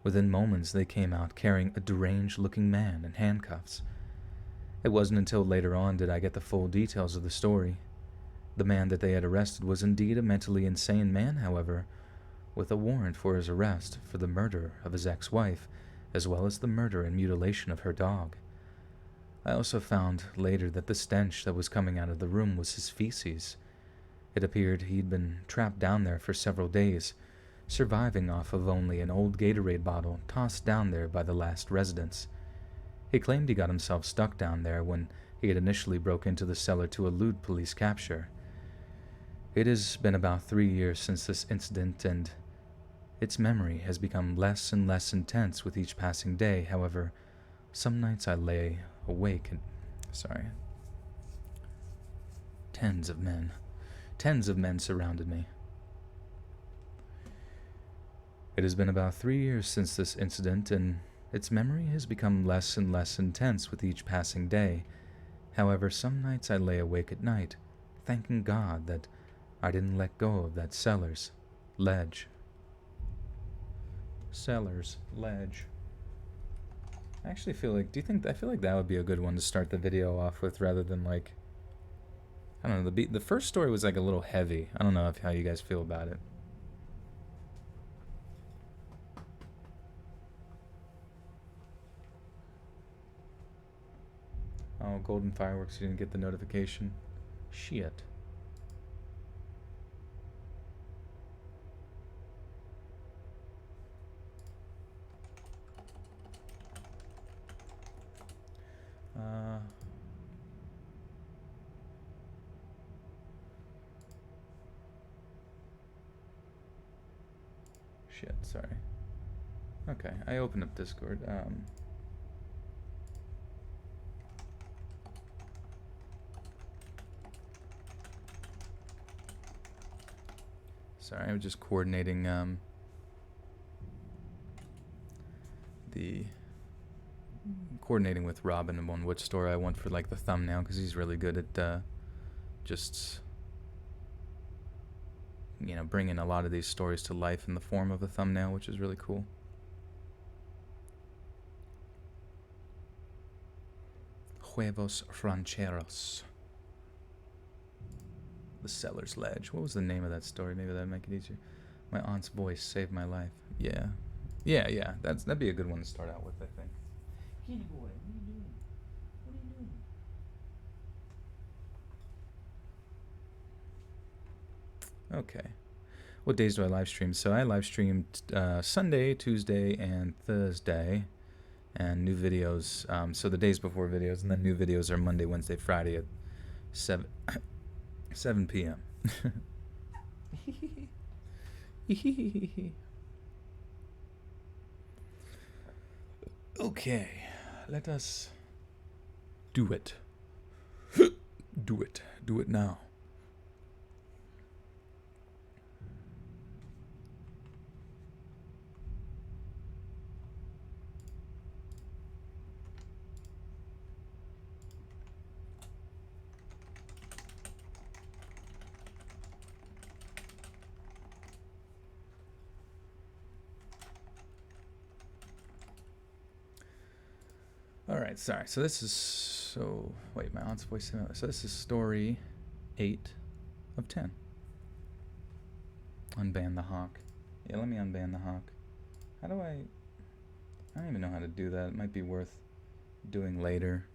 Within moments, they came out carrying a deranged-looking man in handcuffs. It wasn't until later on did I get the full details of the story. The man that they had arrested was indeed a mentally insane man, however, with a warrant for his arrest for the murder of his ex-wife, as well as the murder and mutilation of her dog. I also found later that the stench that was coming out of the room was his feces. It appeared he'd been trapped down there for several days, surviving off of only an old Gatorade bottle tossed down there by the last residents. He claimed he got himself stuck down there when he had initially broke into the cellar to elude police capture. It has been about 3 years since this incident, and its memory has become less and less intense with each passing day. However, some nights I lay awake and... Tens of men surrounded me. It has been about 3 years since this incident, and its memory has become less and less intense with each passing day. However, some nights I lay awake at night, thanking God that I didn't let go of that cellar's ledge. Cellar's ledge. I actually feel like, I feel like that would be a good one to start the video off with rather than I don't know, the first story was a little heavy. I don't know how you guys feel about it. Oh, golden fireworks, you didn't get the notification. Shit. Shit, sorry. Okay, I opened up Discord. Sorry, I was just coordinating coordinating with Robin on which story I want for like the thumbnail, because he's really good at just bringing a lot of these stories to life in the form of a thumbnail, which is really cool. Huevos rancheros. The Seller's Ledge. What was the name of that story? Maybe that'd make it easier. My aunt's voice saved my life. Yeah. Yeah. That'd be a good one to start out with, I think. Kitty boy, what are you doing? What are you doing? Okay. What days do I live stream? So I live streamed Sunday, Tuesday, and Thursday. And new videos. So the days before videos, and then new videos are Monday, Wednesday, Friday at 7 p.m. Okay, let us do it. Do it now. Alright, sorry. So this is wait, my aunt's voice. So this is story 8 of 10. Unban the hawk. Yeah, let me unban the hawk. How do I don't even know how to do that. It might be worth doing later.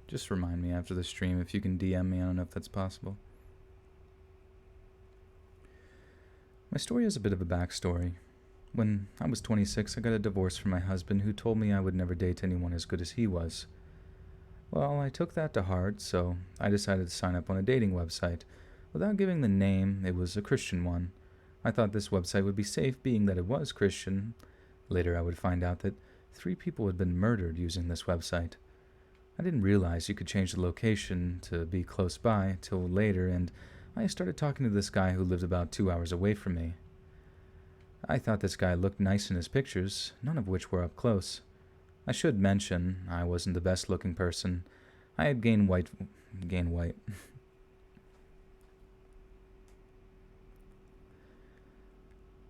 Just remind me after the stream if you can DM me. I don't know if that's possible. My story has a bit of a backstory. When I was 26, I got a divorce from my husband, who told me I would never date anyone as good as he was. Well, I took that to heart, so I decided to sign up on a dating website. Without giving the name, it was a Christian one. I thought this website would be safe, being that it was Christian. Later, I would find out that 3 people had been murdered using this website. I didn't realize you could change the location to be close by till later, and I started talking to this guy who lived about 2 hours away from me. I thought this guy looked nice in his pictures, none of which were up close. I should mention, I wasn't the best looking person. I had gained weight.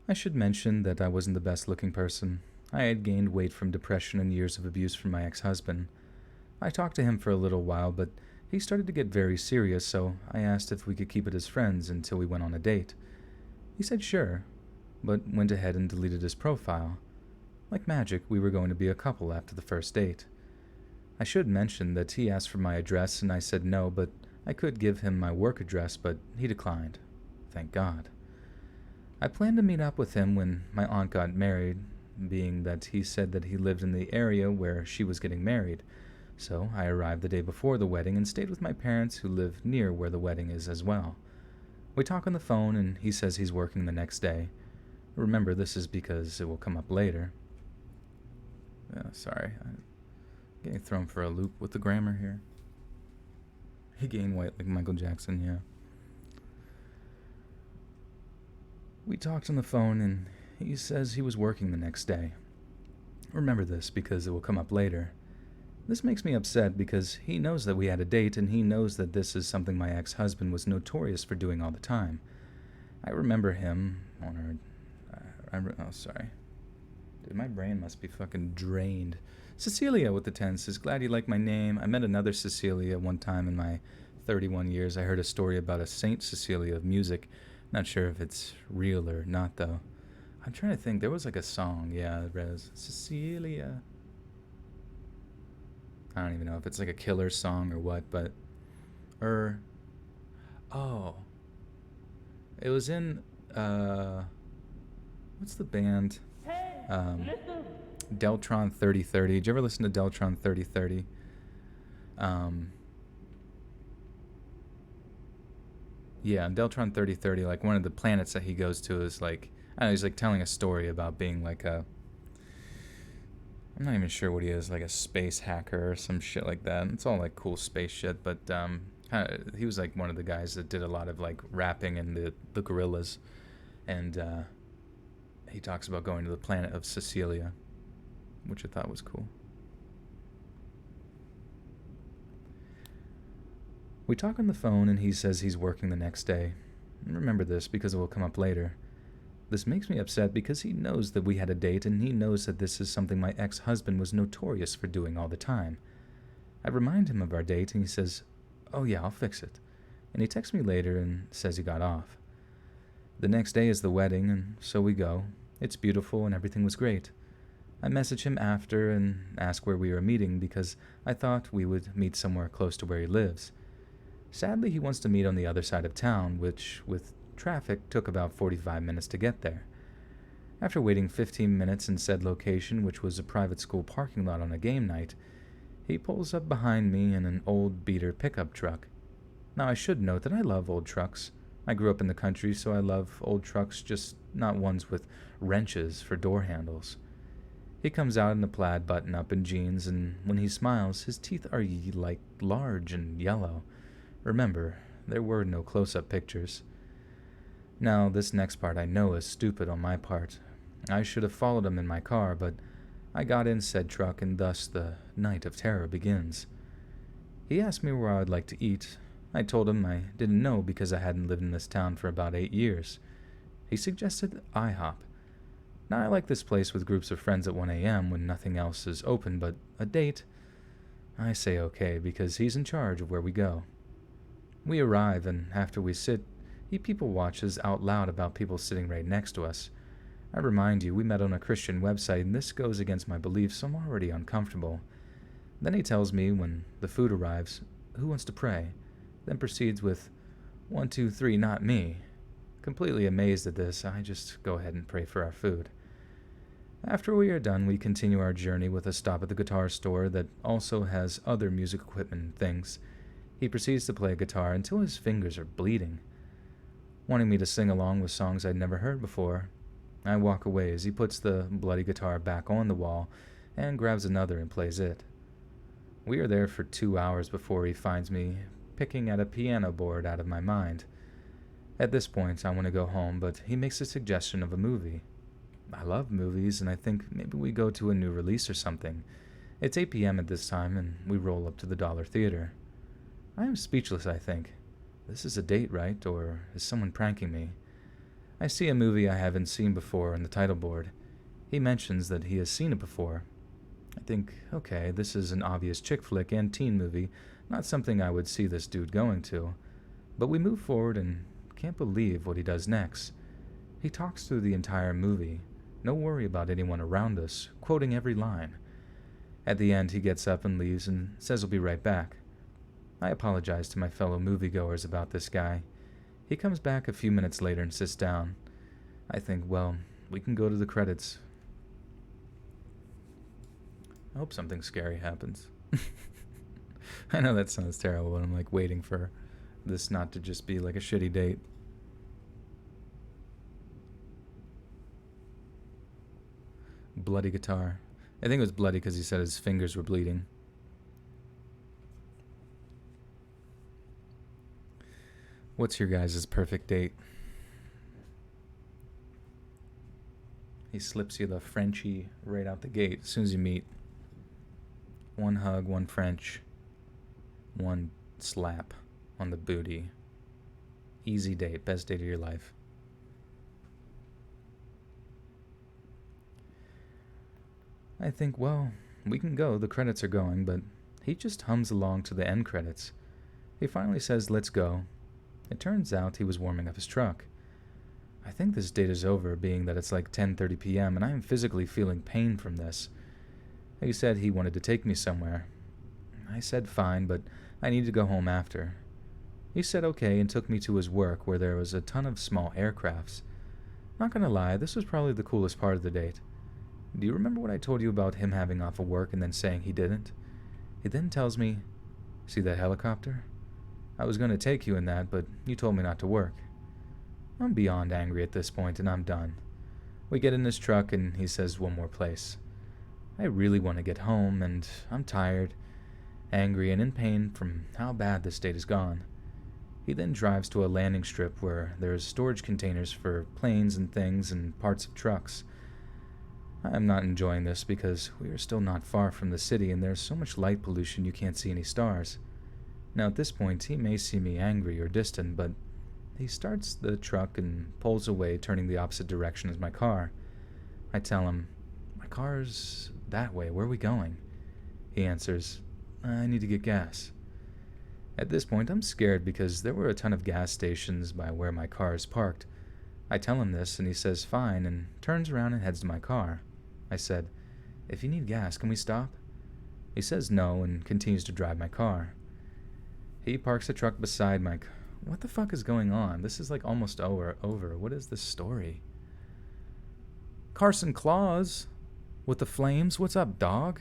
I should mention that I wasn't the best looking person. I had gained weight from depression and years of abuse from my ex-husband. I talked to him for a little while, but he started to get very serious, so I asked if we could keep it as friends until we went on a date. He said sure, but went ahead and deleted his profile. Like magic, we were going to be a couple after the first date. I should mention that he asked for my address and I said no, but I could give him my work address, but he declined. Thank God. I planned to meet up with him when my aunt got married, being that he said that he lived in the area where she was getting married. So I arrived the day before the wedding and stayed with my parents, who live near where the wedding is as well. We talk on the phone and he says he's working the next day. Remember, this is because it will come up later. Sorry, I'm getting thrown for a loop with the grammar here. He gained weight like Michael Jackson, yeah. We talked on the phone and he says he was working the next day. Remember this because it will come up later. This makes me upset because he knows that we had a date and he knows that this is something my ex-husband was notorious for doing all the time. I remember him on our... oh, sorry. Dude, my brain must be fucking drained. Cecilia with the 10 says, glad you like my name. I met another Cecilia one time in my 31 years. I heard a story about a Saint Cecilia of music. Not sure if it's real or not, though. I'm trying to think. There was like a song. Yeah, Rez. Cecilia. I don't even know if it's like a killer song or what, but or oh, it was in what's the band? Hey, Um, listen. Deltron 3030. Did you ever listen to Deltron 3030? Um, yeah, Deltron 3030. Like one of the planets that he goes to is like I don't know. He's like telling a story about being like a I'm not even sure what he is, like a space hacker or some shit like that. It's all like cool space shit, but kinda, he was like one of the guys that did a lot of like rapping in the gorillas, and he talks about going to the planet of Cecilia, which I thought was cool. We talk on the phone, and he says he's working the next day. Remember this because it will come up later. This makes me upset because he knows that we had a date, and he knows that this is something my ex-husband was notorious for doing all the time. I remind him of our date, and he says, "Oh yeah, I'll fix it." And he texts me later and says he got off. The next day is the wedding, and so we go. It's beautiful, and everything was great. I message him after and ask where we were meeting because I thought we would meet somewhere close to where he lives. Sadly, he wants to meet on the other side of town, which, with traffic, took about 45 minutes to get there. After waiting 15 minutes in said location, which was a private school parking lot on a game night, he pulls up behind me in an old beater pickup truck. Now, I should note that I love old trucks. I grew up in the country, so I love old trucks, just not ones with wrenches for door handles. He comes out in a plaid button-up and jeans, and when he smiles, his teeth are like large and yellow. Remember, there were no close-up pictures. Now, this next part I know is stupid on my part. I should have followed him in my car, but I got in said truck, and thus the night of terror begins. He asked me where I would like to eat. I told him I didn't know because I hadn't lived in this town for about 8 years. He suggested IHOP. Now, I like this place with groups of friends at 1 a.m. when nothing else is open, but a date? I say okay because he's in charge of where we go. We arrive, and after we sit, he people watches out loud about people sitting right next to us. I remind you, we met on a Christian website, and this goes against my beliefs, so I'm already uncomfortable. Then he tells me, when the food arrives, who wants to pray, then proceeds with, 1, 2, 3, not me. Completely amazed at this, I just go ahead and pray for our food. After we are done, we continue our journey with a stop at the guitar store that also has other music equipment and things. He proceeds to play guitar until his fingers are bleeding, wanting me to sing along with songs I'd never heard before. I walk away as he puts the bloody guitar back on the wall and grabs another and plays it. We are there for 2 hours before he finds me picking at a piano board out of my mind. At this point, I want to go home, but he makes a suggestion of a movie. I love movies, and I think maybe we go to a new release or something. It's 8 p.m. at this time, and we roll up to the Dollar Theater. I am speechless, I think. This is a date, right? Or is someone pranking me? I see a movie I haven't seen before on the title board. He mentions that he has seen it before. I think, okay, this is an obvious chick flick and teen movie, not something I would see this dude going to. But we move forward and can't believe what he does next. He talks through the entire movie. No worry about anyone around us, quoting every line. At the end, he gets up and leaves and says he'll be right back. I apologize to my fellow moviegoers about this guy. He comes back a few minutes later and sits down. I think, well, we can go to the credits. I hope something scary happens. I know that sounds terrible, but I'm like waiting for this not to just be like a shitty date. Bloody guitar. I think it was bloody because he said his fingers were bleeding. What's your guys' perfect date? He slips you the Frenchie right out the gate as soon as you meet. One hug, one French, one slap on the booty. Easy date, best date of your life. I think, well, we can go, the credits are going, but he just hums along to the end credits. He finally says, let's go. It turns out he was warming up his truck. I think this date is over, being that it's like 10:30 p.m., and I am physically feeling pain from this. He said he wanted to take me somewhere. I said fine, but I need to go home after. He said okay and took me to his work where there was a ton of small aircrafts. Not gonna lie, this was probably the coolest part of the date. Do you remember what I told you about him having off of work and then saying he didn't? He then tells me, "See that helicopter? I was going to take you in that, but you told me not to work." I'm beyond angry at this point, and I'm done. We get in his truck, and he says one more place. I really want to get home, and I'm tired, angry, and in pain from how bad this date has gone. He then drives to a landing strip where there's storage containers for planes and things and parts of trucks. I am not enjoying this because we are still not far from the city and there's so much light pollution you can't see any stars. Now at this point he may see me angry or distant, but he starts the truck and pulls away, turning the opposite direction as my car. I tell him, "My car's that way, where are we going?" He answers, "I need to get gas." At this point I'm scared because there were a ton of gas stations by where my car is parked. I tell him this and he says fine and turns around and heads to my car. I said, "If you need gas, can we stop?" He says no and continues to drive my car. He parks the truck beside my car. What the fuck is going on? This is like almost over. What is this story? Carson Claus with the flames. What's up, dog?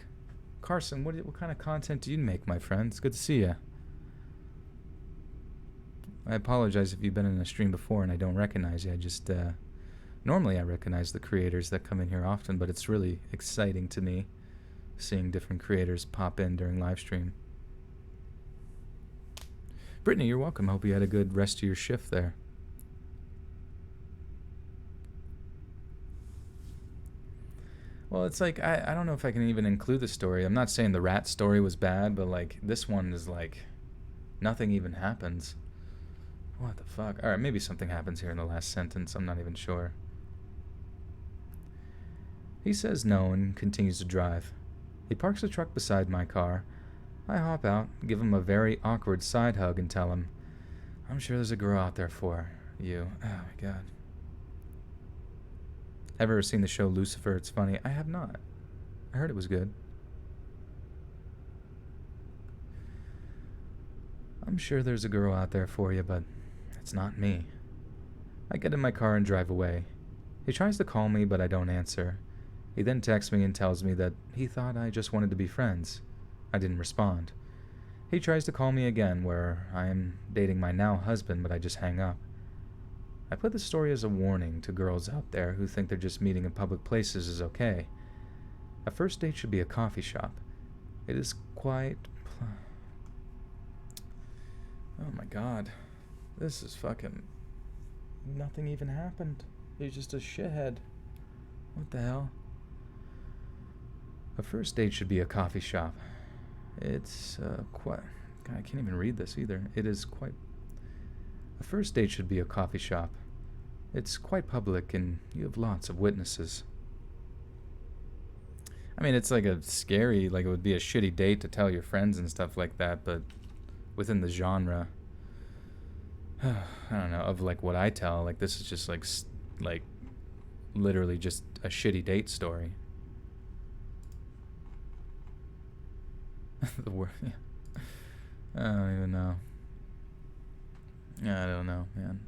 Carson, what kind of content do you make, my friend? It's good to see you. I apologize if you've been in a stream before and I don't recognize you. I just, normally I recognize the creators that come in here often, but it's really exciting to me seeing different creators pop in during live stream. Brittany, you're welcome. I hope you had a good rest of your shift there. Well, it's like, I don't know if I can even include the story. I'm not saying the rat story was bad, but like, this one is like, nothing even happens. What the fuck? Alright, maybe something happens here in the last sentence. I'm not even sure. He says no and continues to drive. He parks the truck beside my car. I hop out, give him a very awkward side hug and tell him, "I'm sure there's a girl out there for you." Oh my god. Ever seen the show Lucifer? It's funny. I have not. I heard it was good. "I'm sure there's a girl out there for you, but it's not me." I get in my car and drive away. He tries to call me, but I don't answer. He then texts me and tells me that he thought I just wanted to be friends. I didn't respond. He tries to call me again, where I am dating my now husband, but I just hang up. I put this story as a warning to girls out there who think they're just meeting in public places is okay. A first date should be a coffee shop. It is quite... Oh my god. This is fucking... Nothing even happened. He's just a shithead. What the hell? A first date should be a coffee shop. It's quite... God, I can't even read this either. It is quite... A first date should be a coffee shop. It's quite public and you have lots of witnesses. I mean, it's like a scary... Like, it would be a shitty date to tell your friends and stuff like that, but within the genre... I don't know, of like what I tell, like this is just like literally just a shitty date story. The word, yeah. I don't even know. Yeah, I don't know, man.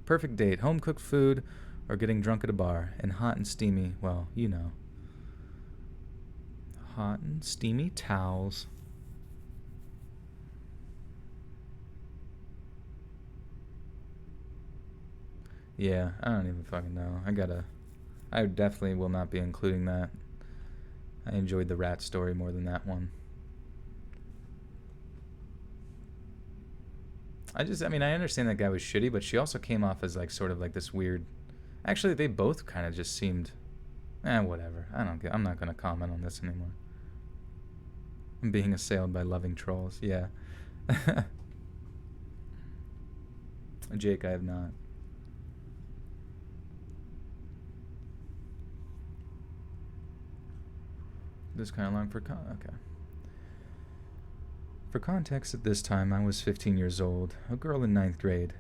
Perfect date, home cooked food or getting drunk at a bar, and hot and steamy, well, you know. Hot and steamy towels. Yeah, I don't even fucking know. I definitely will not be including that. I enjoyed the rat story more than that one. I understand that guy was shitty, but she also came off as like sort of like this weird... Actually, they both kind of just seemed... whatever. I'm not going to comment on this anymore. I'm being assailed by loving trolls. Yeah. Jake, I have not. This kind of long for okay. For context, at this time, I was 15 years old, a girl in 9th grade.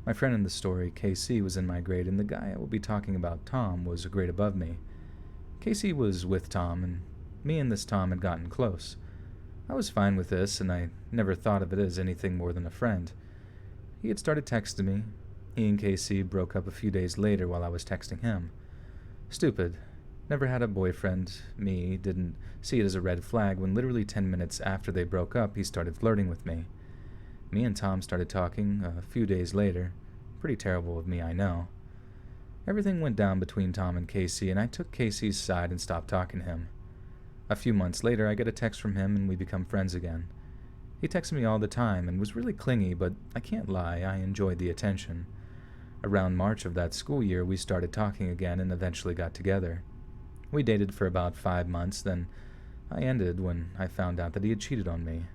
My friend in the story, KC, was in my grade, and the guy I will be talking about, Tom, was a grade above me. KC was with Tom, and me and this Tom had gotten close. I was fine with this, and I never thought of it as anything more than a friend. He had started texting me. He and Casey broke up a few days later while I was texting him. Stupid. Never had a boyfriend. Me didn't see it as a red flag when literally 10 minutes after they broke up, he started flirting with me. Me and Tom started talking a few days later. Pretty terrible of me, I know. Everything went down between Tom and Casey, and I took Casey's side and stopped talking to him. A few months later, I get a text from him and we become friends again. He texted me all the time and was really clingy, but I can't lie, I enjoyed the attention. Around March of that school year, we started talking again and eventually got together. We dated for about 5 months, then I ended when I found out that he had cheated on me.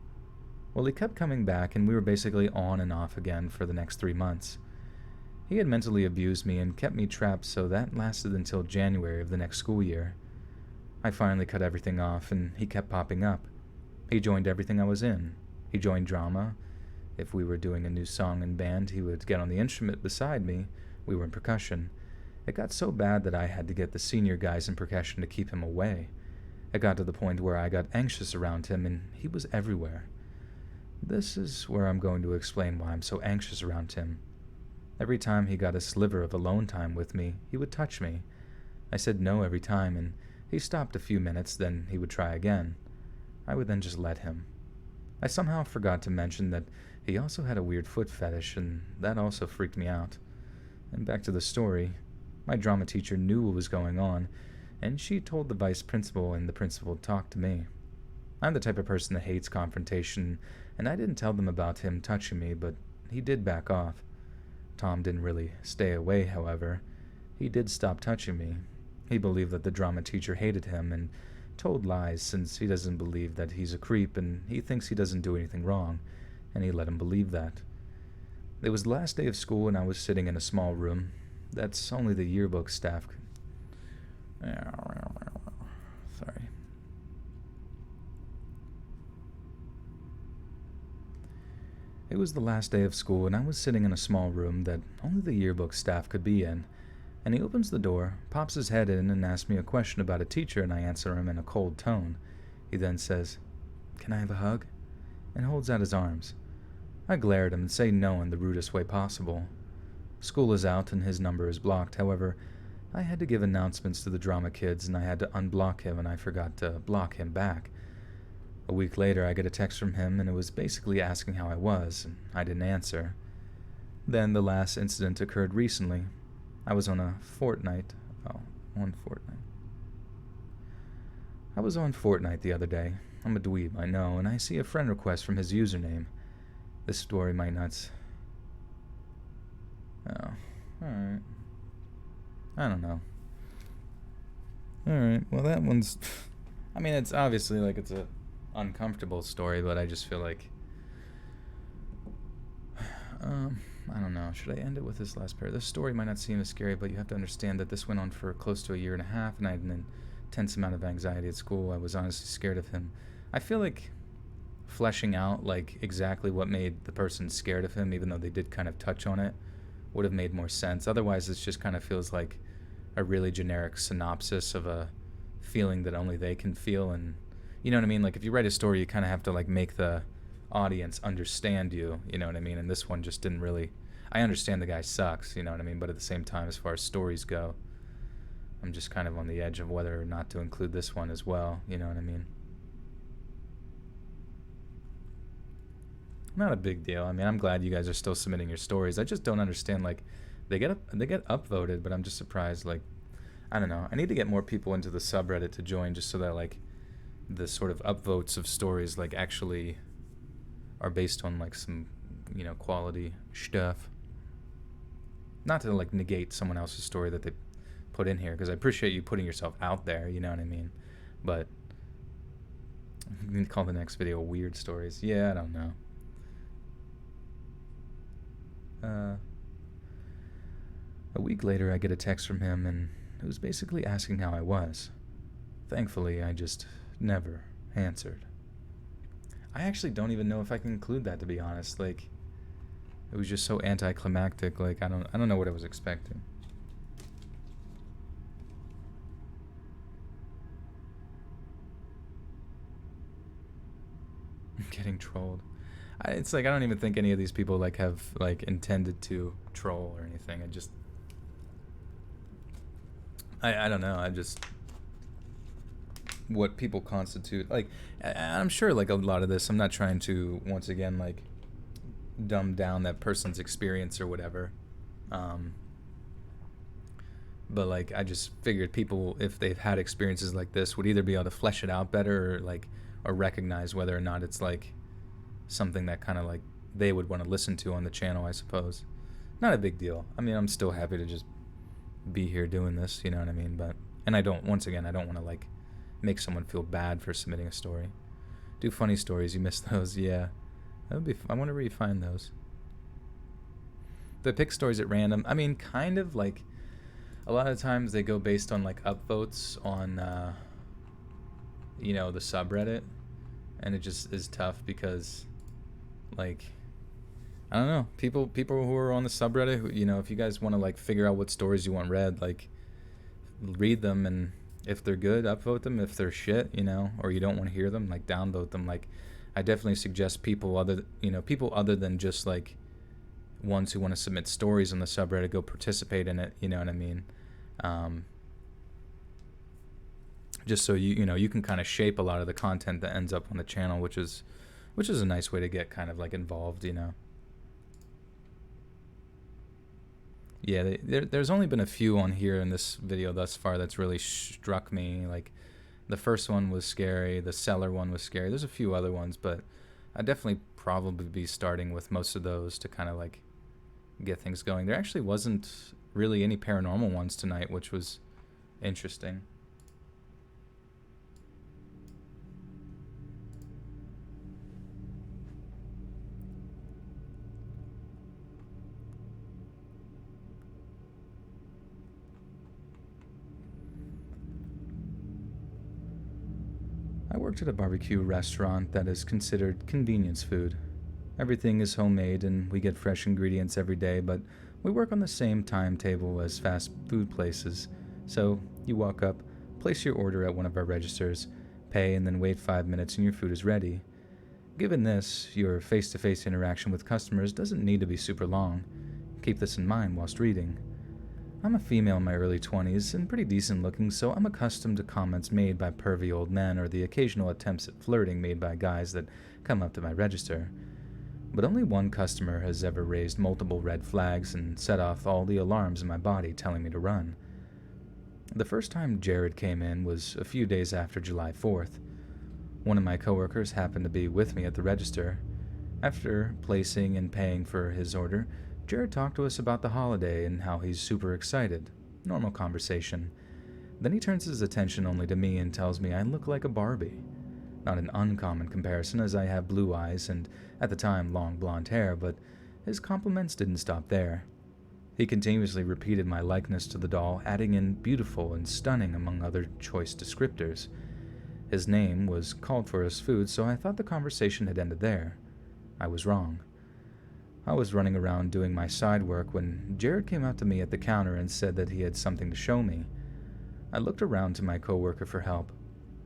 Well, he kept coming back and we were basically on and off again for the next 3 months. He had mentally abused me and kept me trapped, so that lasted until January of the next school year. I finally cut everything off and he kept popping up. He joined everything I was in. He joined drama. If we were doing a new song in band, he would get on the instrument beside me. We were in percussion. It got so bad that I had to get the senior guys in percussion to keep him away. It got to the point where I got anxious around him and he was everywhere. This is where I'm going to explain why I'm so anxious around him. Every time he got a sliver of alone time with me, he would touch me. I said no every time, and he stopped a few minutes, then he would try again. I would then just let him. I somehow forgot to mention that he also had a weird foot fetish, and that also freaked me out. And back to the story. My drama teacher knew what was going on, and she told the vice principal, and the principal talked to me. I'm the type of person that hates confrontation, and I didn't tell them about him touching me, but he did back off. Tom didn't really stay away, however. He did stop touching me. He believed that the drama teacher hated him and told lies since he doesn't believe that he's a creep and he thinks he doesn't do anything wrong, and he let him believe that. It was the last day of school and I was sitting in a small room. That's only the yearbook staff Sorry. It was the last day of school, and I was sitting in a small room that only the yearbook staff could be in. And he opens the door, pops his head in, and asks me a question about a teacher, and I answer him in a cold tone. He then says, "Can I have a hug?" and holds out his arms. I glare at him and say no in the rudest way possible. School is out and his number is blocked. However, I had to give announcements to the drama kids, and I had to unblock him, and I forgot to block him back. A week later, I get a text from him, and it was basically asking how I was, and I didn't answer. Then the last incident occurred recently. I was on Fortnite the other day. I'm a dweeb, I know, and I see a friend request from his username. This story might not... Oh, alright. I don't know. Alright, well that one's... I mean, it's obviously like it's a uncomfortable story, but I just feel like... I don't know. Should I end it with this last pair? This story might not seem as scary, but you have to understand that this went on for close to a year and a half, and I had an intense amount of anxiety at school. I was honestly scared of him. I feel like fleshing out like exactly what made the person scared of him, even though they did kind of touch on it, would have made more sense. Otherwise, this just kind of feels like a really generic synopsis of a feeling that only they can feel. And you know what I mean? Like if you write a story, you kind of have to like make the audience understand you, you know what I mean? And this one just didn't really... I understand the guy sucks, you know what I mean? But at the same time, as far as stories go, I'm just kind of on the edge of whether or not to include this one as well, you know what I mean? Not a big deal. I mean, I'm glad you guys are still submitting your stories. I just don't understand, like, they get upvoted, but I'm just surprised, like, I don't know. I need to get more people into the subreddit to join just so that, like, the sort of upvotes of stories, like, actually are based on, like, some, you know, quality stuff. Not to, like, negate someone else's story that they put in here, because I appreciate you putting yourself out there, you know what I mean? But I'm going to call the next video Weird Stories. Yeah, I don't know. A week later, I get a text from him, and it was basically asking how I was. Thankfully, I just never answered. I actually don't even know if I can include that, to be honest. Like, it was just so anticlimactic. Like, I don't know what I was expecting. Getting trolled. It's like I don't even think any of these people like have like intended to troll or anything. I don't know. I just what people constitute like I'm sure like a lot of this. I'm not trying to once again like dumb down that person's experience or whatever. Um, but like I just figured people if they've had experiences like this would either be able to flesh it out better or recognize whether or not it's like something that kind of like they would want to listen to on the channel, I suppose. Not a big deal. I mean, I'm still happy to just be here doing this, you know what I mean? But and I don't once again, I don't want to like make someone feel bad for submitting a story. Do funny stories, you missed those. Yeah. That would be I wonder where you find those. They pick stories at random. I mean, kind of like a lot of times they go based on like upvotes on the subreddit, and it just is tough because like I don't know, people who are on the subreddit who, if you guys want to like figure out what stories you want read, like read them, and if they're good, upvote them. If they're shit, or you don't want to hear them, like downvote them. Like I definitely suggest people other than just like ones who want to submit stories on the subreddit go participate in it, you know what I mean? Just so you can kind of shape a lot of the content that ends up on the channel, which is a nice way to get kind of like involved, Yeah, there's only been a few on here in this video thus far that's really struck me. Like the first one was scary, the seller one was scary. There's a few other ones, but I'd definitely probably be starting with most of those to kind of like get things going. There actually wasn't really any paranormal ones tonight, which was interesting. I worked at a barbecue restaurant that is considered convenience food. Everything is homemade and we get fresh ingredients every day, but we work on the same timetable as fast food places. So you walk up, place your order at one of our registers, pay, and then wait 5 minutes and your food is ready. Given this, your face-to-face interaction with customers doesn't need to be super long. Keep this in mind whilst reading. I'm a female in my early 20s and pretty decent looking, so I'm accustomed to comments made by pervy old men or the occasional attempts at flirting made by guys that come up to my register. But only one customer has ever raised multiple red flags and set off all the alarms in my body telling me to run. The first time Jared came in was a few days after July 4th. One of my coworkers happened to be with me at the register. After placing and paying for his order, Jared talked to us about the holiday and how he's super excited. Normal conversation. Then he turns his attention only to me and tells me I look like a Barbie. Not an uncommon comparison, as I have blue eyes and, at the time, long blonde hair, but his compliments didn't stop there. He continuously repeated my likeness to the doll, adding in beautiful and stunning among other choice descriptors. His name was called for his food, so I thought the conversation had ended there. I was wrong. I was running around doing my side work when Jared came out to me at the counter and said that he had something to show me. I looked around to my coworker for help.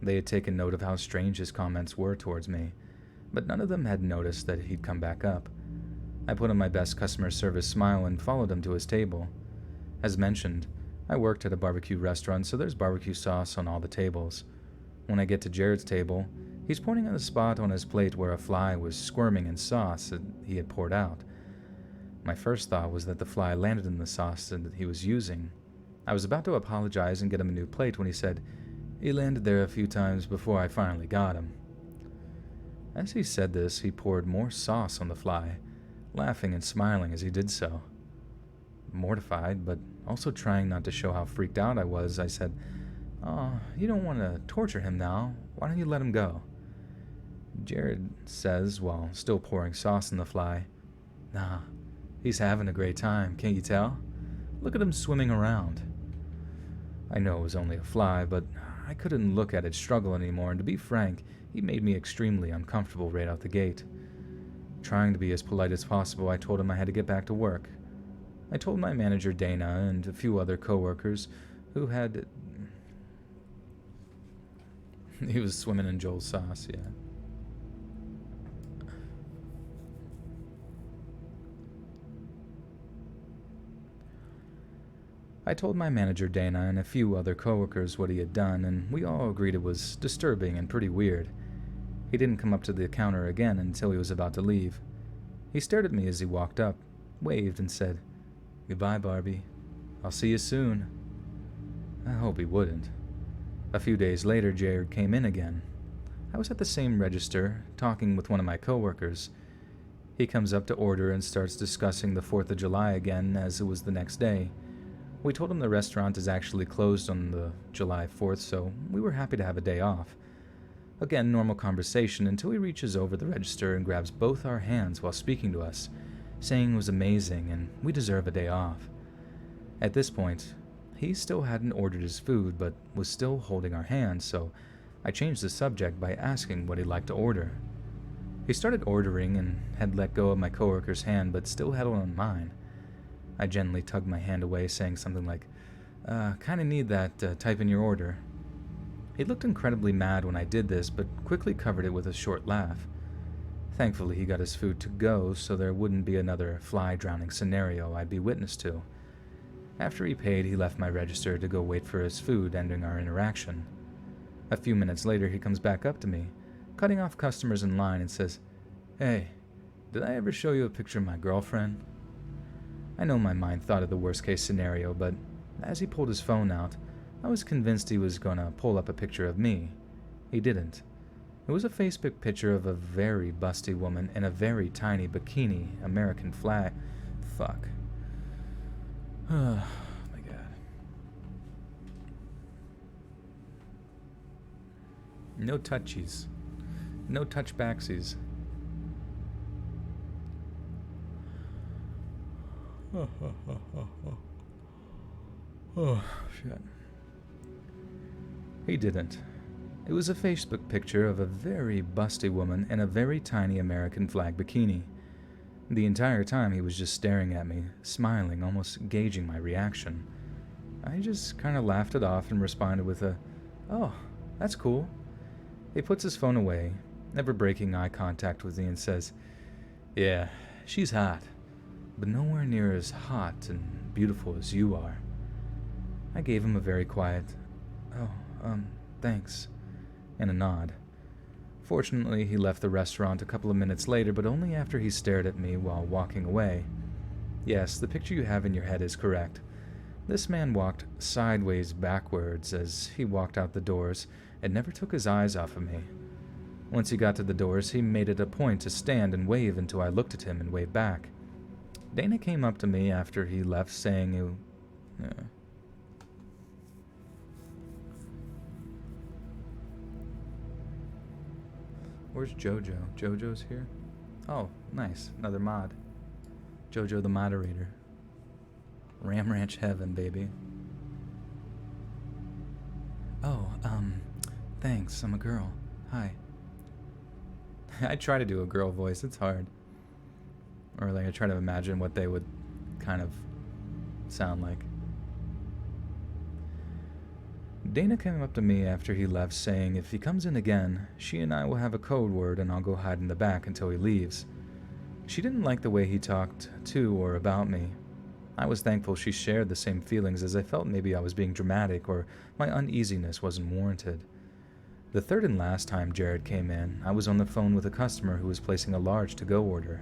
They had taken note of how strange his comments were towards me, but none of them had noticed that he'd come back up. I put on my best customer service smile and followed him to his table. As mentioned, I worked at a barbecue restaurant, so there's barbecue sauce on all the tables. When I get to Jared's table, he's pointing at a spot on his plate where a fly was squirming in sauce that he had poured out. My first thought was that the fly landed in the sauce that he was using. I was about to apologize and get him a new plate when he said, "He landed there a few times before I finally got him." As he said this, he poured more sauce on the fly, laughing and smiling as he did so. Mortified, but also trying not to show how freaked out I was, I said, "Oh, you don't want to torture him now. Why don't you let him go?" Jared says, while still pouring sauce on the fly, "Nah, he's having a great time, can't you tell? Look at him swimming around." I know it was only a fly, but I couldn't look at it struggle anymore, and to be frank, he made me extremely uncomfortable right out the gate. Trying to be as polite as possible, I told him I had to get back to work. I told my manager Dana and a few other coworkers who had... He was swimming in Joel's sauce, yeah. I told my manager Dana and a few other coworkers what he had done, and we all agreed it was disturbing and pretty weird. He didn't come up to the counter again until he was about to leave. He stared at me as he walked up, waved, and said, "Goodbye, Barbie. I'll see you soon." I hope he wouldn't. A few days later, Jared came in again. I was at the same register, talking with one of my coworkers. He comes up to order and starts discussing the 4th of July again, as it was the next day. We told him the restaurant is actually closed on the July 4th, so we were happy to have a day off. Again, normal conversation until he reaches over the register and grabs both our hands while speaking to us, saying it was amazing and we deserve a day off. At this point, he still hadn't ordered his food but was still holding our hands, so I changed the subject by asking what he'd like to order. He started ordering and had let go of my coworker's hand but still held on mine. I gently tugged my hand away, saying something like, "Kinda need that, type in your order." He looked incredibly mad when I did this, but quickly covered it with a short laugh. Thankfully, he got his food to go, so there wouldn't be another fly-drowning scenario I'd be witness to. After he paid, he left my register to go wait for his food, ending our interaction. A few minutes later, he comes back up to me, cutting off customers in line, and says, "Hey, did I ever show you a picture of my girlfriend?" I know my mind thought of the worst-case scenario, but as he pulled his phone out, I was convinced he was going to pull up a picture of me. He didn't. It was a Facebook picture of a very busty woman in a very tiny bikini, American flag. Fuck. Oh my god. No touchies. No touchbacksies. Oh, shit. He didn't. It was a Facebook picture of a very busty woman in a very tiny American flag bikini. The entire time he was just staring at me, smiling, almost gauging my reaction. I just kind of laughed it off and responded with a, "Oh, that's cool." He puts his phone away, never breaking eye contact with me, and says, "Yeah, she's hot, but nowhere near as hot and beautiful as you are." I gave him a very quiet, "Oh, thanks," and a nod. Fortunately, he left the restaurant a couple of minutes later, but only after he stared at me while walking away. Yes, the picture you have in your head is correct. This man walked sideways backwards as he walked out the doors and never took his eyes off of me. Once he got to the doors, he made it a point to stand and wave until I looked at him and waved back. Dana came up to me after he left, saying Where's Jojo? Jojo's here? Oh, nice. Another mod. Jojo the moderator. Ram Ranch heaven, baby. Oh, thanks. I'm a girl. Hi. I try to do a girl voice. It's hard. Or like I try to imagine what they would kind of sound like. Dana came up to me after he left, saying if he comes in again, she and I will have a code word and I'll go hide in the back until he leaves. She didn't like the way he talked to or about me. I was thankful she shared the same feelings, as I felt maybe I was being dramatic or my uneasiness wasn't warranted. The third and last time Jared came in, I was on the phone with a customer who was placing a large to-go order.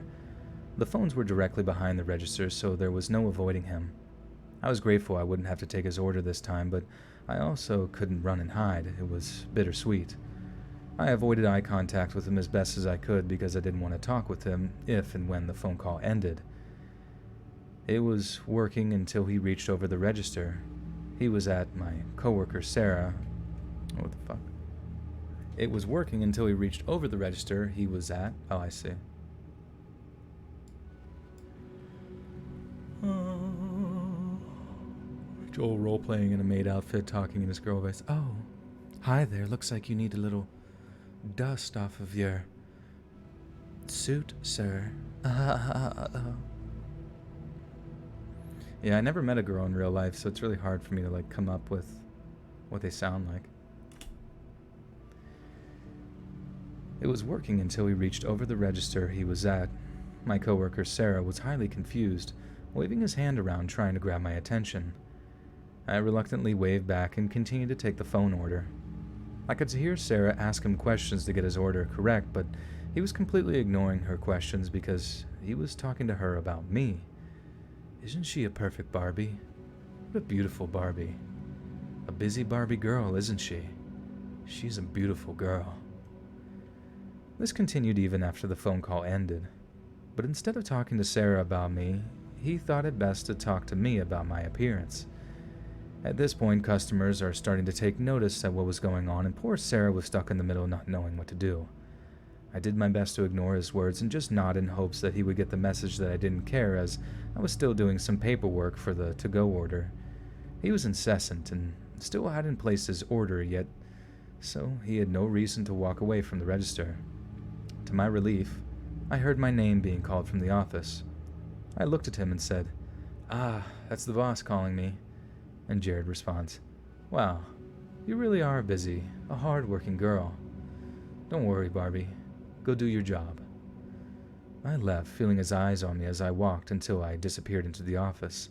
The phones were directly behind the register, so there was no avoiding him. I was grateful I wouldn't have to take his order this time, but I also couldn't run and hide. It was bittersweet. I avoided eye contact with him as best as I could because I didn't want to talk with him if and when the phone call ended. It was working until he reached over the register. He was at my coworker Sarah. What the fuck? It was working until he reached over the register he was at. Oh, I see. Joel role-playing in a maid outfit, talking in his girl voice. "Oh, hi there. Looks like you need a little dust off of your suit, sir." Yeah, I never met a girl in real life, so it's really hard for me to like come up with what they sound like. It was working until he reached over the register he was at. My coworker Sarah was highly confused, waving his hand around trying to grab my attention. I reluctantly waved back and continued to take the phone order. I could hear Sarah ask him questions to get his order correct, but he was completely ignoring her questions because he was talking to her about me. Isn't she a perfect Barbie? What a beautiful Barbie. A busy Barbie girl, isn't she? She's a beautiful girl. This continued even after the phone call ended, but instead of talking to Sarah about me, he thought it best to talk to me about my appearance. At this point, customers are starting to take notice at what was going on, and poor Sarah was stuck in the middle not knowing what to do. I did my best to ignore his words and just nod in hopes that he would get the message that I didn't care, as I was still doing some paperwork for the to-go order. He was incessant and still hadn't placed his order yet, so he had no reason to walk away from the register. To my relief, I heard my name being called from the office. I looked at him and said, "Ah, that's the boss calling me." And Jared responds, "Wow, you really are busy, a hard-working girl. Don't worry, Barbie. Go do your job." I left, feeling his eyes on me as I walked until I disappeared into the office.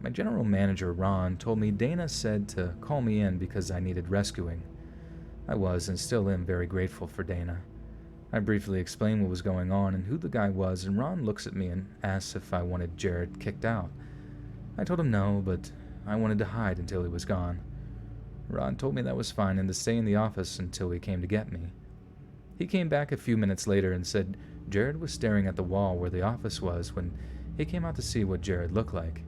My general manager, Ron, told me Dana said to call me in because I needed rescuing. I was and still am very grateful for Dana. I briefly explained what was going on and who the guy was, and Ron looks at me and asks if I wanted Jared kicked out. I told him no, but I wanted to hide until he was gone. Ron told me that was fine and to stay in the office until he came to get me. He came back a few minutes later and said Jared was staring at the wall where the office was when he came out to see what Jared looked like.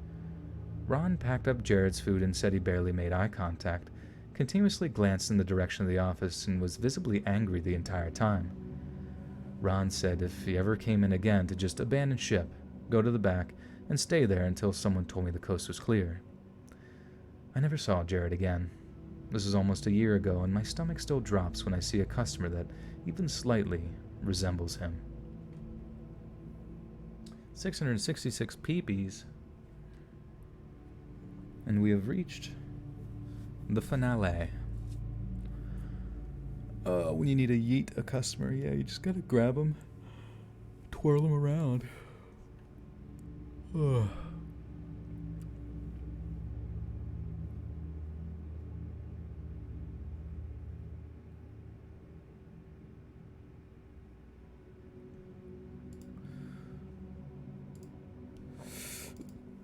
Ron packed up Jared's food and said he barely made eye contact, continuously glanced in the direction of the office, and was visibly angry the entire time. Ron said if he ever came in again to just abandon ship, go to the back, and stay there until someone told me the coast was clear. I never saw Jared again. This is almost a year ago, and my stomach still drops when I see a customer that even slightly resembles him. 666 peepees. And we have reached the finale. When you need to yeet a customer, yeah, you just gotta grab them, twirl them around. Ugh.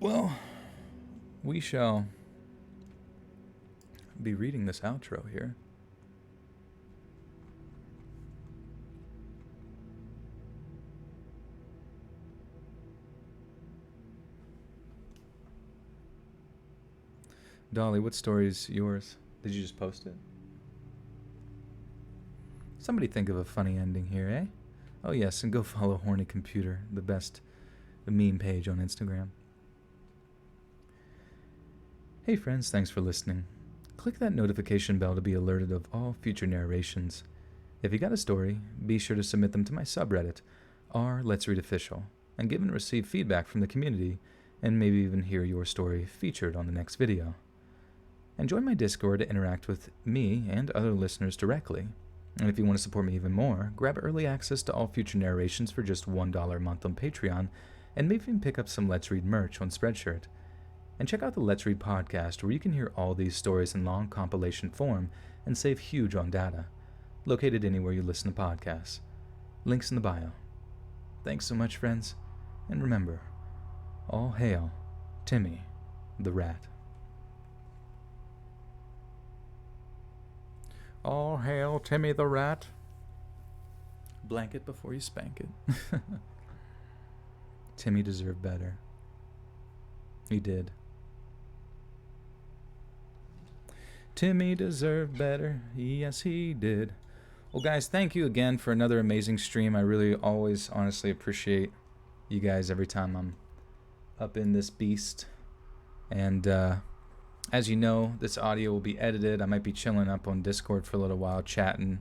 Well, we shall be reading this outro here. Dolly, what story is yours? Did you just post it? Somebody think of a funny ending here, eh? Oh yes, and go follow Horny Computer, the best meme page on Instagram. Hey friends, thanks for listening. Click that notification bell to be alerted of all future narrations. If you got a story, be sure to submit them to my subreddit, r/Let's Read Official, and give and receive feedback from the community, and maybe even hear your story featured on the next video. And join my Discord to interact with me and other listeners directly. And if you want to support me even more, grab early access to all future narrations for just $1 a month on Patreon, and maybe even pick up some Let's Read merch on Spreadshirt. And check out the Let's Read podcast, where you can hear all these stories in long compilation form and save huge on data. Located anywhere you listen to podcasts. Links in the bio. Thanks so much, friends. And remember, all hail Timmy the Rat. All hail Timmy the Rat. Blanket before you spank it. Timmy deserved better. He did. Timmy deserved better. Yes, he did. Well, guys, thank you again for another amazing stream. I really always honestly appreciate you guys every time I'm up in this beast. And as you know, this audio will be edited. I might be chilling up on Discord for a little while, chatting.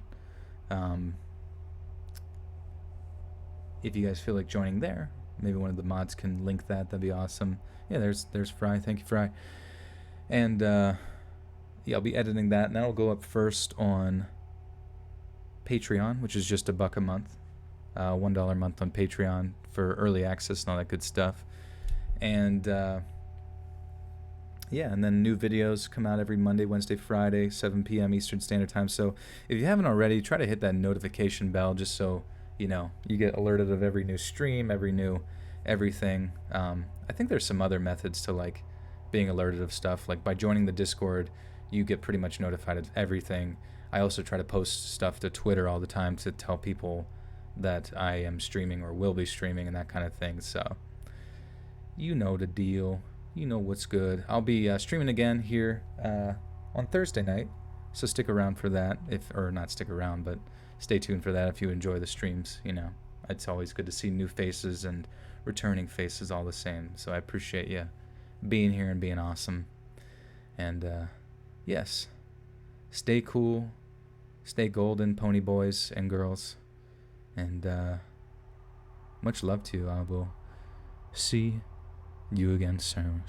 If you guys feel like joining there, maybe one of the mods can link that. That'd be awesome. Yeah, there's Fry. Thank you, Fry. And yeah, I'll be editing that, and that'll go up first on Patreon, which is just $1 a month, $1 a month on Patreon for early access and all that good stuff. And yeah, and then new videos come out every Monday, Wednesday, Friday, 7 p.m. Eastern Standard Time. So if you haven't already, try to hit that notification bell just so you get alerted of every new stream, every new everything. I think there's some other methods to like being alerted of stuff. Like by joining the Discord, you get pretty much notified of everything. I also try to post stuff to Twitter all the time to tell people that I am streaming or will be streaming and that kind of thing. So you know the deal. You know what's good. I'll be streaming again here on Thursday night, so stick around for that. Or not stick around, but stay tuned for that if you enjoy the streams. It's always good to see new faces and returning faces all the same. So I appreciate you being here and being awesome. And yes, stay cool, stay golden, pony boys and girls. And much love to you. I will see you again soon.